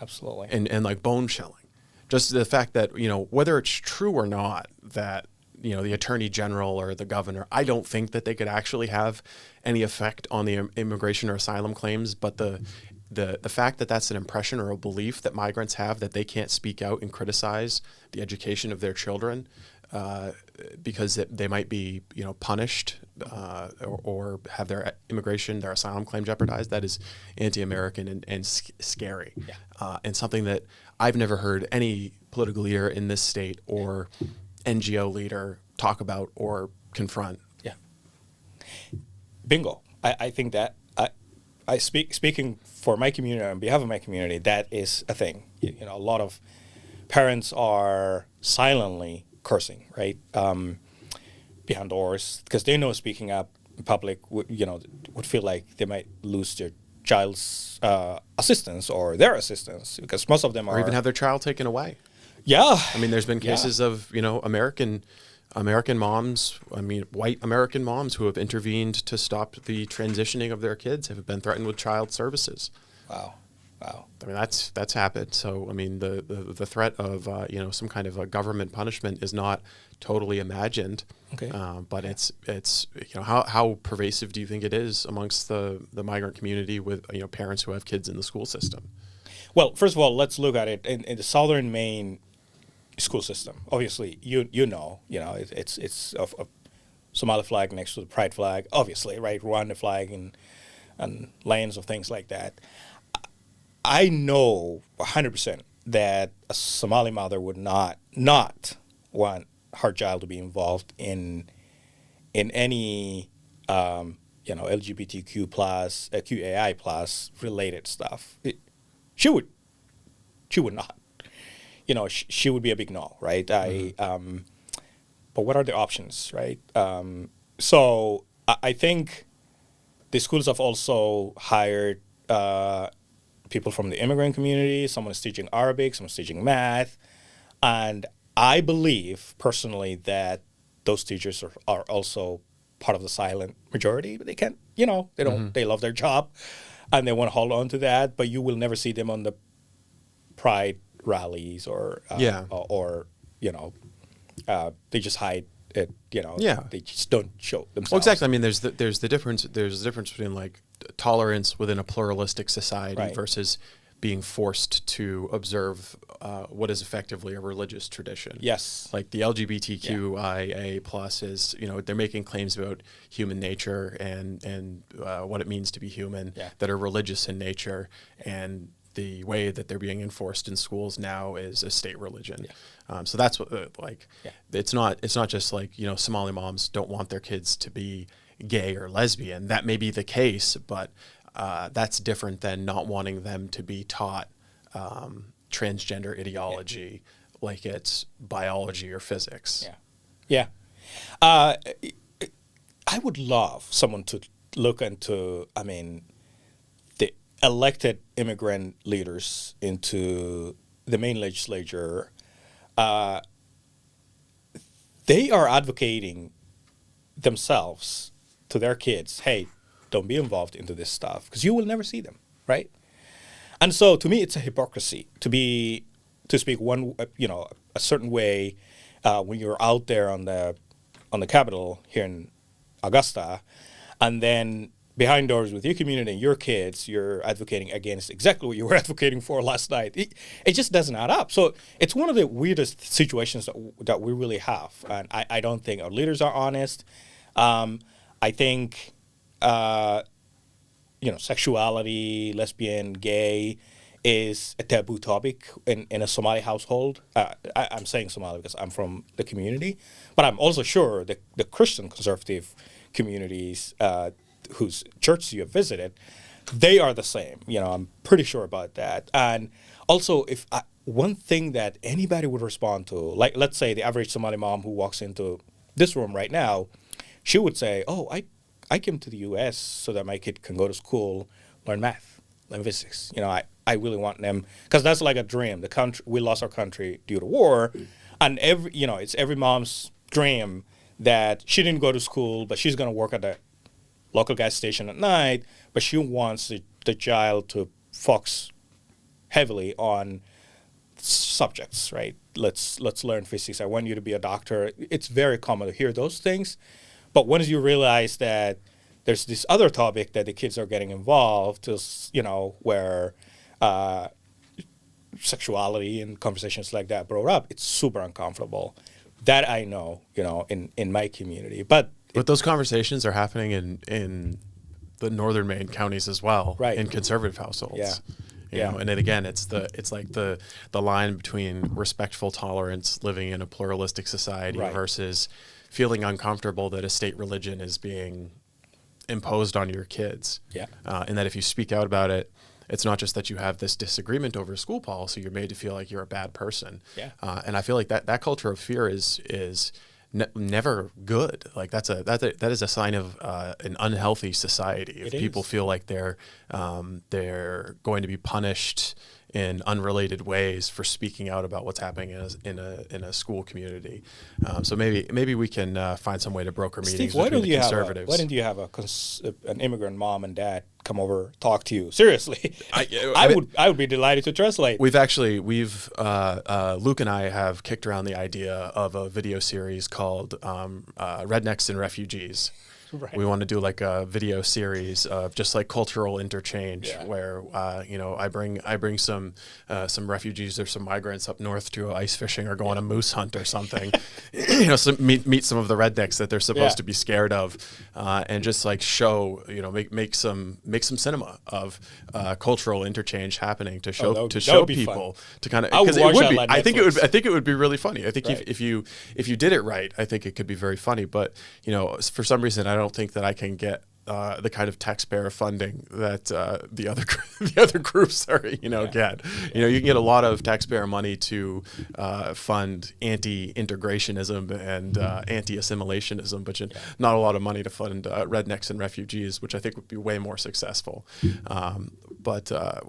absolutely. And like bone chilling. Just the fact that, you know, whether it's true or not that, you know, the attorney general or the governor, I don't think that they could actually have any effect on the immigration or asylum claims, but the fact that that's an impression or a belief that migrants have that they can't speak out and criticize the education of their children because they might be, you know, punished or have their immigration, their asylum claim jeopardized, that is anti-American and scary. Yeah. And something that I've never heard any political leader in this state or NGO leader talk about or confront. Yeah. Bingo. I think that speaking for my community, on behalf of my community, that is a thing. You know, a lot of parents are silently cursing, right, behind doors, because they know speaking up in public would feel like they might lose their child's assistance or their assistance, because most of them or even have their child taken away. Yeah, I mean, there's been cases of, you know, American moms, I mean, white American moms who have intervened to stop the transitioning of their kids, have been threatened with child services. Wow. I mean, that's happened. So, I mean, the threat of, you know, some kind of a government punishment is not totally imagined. Okay. But it's, you know, how pervasive do you think it is amongst the migrant community with, you know, parents who have kids in the school system? Well, first of all, let's look at it in the southern Maine school system. Obviously, you know, it's of Somali flag next to the pride flag, obviously, right? Rwanda flag and lanes of things like that. I know 100% that a Somali mother would not want her child to be involved in any LGBTQ plus QAI plus related stuff. She would not. You know, she would be a big no, right? Mm-hmm. But what are the options, right? So I think the schools have also hired people from the immigrant community. Someone is teaching Arabic, someone's teaching math. And I believe personally that those teachers are also part of the silent majority, but they can't, you know, they don't, they love their job and they want to hold on to that, but you will never see them on the pride rallies or you know, they just hide Yeah. they just don't show themselves. Well, exactly. I mean, there's the difference between like tolerance within a pluralistic society Right. versus being forced to observe what is effectively a religious tradition. Yes. Like the LGBTQIA plus is, they're making claims about human nature and what it means to be human that are religious in nature, and the way that they're being enforced in schools now is a state religion. So that's what it's not just like, Somali moms don't want their kids to be gay or lesbian. That may be the case, but that's different than not wanting them to be taught transgender ideology like it's biology or physics. Yeah. I would love someone to look into, the elected immigrant leaders into the Maine legislature. They are advocating themselves to their kids, hey, don't be involved into this stuff because you will never see them, right? And so to me, it's a hypocrisy to speak one, a certain way when you're out there on the Capitol here in Augusta, and then behind doors with your community and your kids, you're advocating against exactly what you were advocating for last night. It just doesn't add up. So it's one of the weirdest situations that we really have, and I don't think our leaders are honest. I think sexuality, lesbian, gay, is a taboo topic in a Somali household. I'm saying Somali because I'm from the community, but I'm also sure that the Christian conservative communities whose churches you have visited, they are the same. I'm pretty sure about that. And also, one thing that anybody would respond to, like let's say the average Somali mom who walks into this room right now, she would say, "Oh, I came to the U.S. so that my kid can go to school, learn math, learn physics. I really want them because that's like a dream. The country, we lost our country due to war, and it's every mom's dream that she didn't go to school, but she's going to work at the local gas station at night, but she wants the child to focus heavily on subjects, right? Let's learn physics. I want you to be a doctor." It's very common to hear those things. But once you realize that there's this other topic that the kids are getting involved, where sexuality and conversations like that brought up, it's super uncomfortable. That I know, in my community. But those conversations are happening in the northern Maine counties as well, right, in conservative households. And then again, it's like the line between respectful tolerance, living in a pluralistic society, versus feeling uncomfortable that a state religion is being imposed on your kids. And that if you speak out about it, it's not just that you have this disagreement over school policy, you're made to feel like you're a bad person. And I feel like that culture of fear is never good. Like that is a sign of an unhealthy society. If people feel like they're going to be punished in unrelated ways for speaking out about what's happening in a school community. So maybe we can find some way to broker meetings between the conservatives. Why didn't you have an immigrant mom and dad come over talk to you? Seriously, I would be delighted to translate. Luke and I have kicked around the idea of a video series called Rednecks and Refugees. We want to do like a video series of just like cultural interchange, where I bring some refugees or some migrants up north to ice fishing or go on a moose hunt or something, meet some of the rednecks that they're supposed to be scared of, and just like show, make some cinema of cultural interchange happening to show people fun. To kind of, because it would be. I think it would be really funny. I think if you did it right, I think it could be very funny. But for some reason, I don't think that I can get the kind of taxpayer funding that the other groups are get. You can get a lot of taxpayer money to fund anti-integrationism and anti-assimilationism, but not a lot of money to fund rednecks and refugees, which I think would be way more successful. But I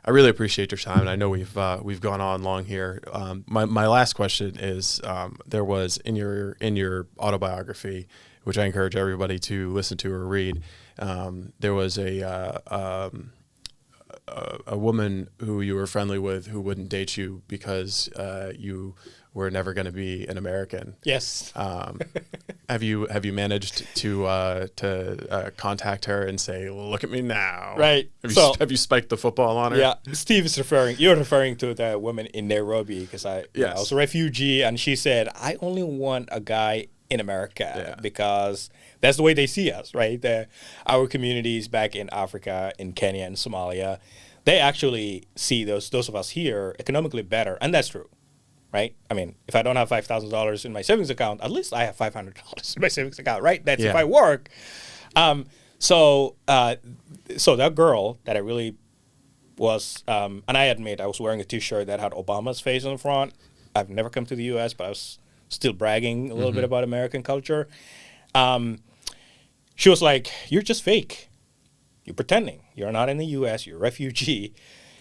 really appreciate your time, and I know we've gone on long here. My last question is, there was in your autobiography, which I encourage everybody to listen to or read, there was a woman who you were friendly with who wouldn't date you because you we're never going to be an American. Yes. Have you managed to contact her and say, look at me now? Right. Have you spiked the football on her? Yeah. You're referring to the woman in Nairobi, because I was a refugee, and she said, I only want a guy in America because that's the way they see us, right? Our communities back in Africa, in Kenya and Somalia, they actually see those of us here economically better, and that's true, right? I mean, if I don't have $5,000 in my savings account, at least I have $500 in my savings account, right? That's if I work. So that girl that I really was, and I admit I was wearing a T-shirt that had Obama's face on the front. I've never come to the U.S., but I was still bragging a little bit about American culture. She was like, "You're just fake. You're pretending. You're not in the U.S. You're a refugee."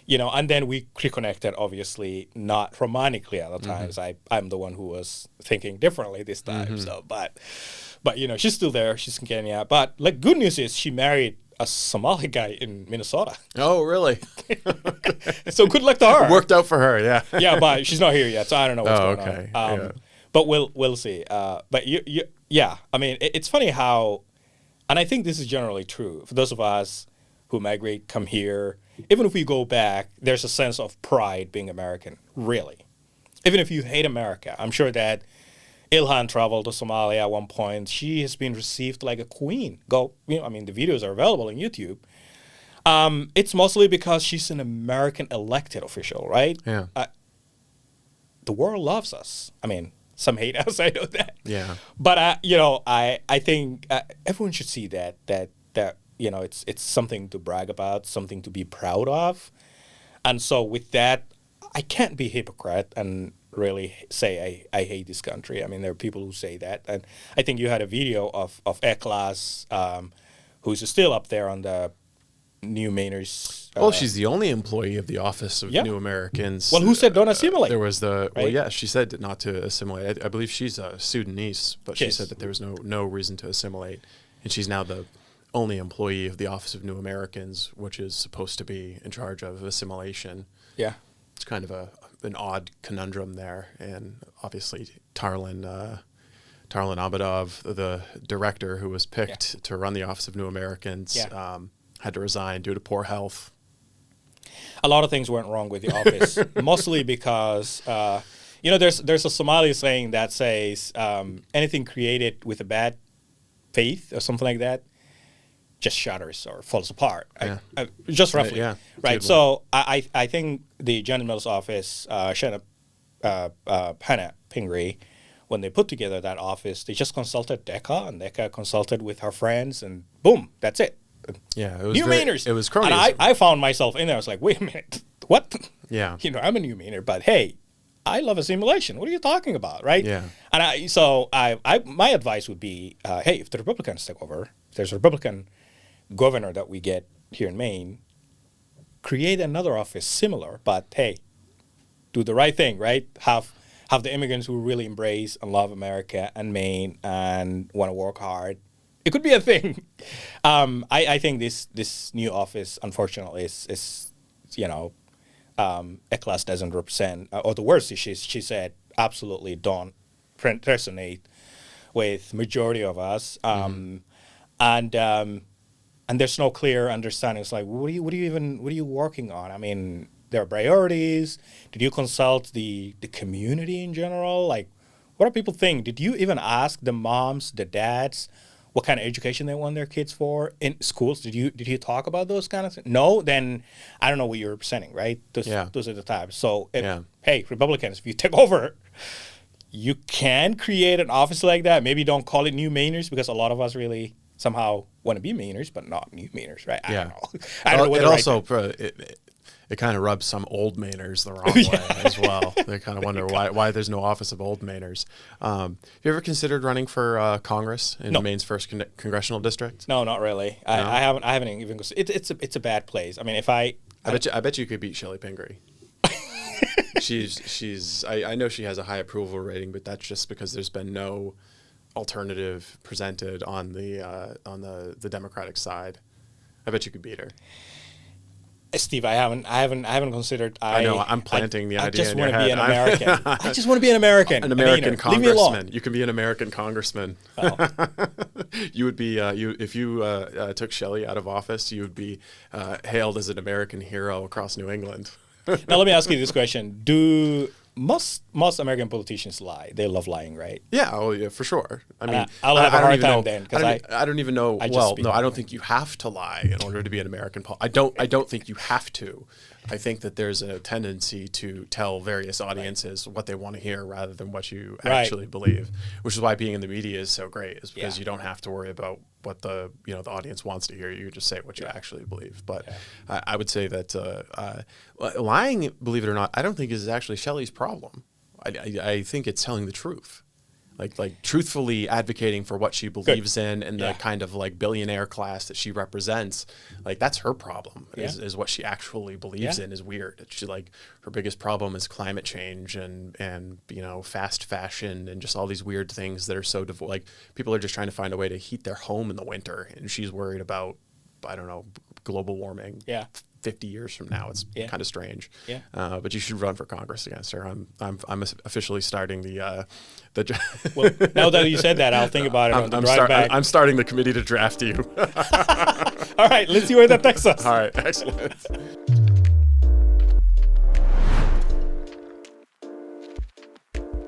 And then we reconnected, obviously, not romantically at the times. I'm the one who was thinking differently this time. So, but she's still there. She's in Kenya. But good news is she married a Somali guy in Minnesota. Oh, really? So good luck to her. It worked out for her, yeah. Yeah, but she's not here yet, so I don't know what's going on. Yeah. But we'll see. But yeah, I mean, it's funny how, and I think this is generally true for those of us who migrate, come here. Even if we go back, there's a sense of pride being American, really. Even if you hate America, I'm sure that Ilhan traveled to Somalia at one point. She has been received like a queen. I mean, the videos are available on YouTube. It's mostly because she's an American elected official, right? Yeah. The world loves us. I mean, some hate us, I know that. Yeah. But I think everyone should see that it's something to brag about, something to be proud of. And so with that, I can't be a hypocrite and really say I hate this country. I mean, there are people who say that. And I think you had a video of Eklas, who's still up there on the New Mainers. Well, she's the only employee of the Office of New Americans. Well, who said don't assimilate? There was right? She said not to assimilate. I believe she's Sudanese, but she said that there was no reason to assimilate. And she's now the only employee of the Office of New Americans, which is supposed to be in charge of assimilation. Yeah. It's kind of an odd conundrum there. And obviously Tarlan Abadov, the director who was picked to run the Office of New Americans, had to resign due to poor health. A lot of things went wrong with the office, mostly because, there's a Somali saying that says anything created with a bad faith or something like that just shatters or falls apart. Just roughly. Right. So I think the John Mills office, Hannah Pingree, when they put together that office, they just consulted Decca, and Decca consulted with her friends, and boom, that's it. Yeah, it was New Mainers. It was cronyism. And I found myself in there. I was like, wait a minute, what? Yeah. I'm a New Mainer, but hey, I love assimilation. What are you talking about, right? Yeah. And my advice would be, hey, if the Republicans take over, if there's a Republican governor that we get here in Maine, create another office similar, but hey, do the right thing, right? Have the immigrants who really embrace and love America and Maine and want to work hard. It could be a thing. I think this new office, unfortunately, is Eklas doesn't represent, or the worst is she said absolutely don't resonate with majority of us, and there's no clear understanding. It's like, what are you working on? I mean, there are priorities. Did you consult the community in general? Like, what do people think? Did you even ask the moms, the dads, what kind of education they want their kids for in schools? Did you talk about those kind of things? No, then I don't know what you're representing, right? Those are the types. So, hey, Republicans, if you take over, you can create an office like that. Maybe don't call it New Mainers, because a lot of us really somehow want to be Mainers, but not New Mainers, right? I don't know. I don't know what it also it kind of rubs some old Mainers the wrong way as well. They kind of wonder why there's no office of old Mainers. Have you ever considered running for Congress in Maine's first congressional district? No, not really. No? I haven't even. It's a bad place. I mean, I bet you could beat Shelley Pingree. I know she has a high approval rating, but that's just because there's been no alternative presented on the Democratic side. I bet you could beat her. Steve, I haven't considered. I know I'm planting the I idea just in your want to be head. an American. I just want to be an American. An American Mainer. Leave me alone. congressman. You can be an American congressman. Oh. You would be if you took Shelley out of office, you would be hailed as an American hero across New England. Now let me ask you this question: Do most American politicians lie? They love lying, right? Yeah, oh yeah, for sure. I mean, I'll have a don't hard even time know- then, 'cause I don't even know. I just Well, speak. no, I don't think you have to lie in order to be an American. I don't think you have to. I think that there's a tendency to tell various audiences what they want to hear rather than what you Right. actually believe, which is why being in the media is so great. Is because Yeah. you don't have to worry about what the the audience wants to hear. You just say what you actually believe. But I would say that lying, believe it or not, I don't think is actually Shelley's problem. I think it's telling the truth, like truthfully advocating for what she believes in and the kind of like billionaire class that she represents. Like that's her problem is what she actually believes in is weird. She like her biggest problem is climate change and fast fashion and just all these weird things that are so like people are just trying to find a way to heat their home in the winter, and she's worried about, I don't know, global warming. Yeah. 50 years from now, it's kind of strange. Yeah. But you should run for Congress against her. I'm officially starting the. Well, now that you said that, I'll think about it on the drive back. I'm starting the committee to draft you. All right, let's see where that takes us. All right, excellent.